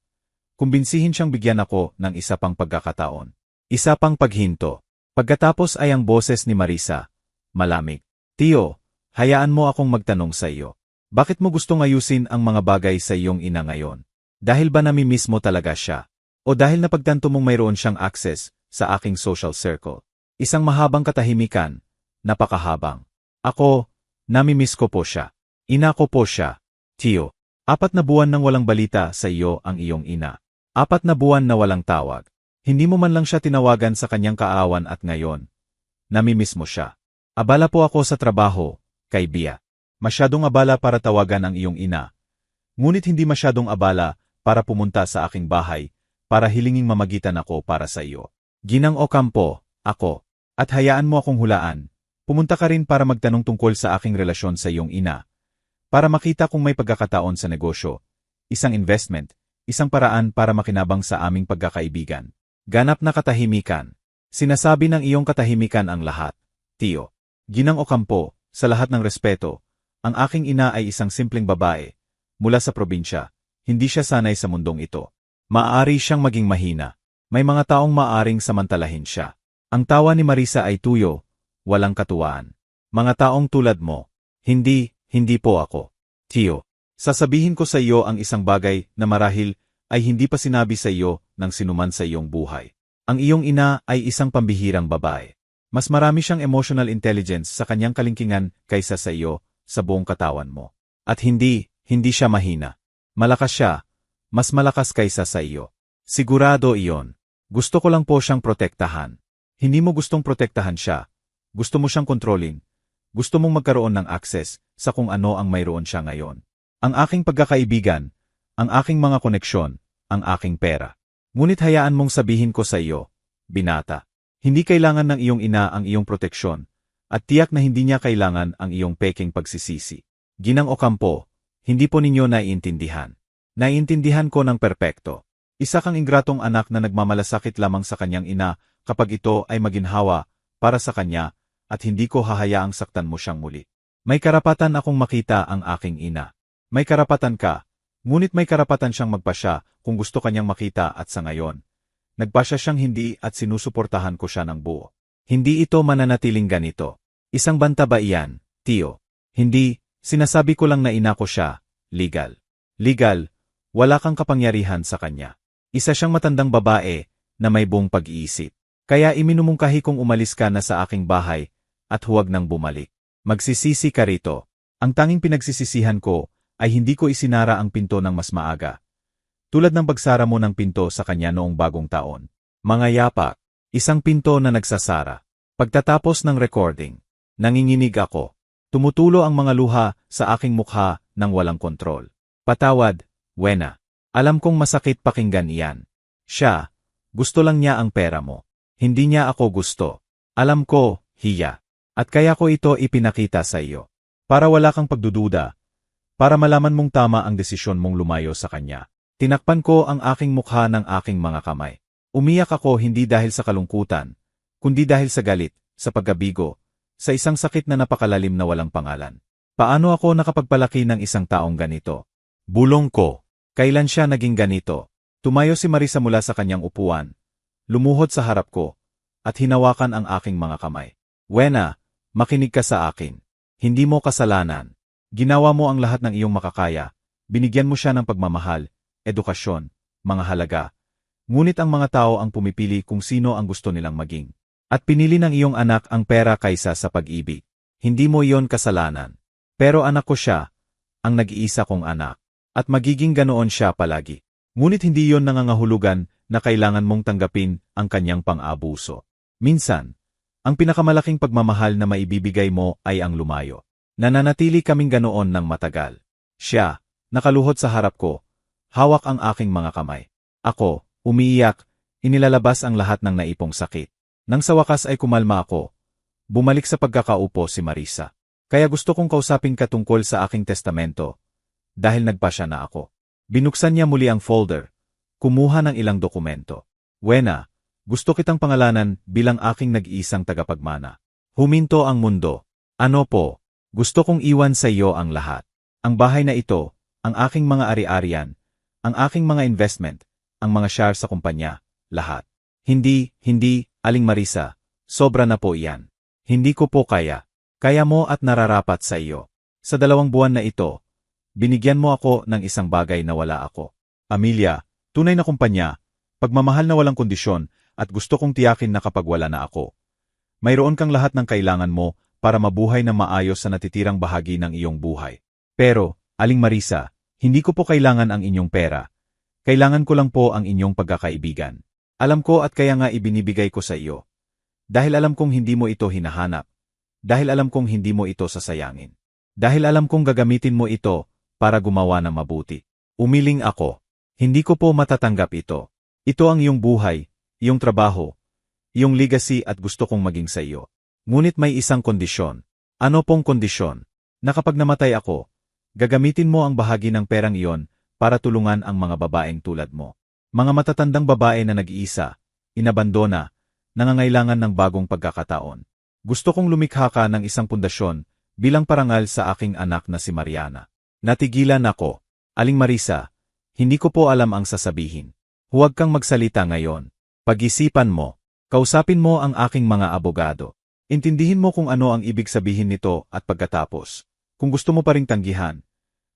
Kumbinsihin siyang bigyan ako ng isa pang pagkakataon. Isa pang paghinto. Pagkatapos ay ang boses ni Marisa. Malamig. Tio, hayaan mo akong magtanong sa iyo. Bakit mo gustong ayusin ang mga bagay sa iyong ina ngayon? Dahil ba namimiss mo talaga siya? O dahil napagtanto mong mayroon siyang access sa aking social circle? Isang mahabang katahimikan, napakahabang. Ako, namimiss ko po siya. Ina ko po siya. Tio, 4 na buwan nang walang balita sa iyo ang iyong ina. 4 na buwan na walang tawag. Hindi mo man lang siya tinawagan sa kanyang kaarawan at ngayon. Namimiss mo siya. Abala po ako sa trabaho, kay Bia. Masyadong abala para tawagan ang iyong ina. Ngunit hindi masyadong abala para pumunta sa aking bahay, para hilinging mamagitan ako para sa iyo. Ginang Ocampo, ako. At hayaan mo akong hulaan. Pumunta ka rin para magtanong tungkol sa aking relasyon sa iyong ina. Para makita kung may pagkakataon sa negosyo, isang investment, isang paraan para makinabang sa aming pagkakaibigan. Ganap na katahimikan. Sinasabi ng iyong katahimikan ang lahat, Tio. Ginang Ocampo, sa lahat ng respeto, ang aking ina ay isang simpleng babae, mula sa probinsya, hindi siya sanay sa mundong ito. Maaari siyang maging mahina. May mga taong maaring samantalahin siya. Ang tawa ni Marisa ay tuyo, walang katuwaan. Mga taong tulad mo, hindi po ako. Tio, sasabihin ko sa iyo ang isang bagay na marahil ay hindi pa sinabi sa iyo ng sinuman sa iyong buhay. Ang iyong ina ay isang pambihirang babae. Mas marami siyang emotional intelligence sa kanyang kalingkingan kaysa sa iyo, sa buong katawan mo. At hindi siya mahina. Malakas siya, mas malakas kaysa sa iyo. Sigurado iyon. Gusto ko lang po siyang protektahan. Hindi mo gustong protektahan siya. Gusto mo siyang kontrolin. Gusto mong magkaroon ng access sa kung ano ang mayroon siya ngayon. Ang aking pagkakaibigan, ang aking mga koneksyon, ang aking pera. Ngunit hayaan mong sabihin ko sa iyo, binata. Hindi kailangan ng iyong ina ang iyong proteksyon, at tiyak na hindi niya kailangan ang iyong peking pagsisisi. Ginang Ocampo, hindi po ninyo naiintindihan. Naiintindihan ko ng perpekto. Isa kang ingratong anak na nagmamalasakit lamang sa kanyang ina kapag ito ay maginhawa para sa kanya at hindi ko hahayaang saktan mo siyang muli. May karapatan akong makita ang aking ina. May karapatan ka, ngunit may karapatan siyang magpasya kung gusto kanyang makita at sa ngayon. Nagpasya siyang hindi at sinusuportahan ko siya ng buo. Hindi ito mananatiling ganito. Isang banta ba iyan, Tio? Hindi, sinasabi ko lang na ina ko siya, legal. Legal, wala kang kapangyarihan sa kanya. Isa siyang matandang babae na may buong pag-iisip. Kaya iminumungkahi kong umalis ka na sa aking bahay at huwag nang bumalik. Magsisisi ka rito. Ang tanging pinagsisisihan ko ay hindi ko isinara ang pinto ng mas maaga. Tulad ng pagsara mo ng pinto sa kanya noong bagong taon. Mga yapak, isang pinto na nagsasara. Pagtatapos ng recording, nanginginig ako. Tumutulo ang mga luha sa aking mukha nang walang kontrol. Patawad, Wena. Alam kong masakit pakinggan iyan. Siya, gusto lang niya ang pera mo. Hindi niya ako gusto. Alam ko, hiya. At kaya ko ito ipinakita sa iyo. Para wala kang pagdududa. Para malaman mong tama ang desisyon mong lumayo sa kanya. Tinakpan ko ang aking mukha ng aking mga kamay. Umiyak ako hindi dahil sa kalungkutan, kundi dahil sa galit, sa pagkabigo, sa isang sakit na napakalalim na walang pangalan. Paano ako nakapagpalaki ng isang taong ganito? Bulong ko. Kailan siya naging ganito? Tumayo si Marisa mula sa kanyang upuan. Lumuhod sa harap ko, at hinawakan ang aking mga kamay. Wena, makinig ka sa akin. Hindi mo kasalanan. Ginawa mo ang lahat ng iyong makakaya. Binigyan mo siya ng pagmamahal, edukasyon, mga halaga. Ngunit ang mga tao ang pumipili kung sino ang gusto nilang maging. At pinili ng iyong anak ang pera kaysa sa pag-ibig. Hindi mo iyon kasalanan. Pero anak ko siya, ang nag-iisa kong anak. At magiging ganoon siya palagi. Ngunit hindi iyon nangangahulugan na kailangan mong tanggapin ang kanyang pang-abuso. Minsan, ang pinakamalaking pagmamahal na maibibigay mo ay ang lumayo. Nananatili kaming ganoon ng matagal. Siya, nakaluhod sa harap ko, hawak ang aking mga kamay. Ako, umiiyak, inilalabas ang lahat ng naipong sakit. Nang sa wakas ay kumalma ako, bumalik sa pagkakaupo si Marisa. Kaya gusto kong kausapin ka tungkol sa aking testamento. Dahil nagpasya na ako. Binuksan niya muli ang folder. Kumuha ng ilang dokumento. Wena, gusto kitang pangalanan bilang aking nag-iisang tagapagmana. Huminto ang mundo. Ano po? Gusto kong iwan sa iyo ang lahat. Ang bahay na ito, ang aking mga ari-arian, ang aking mga investment, ang mga share sa kumpanya, lahat. Hindi, Aling Marisa, sobra na po iyan. Hindi ko po kaya. Kaya mo at nararapat sa iyo. Sa 2 buwan na ito, binigyan mo ako ng isang bagay na wala ako. Amelia, tunay na kumpanya, pagmamahal na walang kondisyon, at gusto kong tiyakin na kapag wala na ako. Mayroon kang lahat ng kailangan mo para mabuhay na maayos sa natitirang bahagi ng iyong buhay. Pero, Aling Marisa, hindi ko po kailangan ang inyong pera. Kailangan ko lang po ang inyong pagkakaibigan. Alam ko at kaya nga ibinibigay ko sa iyo. Dahil alam kong hindi mo ito hinahanap. Dahil alam kong hindi mo ito sasayangin. Dahil alam kong gagamitin mo ito para gumawa ng mabuti. Umiling ako. Hindi ko po matatanggap ito. Ito ang iyong buhay, iyong trabaho, iyong legacy at gusto kong maging sa iyo. Ngunit may isang kondisyon. Ano pong kondisyon? Na kapag namatay ako, gagamitin mo ang bahagi ng perang iyon para tulungan ang mga babaeng tulad mo. Mga matatandang babae na nag-iisa, inabandona, nangangailangan ng bagong pagkakataon. Gusto kong lumikha ka ng isang pundasyon bilang parangal sa aking anak na si Mariana. Natigilan ako. Aling Marisa, hindi ko po alam ang sasabihin. Huwag kang magsalita ngayon. Pag-isipan mo. Kausapin mo ang aking mga abogado. Intindihin mo kung ano ang ibig sabihin nito at pagkatapos. Kung gusto mo pa ring tanggihan,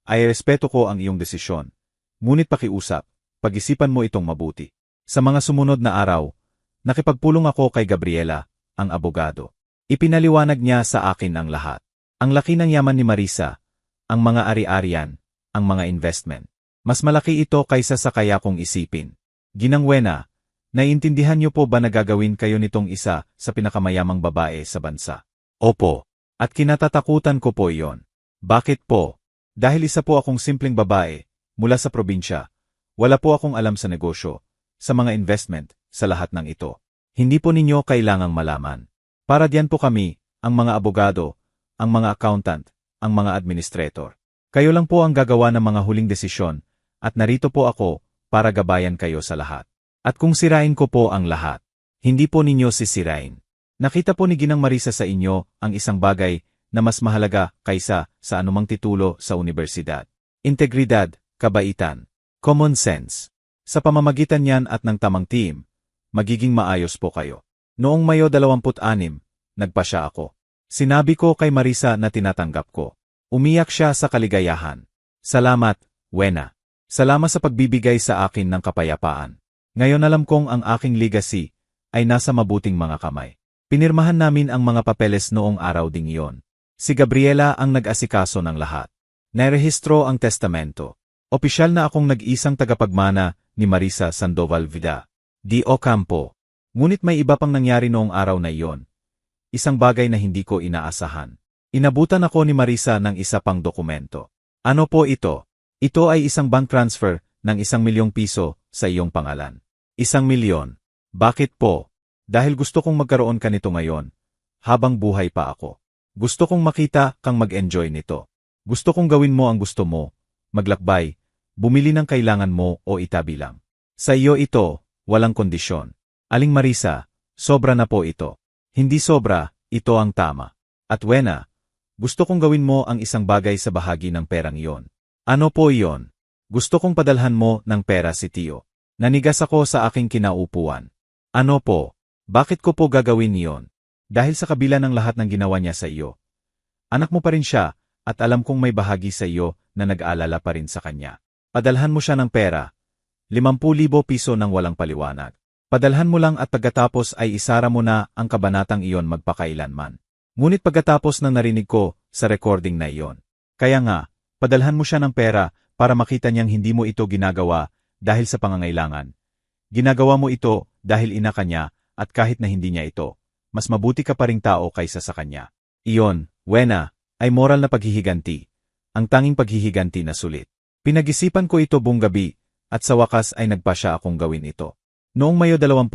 ay respeto ko ang iyong desisyon. Ngunit pakiusap, pag-isipan mo itong mabuti. Sa mga sumunod na araw, nakipagpulong ako kay Gabriela, ang abogado. Ipinaliwanag niya sa akin ang lahat. Ang laki ng yaman ni Marisa, ang mga ari-arian, ang mga investment. Mas malaki ito kaysa sa kaya kong isipin. Ginang Wena, naiintindihan niyo po ba na gagawin kayo nitong isa sa pinakamayamang babae sa bansa? Opo. At kinatatakutan ko po iyon. Bakit po? Dahil isa po akong simpleng babae, mula sa probinsya. Wala po akong alam sa negosyo, sa mga investment, sa lahat ng ito. Hindi po ninyo kailangang malaman. Para diyan po kami, ang mga abogado, ang mga accountant, ang mga administrator. Kayo lang po ang gagawa ng mga huling desisyon, at narito po ako para gabayan kayo sa lahat. At kung sirain ko po ang lahat, hindi po ninyo sisirain. Nakita po ni Ginang Marisa sa inyo ang isang bagay na mas mahalaga kaysa sa anumang titulo sa universidad. Integridad, kabaitan, common sense. Sa pamamagitan niyan at ng tamang team, magiging maayos po kayo. Noong Mayo 26, nagpasya ako. Sinabi ko kay Marisa na tinatanggap ko. Umiyak siya sa kaligayahan. Salamat, Wena. Salamat sa pagbibigay sa akin ng kapayapaan. Ngayon alam kong ang aking legacy ay nasa mabuting mga kamay. Pinirmahan namin ang mga papeles noong araw ding iyon. Si Gabriela ang nag-asikaso ng lahat. Nairehistro ang testamento. Opisyal na akong nag-isang tagapagmana ni Marisa Sandoval Vida. Di Ocampo. Ngunit may iba pang nangyari noong araw na iyon. Isang bagay na hindi ko inaasahan. Inabutan ako ni Marisa ng isa pang dokumento. Ano po ito? Ito ay isang bank transfer ng 1,000,000 piso sa iyong pangalan. 1,000,000. Bakit po? Dahil gusto kong magkaroon ka nito ngayon, habang buhay pa ako. Gusto kong makita kang mag-enjoy nito. Gusto kong gawin mo ang gusto mo, maglakbay, bumili ng kailangan mo o itabi lang. Sa iyo ito, walang kondisyon. Aling Marisa, sobra na po ito. Hindi sobra, ito ang tama. At Wena, gusto kong gawin mo ang isang bagay sa bahagi ng perang iyon. Ano po iyon? Gusto kong padalhan mo ng pera si Tio. Nanigas ako sa aking kinaupuan. Ano po? Bakit ko po gagawin iyon? Dahil sa kabila ng lahat ng ginawa niya sa iyo. Anak mo pa rin siya, at alam kong may bahagi sa iyo na nag-aalala pa rin sa kanya. Padalhan mo siya ng pera. 50,000 piso ng walang paliwanag. Padalhan mo lang at pagkatapos ay isara mo na ang kabanatang iyon magpakailanman. Ngunit pagkatapos ng narinig ko sa recording na iyon. Kaya nga, padalhan mo siya ng pera para makita niyang hindi mo ito ginagawa dahil sa pangangailangan. Ginagawa mo ito dahil ina ka niya at kahit na hindi niya ito, mas mabuti ka pa ring tao kaysa sa kanya. Iyon, Wena, ay moral na paghihiganti. Ang tanging paghihiganti na sulit. Pinag-isipan ko ito buong gabi at sa wakas ay nagpasya akong gawin ito. Noong Mayo 28,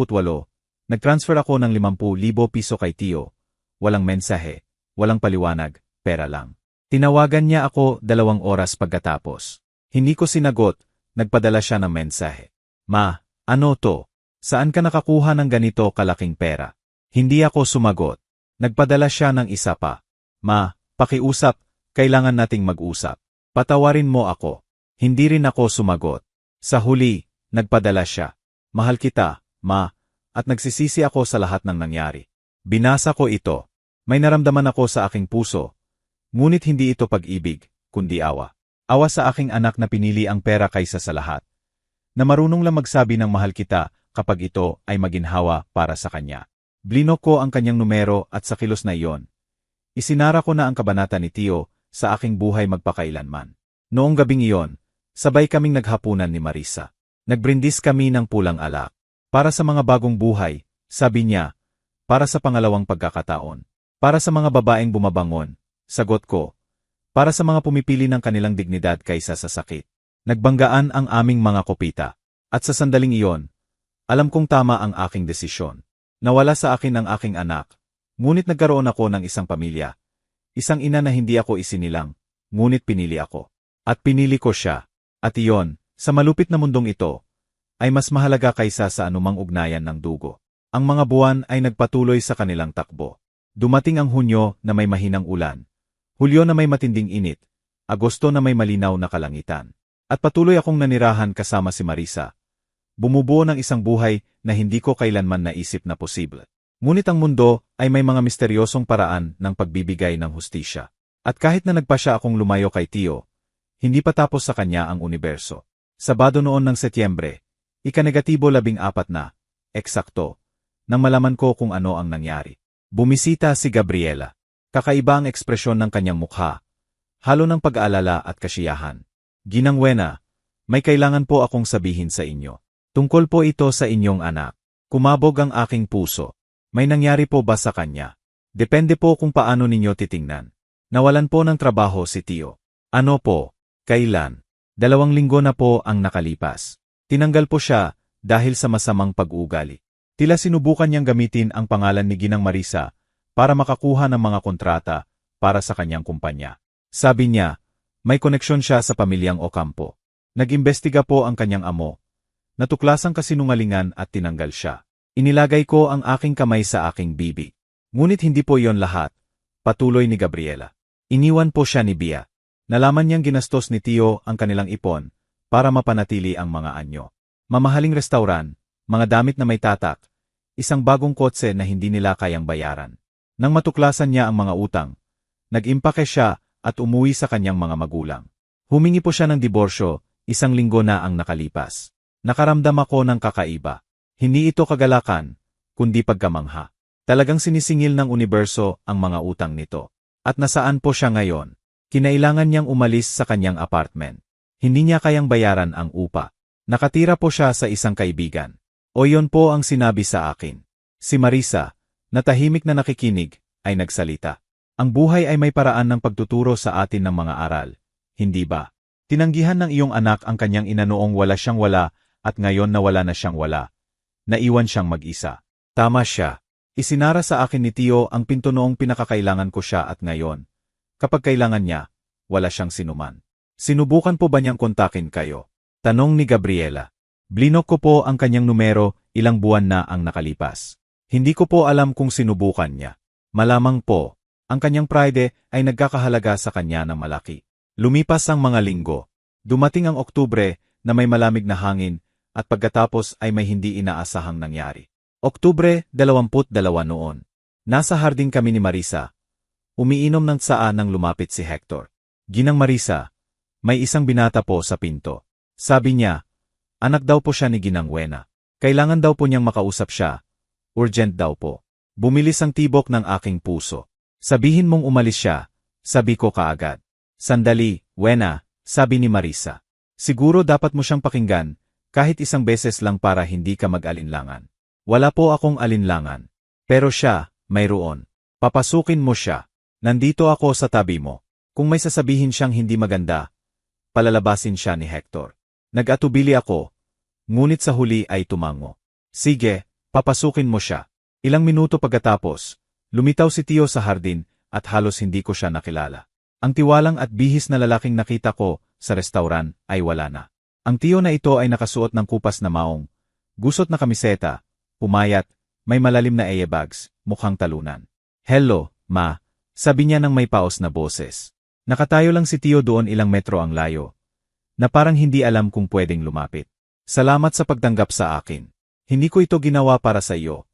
nag-transfer ako ng 50,000 piso kay Tio. Walang mensahe, walang paliwanag, pera lang. Tinawagan niya ako 2 oras pagkatapos. Hindi ko sinagot, nagpadala siya ng mensahe. Ma, ano to? Saan ka nakakuha ng ganito kalaking pera? Hindi ako sumagot. Nagpadala siya ng isa pa. Ma, pakiusap, kailangan nating mag-usap. Patawarin mo ako. Hindi rin ako sumagot. Sa huli, nagpadala siya. Mahal kita, Ma, at nagsisisi ako sa lahat ng nangyari. Binasa ko ito. May naramdaman ako sa aking puso. Ngunit hindi ito pag-ibig, kundi awa. Awa sa aking anak na pinili ang pera kaysa sa lahat. Na marunong lang magsabi ng mahal kita kapag ito ay maginhawa para sa kanya. Blinok ko ang kanyang numero at sa kilos na iyon. Isinara ko na ang kabanata ni Tio sa aking buhay magpakailanman. Noong gabing iyon, sabay kaming naghapunan ni Marisa. Nagbrindis kami ng pulang alak. Para sa mga bagong buhay, sabi niya. Para sa pangalawang pagkakataon. Para sa mga babaeng bumabangon, sagot ko. Para sa mga pumipili ng kanilang dignidad kaysa sa sakit. Nagbanggaan ang aming mga kopita. At sa sandaling iyon, alam kong tama ang aking desisyon. Nawala sa akin ang aking anak, ngunit nagkaroon ako ng isang pamilya. Isang ina na hindi ako isinilang, ngunit pinili ako. At pinili ko siya. At iyon, sa malupit na mundong ito, ay mas mahalaga kaysa sa anumang ugnayan ng dugo. Ang mga buwan ay nagpatuloy sa kanilang takbo. Dumating ang Hunyo na may mahinang ulan, Hulyo na may matinding init, Agosto na may malinaw na kalangitan. At patuloy akong nanirahan kasama si Marisa. Bumubuo ng isang buhay na hindi ko kailanman naisip na posible. Ngunit ang mundo ay may mga misteryosong paraan ng pagbibigay ng hustisya. At kahit na nagpa siya akong lumayo kay Tio, hindi pa tapos sa kanya ang universo. Sabado noon ng Setyembre, ika-14 na, eksakto, nang malaman ko kung ano ang nangyari. Bumisita si Gabriela. Kakaiba ang ekspresyon ng kanyang mukha, halo ng pag-aalala at kasiyahan. Ginang Wena, may kailangan po akong sabihin sa inyo. Tungkol po ito sa inyong anak. Kumabog ang aking puso. May nangyari po ba sa kanya? Depende po kung paano ninyo titingnan. Nawalan po ng trabaho si Tio. Ano po? Kailan? 2 linggo na po ang nakalipas. Tinanggal po siya dahil sa masamang pag-uugali. Tila sinubukan niyang gamitin ang pangalan ni Ginang Marisa para makakuha ng mga kontrata para sa kanyang kumpanya. Sabi niya, may koneksyon siya sa pamilyang Ocampo. Nag-imbestiga po ang kanyang amo. Natuklasang kasinungalingan at tinanggal siya. Inilagay ko ang aking kamay sa aking bibig. Ngunit hindi po iyon lahat. Patuloy ni Gabriela. Iniwan po siya ni Bia. Nalaman niyang ginastos ni Tio ang kanilang ipon para mapanatili ang mga anyo. Mamahaling restauran, mga damit na may tatak, isang bagong kotse na hindi nila kayang bayaran. Nang matuklasan niya ang mga utang, nag-impake siya at umuwi sa kanyang mga magulang. Humingi po siya ng diborsyo, 1 linggo na ang nakalipas. Nakaramdam ako ng kakaiba. Hindi ito kagalakan, kundi pagkamangha. Talagang sinisingil ng universo ang mga utang nito. At nasaan po siya ngayon? Kinailangan niyang umalis sa kanyang apartment. Hindi niya kayang bayaran ang upa. Nakatira po siya sa isang kaibigan. O yon po ang sinabi sa akin. Si Marisa, na tahimik na nakikinig, ay nagsalita. Ang buhay ay may paraan ng pagtuturo sa atin ng mga aral. Hindi ba? Tinanggihan ng iyong anak ang kanyang ina noong wala siyang wala at ngayon na wala na siyang wala. Naiwan siyang mag-isa. Tama siya. Isinara sa akin ni Tio ang pinto noong pinakakailangan ko siya at ngayon. Kapag kailangan niya, wala siyang sinuman. Sinubukan po ba niyang kontakin kayo? Tanong ni Gabriela. Blinok ko po ang kanyang numero, ilang buwan na ang nakalipas. Hindi ko po alam kung sinubukan niya. Malamang po, ang kanyang pride ay nagkakahalaga sa kanya ng malaki. Lumipas ang mga linggo. Dumating ang Oktubre na may malamig na hangin at pagkatapos ay may hindi inaasahang nangyari. Oktubre 22 noon. Nasa hardin kami ni Marisa. Umiinom ng tsaa nang lumapit si Hector. Ginang Marisa, may isang binata po sa pinto. Sabi niya, anak daw po siya ni Ginang Wena. Kailangan daw po niyang makausap siya. Urgent daw po. Bumilis ang tibok ng aking puso. Sabihin mong umalis siya, sabi ko kaagad. Sandali, Wena, sabi ni Marisa. Siguro dapat mo siyang pakinggan, kahit isang beses lang para hindi ka mag-alinlangan. Wala po akong alinlangan. Pero siya, mayroon. Papasukin mo siya. Nandito ako sa tabi mo. Kung may sasabihin siyang hindi maganda, palalabasin siya ni Hector. Nag-atubili ako, ngunit sa huli ay tumango. Sige, papasukin mo siya. Ilang minuto pagkatapos, lumitaw si Tio sa hardin at halos hindi ko siya nakilala. Ang tiwalang at bihis na lalaking nakita ko sa restauran ay wala na. Ang Tio na ito ay nakasuot ng kupas na maong, gusot na kamiseta, pumayat, may malalim na eyebags, mukhang talunan. Hello, ma, sabi niya ng may paos na boses. Nakatayo lang si Tio doon ilang metro ang layo, na parang hindi alam kung pwedeng lumapit. Salamat sa pagtanggap sa akin. Hindi ko ito ginawa para sa iyo.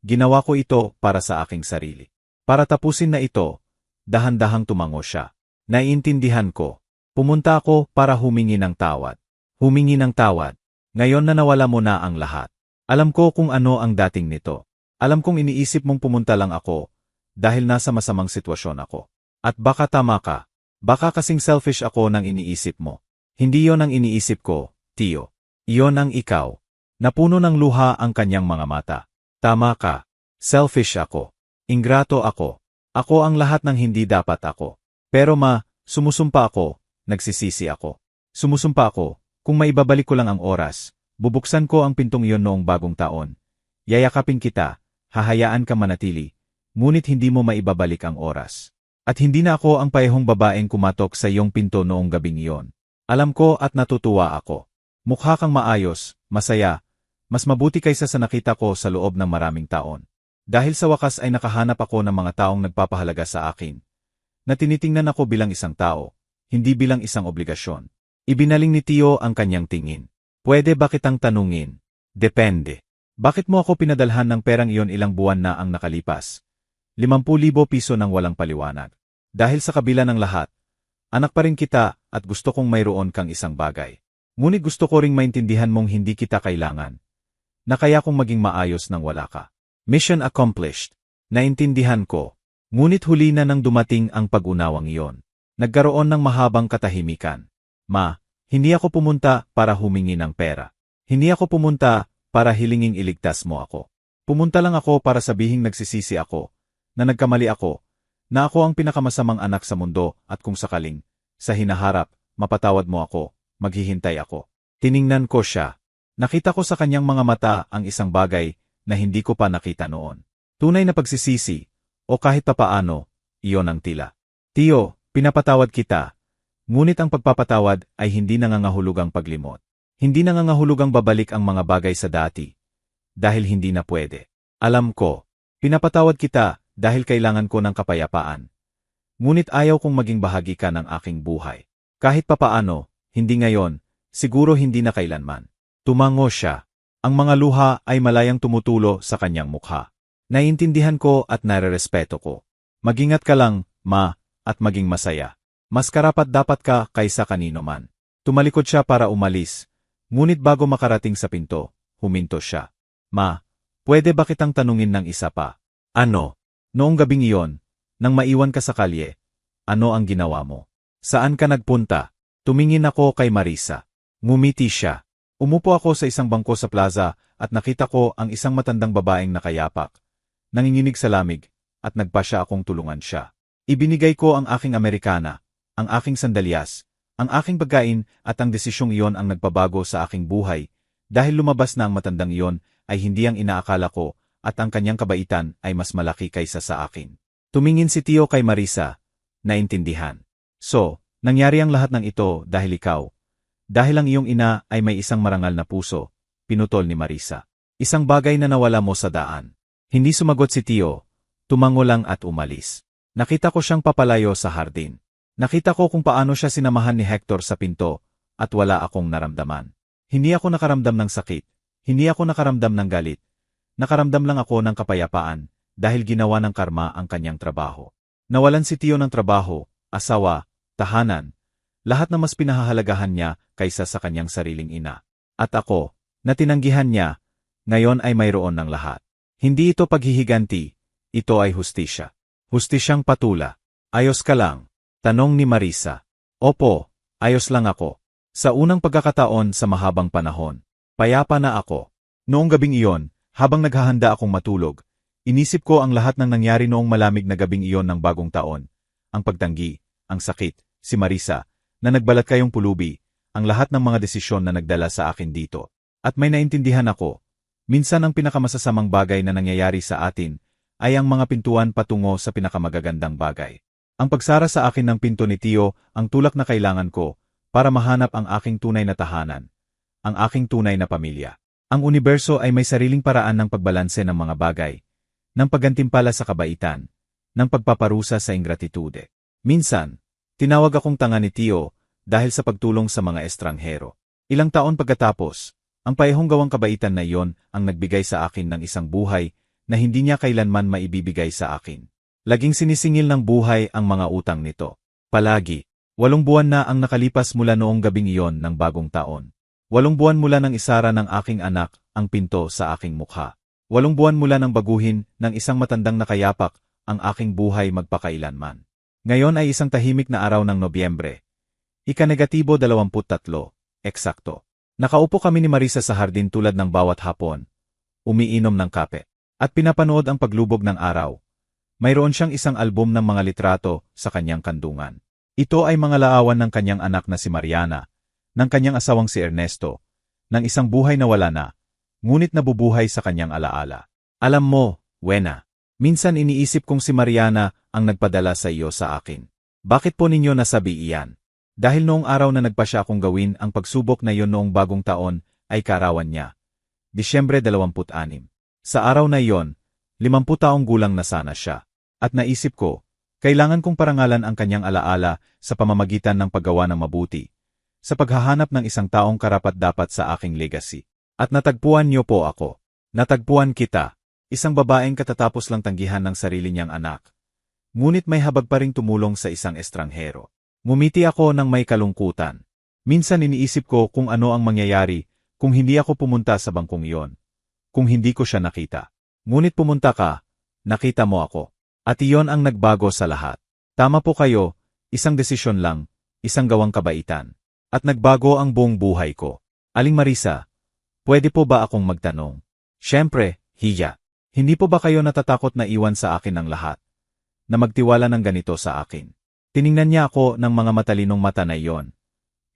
Ginawa ko ito para sa aking sarili. Para tapusin na ito, dahan-dahang tumango siya. Naiintindihan ko. Pumunta ako para humingi ng tawad. Humingi ng tawad. Ngayon na nawala mo na ang lahat. Alam ko kung ano ang dating nito. Alam kong iniisip mong pumunta lang ako dahil nasa masamang sitwasyon ako. At baka tama ka. Baka kasing selfish ako nang iniisip mo. Hindi yon ang iniisip ko, Tio. Iyon ang ikaw. Napuno ng luha ang kanyang mga mata. Tama ka. Selfish ako. Ingrato ako. Ako ang lahat ng hindi dapat ako. Pero sumusumpa ako, nagsisisi ako. Sumusumpa ako, kung maibabalik ko lang ang oras, bubuksan ko ang pintong iyon noong bagong taon. Yayakapin kita, hahayaan ka manatili, ngunit hindi mo maibabalik ang oras. At hindi na ako ang parehong babaeng kumatok sa iyong pinto noong gabing iyon. Alam ko at natutuwa ako. Mukha kang maayos, masaya, mas mabuti kaysa sa nakita ko sa loob ng maraming taon. Dahil sa wakas ay nakahanap ako ng mga taong nagpapahalaga sa akin, na tinitingnan ako bilang isang tao, hindi bilang isang obligasyon. Ibinaling ni Tio ang kanyang tingin. Pwede ba kitang tanungin? Depende. Bakit mo ako pinadalhan ng perang iyon ilang buwan na ang nakalipas? 50,000 piso nang walang paliwanag. Dahil sa kabila ng lahat, anak pa rin kita at gusto kong mayroon kang isang bagay. Ngunit gusto ko ring maintindihan mong hindi kita kailangan. Na kaya kong maging maayos nang wala ka. Mission accomplished. Naintindihan ko. Ngunit huli na nang dumating ang pag-unawang iyon. Nagkaroon ng mahabang katahimikan. Hindi ako pumunta para humingi ng pera. Hindi ako pumunta para hilinging iligtas mo ako. Pumunta lang ako para sabihing nagsisisi ako, na nagkamali ako, na ako ang pinakamasamang anak sa mundo at kung sakaling, sa hinaharap, mapatawad mo ako, maghihintay ako. Tiningnan ko siya. Nakita ko sa kanyang mga mata ang isang bagay na hindi ko pa nakita noon. Tunay na pagsisisi, o kahit papaano, iyon ang tila. Tio, pinapatawad kita. Ngunit ang pagpapatawad ay hindi nangangahulugang paglimot. Hindi nangangahulugang babalik ang mga bagay sa dati. Dahil hindi na pwede. Alam ko, pinapatawad kita dahil kailangan ko ng kapayapaan. Ngunit ayaw kong maging bahagi ka ng aking buhay. Kahit papaano, hindi ngayon, siguro hindi na kailanman. Tumango siya. Ang mga luha ay malayang tumutulo sa kanyang mukha. Naiintindihan ko at narerespeto ko. Magingat ka lang, at maging masaya. Mas karapat-dapat ka kaysa kanino man. Tumalikod siya para umalis. Ngunit bago makarating sa pinto, huminto siya. Pwede ba kitang tanungin ng isa pa? Ano? Noong gabing iyon, nang maiwan ka sa kalye, ano ang ginawa mo? Saan ka nagpunta? Tumingin ako kay Marisa. Ngumiti siya. Umupo ako sa isang bangko sa plaza at nakita ko ang isang matandang babaeng nakayapak. Nanginginig sa lamig at nagpasya akong tulungan siya. Ibinigay ko ang aking Amerikana, ang aking sandalyas, ang aking pagkain at ang desisyong iyon ang nagpabago sa aking buhay dahil lumabas na ang matandang iyon ay hindi ang inaakala ko at ang kanyang kabaitan ay mas malaki kaysa sa akin. Tumingin si Tio kay Marisa, naintindihan. So, nangyari ang lahat ng ito dahil ikaw. Dahil ang iyong ina ay may isang marangal na puso, pinutol ni Marisa. Isang bagay na nawala mo sa daan. Hindi sumagot si Tio, tumango lang at umalis. Nakita ko siyang papalayo sa hardin. Nakita ko kung paano siya sinamahan ni Hector sa pinto at wala akong naramdaman. Hindi ako nakaramdam ng sakit, hindi ako nakaramdam ng galit. Nakaramdam lang ako ng kapayapaan dahil ginawa ng karma ang kanyang trabaho. Nawalan si Tio ng trabaho, asawa, tahanan, lahat na mas pinahahalagahan niya kaysa sa kanyang sariling ina. At ako, na tinanggihan niya, ngayon ay mayroon ng lahat. Hindi ito paghihiganti, ito ay hustisya. Hustisyang patula. Ayos ka lang? Tanong ni Marisa. Opo, ayos lang ako. Sa unang pagkakataon sa mahabang panahon, payapa na ako. Noong gabing iyon, habang naghahanda akong matulog, inisip ko ang lahat ng nangyari noong malamig na gabing iyon ng bagong taon. Ang pagtanggi, ang sakit, si Marisa, na nagbalat kayong pulubi, ang lahat ng mga desisyon na nagdala sa akin dito. At may naintindihan ako, minsan ang pinakamasasamang bagay na nangyayari sa atin ay ang mga pintuan patungo sa pinakamagagandang bagay. Ang pagsara sa akin ng pinto ni Tio ang tulak na kailangan ko para mahanap ang aking tunay na tahanan, ang aking tunay na pamilya. Ang universo ay may sariling paraan ng pagbalanse ng mga bagay, ng paggantimpala sa kabaitan, ng pagpaparusa sa ingratitude. Minsan, tinawag akong tanga ni Tio dahil sa pagtulong sa mga estranghero. Ilang taon pagkatapos, ang parehong gawang kabaitan na iyon ang nagbigay sa akin ng isang buhay na hindi niya kailanman maibibigay sa akin. Laging sinisingil ng buhay ang mga utang nito. Palagi. 8 buwan na ang nakalipas mula noong gabing iyon ng bagong taon. 8 buwan mula nang isara ng aking anak ang pinto sa aking mukha. 8 buwan mula nang baguhin ng isang matandang nakayapak ang aking buhay magpakailanman. Ngayon ay isang tahimik na araw ng Nobyembre. Ika-23, eksakto. Nakaupo kami ni Marisa sa hardin tulad ng bawat hapon, umiinom ng kape, at pinapanood ang paglubog ng araw. Mayroon siyang isang album ng mga litrato sa kanyang kandungan. Ito ay mga laawan ng kanyang anak na si Mariana, ng kanyang asawang si Ernesto, ng isang buhay na wala na, ngunit nabubuhay sa kanyang alaala. Alam mo, Wena, minsan iniisip kong si Mariana ang nagpadala sa iyo sa akin. Bakit po ninyo nasabi iyan? Dahil noong araw na nagpa siya akong gawin ang pagsubok na iyon noong bagong taon ay karawan niya. Disyembre 26. Sa araw na iyon, 50 taong gulang na sana siya. At naisip ko, kailangan kong parangalan ang kanyang alaala sa pamamagitan ng paggawa ng mabuti, sa paghahanap ng isang taong karapat-dapat sa aking legacy. At natagpuan niyo po ako. Natagpuan kita, isang babaeng katatapos lang tanggihan ng sarili niyang anak. Ngunit may habag pa ring tumulong sa isang estranghero. Ngumiti ako ng may kalungkutan. Minsan iniisip ko kung ano ang mangyayari kung hindi ako pumunta sa bangkong iyon. Kung hindi ko siya nakita. Ngunit pumunta ka, nakita mo ako. At iyon ang nagbago sa lahat. Tama po kayo, isang desisyon lang, isang gawang kabaitan. At nagbago ang buong buhay ko. Aling Marisa, pwede po ba akong magtanong? Siyempre, hiya. Hindi po ba kayo natatakot na iwan sa akin ang lahat? Na magtiwala ng ganito sa akin. Tiningnan niya ako ng mga matalinong mata na iyon.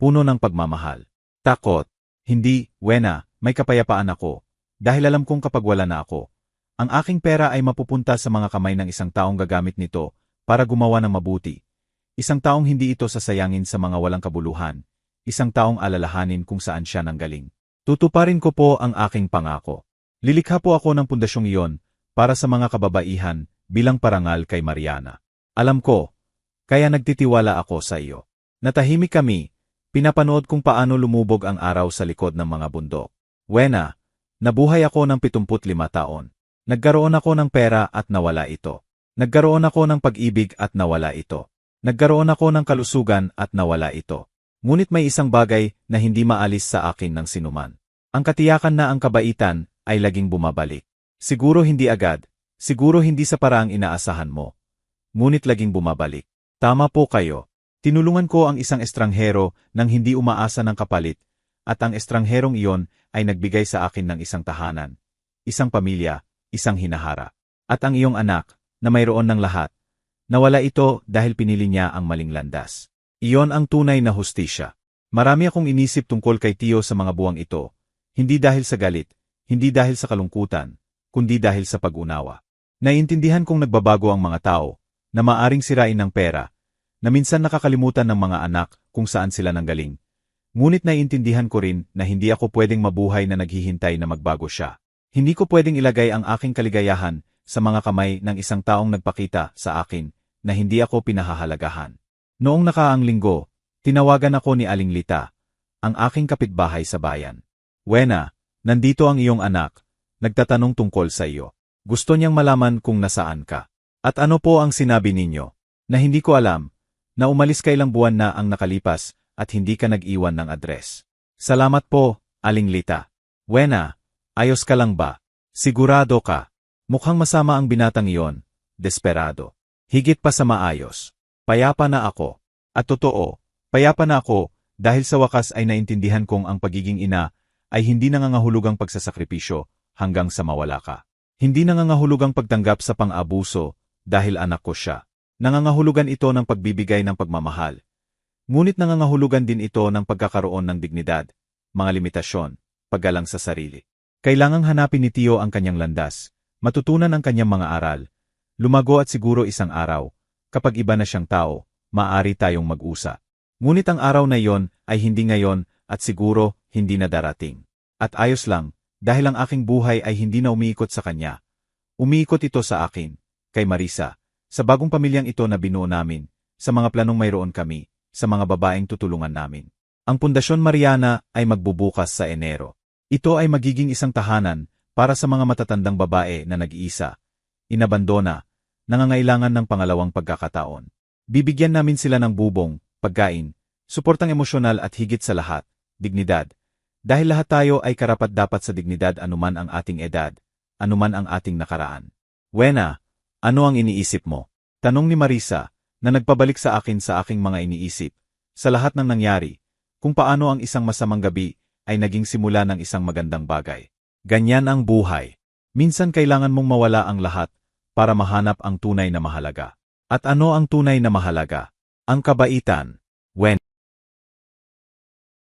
Puno ng pagmamahal. Takot. Hindi, Wena, may kapayapaan ako. Dahil alam kong kapag wala na ako, ang aking pera ay mapupunta sa mga kamay ng isang taong gagamit nito para gumawa ng mabuti. Isang taong hindi ito sasayangin sa mga walang kabuluhan. Isang taong alalahanin kung saan siya nanggaling. Tutuparin ko po ang aking pangako. Lilikha po ako ng pundasyong iyon para sa mga kababaihan bilang parangal kay Mariana. Alam ko, kaya nagtitiwala ako sa iyo. Natahimik kami, pinapanood kung paano lumubog ang araw sa likod ng mga bundok. Wena, nabuhay ako ng 75 taon. Nagkaroon ako ng pera at nawala ito. Nagkaroon ako ng pag-ibig at nawala ito. Nagkaroon ako ng kalusugan at nawala ito. Ngunit may isang bagay na hindi maalis sa akin ng sinuman. Ang katiyakan na ang kabaitan ay laging bumabalik. Siguro hindi agad, siguro hindi sa paraang inaasahan mo. Ngunit laging bumabalik. Tama po kayo. Tinulungan ko ang isang estranghero nang hindi umaasa ng kapalit, at ang estrangherong iyon ay nagbigay sa akin ng isang tahanan, isang pamilya, isang hinahara. At ang iyong anak, na mayroon ng lahat, nawala ito dahil pinili niya ang maling landas. Iyon ang tunay na hustisya. Marami akong inisip tungkol kay Tio sa mga buwang ito, hindi dahil sa galit, hindi dahil sa kalungkutan, kundi dahil sa pag-unawa. Naiintindihan kong nagbabago ang mga tao, na maaring sirain ng pera, na minsan nakakalimutan ng mga anak kung saan sila nanggaling. Ngunit naiintindihan ko rin na hindi ako pwedeng mabuhay na naghihintay na magbago siya. Hindi ko pwedeng ilagay ang aking kaligayahan sa mga kamay ng isang taong nagpakita sa akin na hindi ako pinahahalagahan. Noong nakaang linggo, tinawagan ako ni Aling Lita, ang aking kapitbahay sa bayan. Wena, nandito ang iyong anak, nagtatanong tungkol sa iyo. Gusto niyang malaman kung nasaan ka. At ano po ang sinabi ninyo? Na hindi ko alam, na umalis ka ilang buwan na ang nakalipas at hindi ka nag-iwan ng address. Salamat po, Aling Lita. Wena, ayos ka lang ba? Sigurado ka. Mukhang masama ang binatang iyon, desperado. Higit pa sa maayos. Payapa na ako. At totoo, payapa na ako dahil sa wakas ay naintindihan kong ang pagiging ina ay hindi nangangahulugang pagsasakripisyo hanggang sa mawala ka. Hindi nangangahulugang pagtanggap sa pang-abuso dahil anak ko siya. Nangangahulugan ito ng pagbibigay ng pagmamahal. Ngunit nangangahulugan din ito ng pagkakaroon ng dignidad, mga limitasyon, paggalang sa sarili. Kailangang hanapin ni Tio ang kanyang landas, matutunan ang kanyang mga aral, lumago at siguro isang araw, kapag iba na siyang tao, maaari tayong mag-usa. Ngunit ang araw na iyon ay hindi ngayon at siguro hindi na darating. At ayos lang, dahil ang aking buhay ay hindi na umiikot sa kanya. Umiikot ito sa akin, kay Marisa, sa bagong pamilyang ito na binuo namin, sa mga planong mayroon kami, sa mga babaeng tutulungan namin. Ang Pundasyon Mariana ay magbubukas sa Enero. Ito ay magiging isang tahanan para sa mga matatandang babae na nag-iisa, inabandona, nangangailangan ng pangalawang pagkakataon. Bibigyan namin sila ng bubong, pagkain, suportang emosyonal at higit sa lahat, dignidad. Dahil lahat tayo ay karapat-dapat sa dignidad anuman ang ating edad, anuman ang ating nakaraan. Wena, ano ang iniisip mo? Tanong ni Marisa, na nagpabalik sa akin sa aking mga iniisip, sa lahat ng nangyari, kung paano ang isang masamang gabi ay naging simula ng isang magandang bagay. Ganyan ang buhay. Minsan kailangan mong mawala ang lahat para mahanap ang tunay na mahalaga. At ano ang tunay na mahalaga? Ang kabaitan. When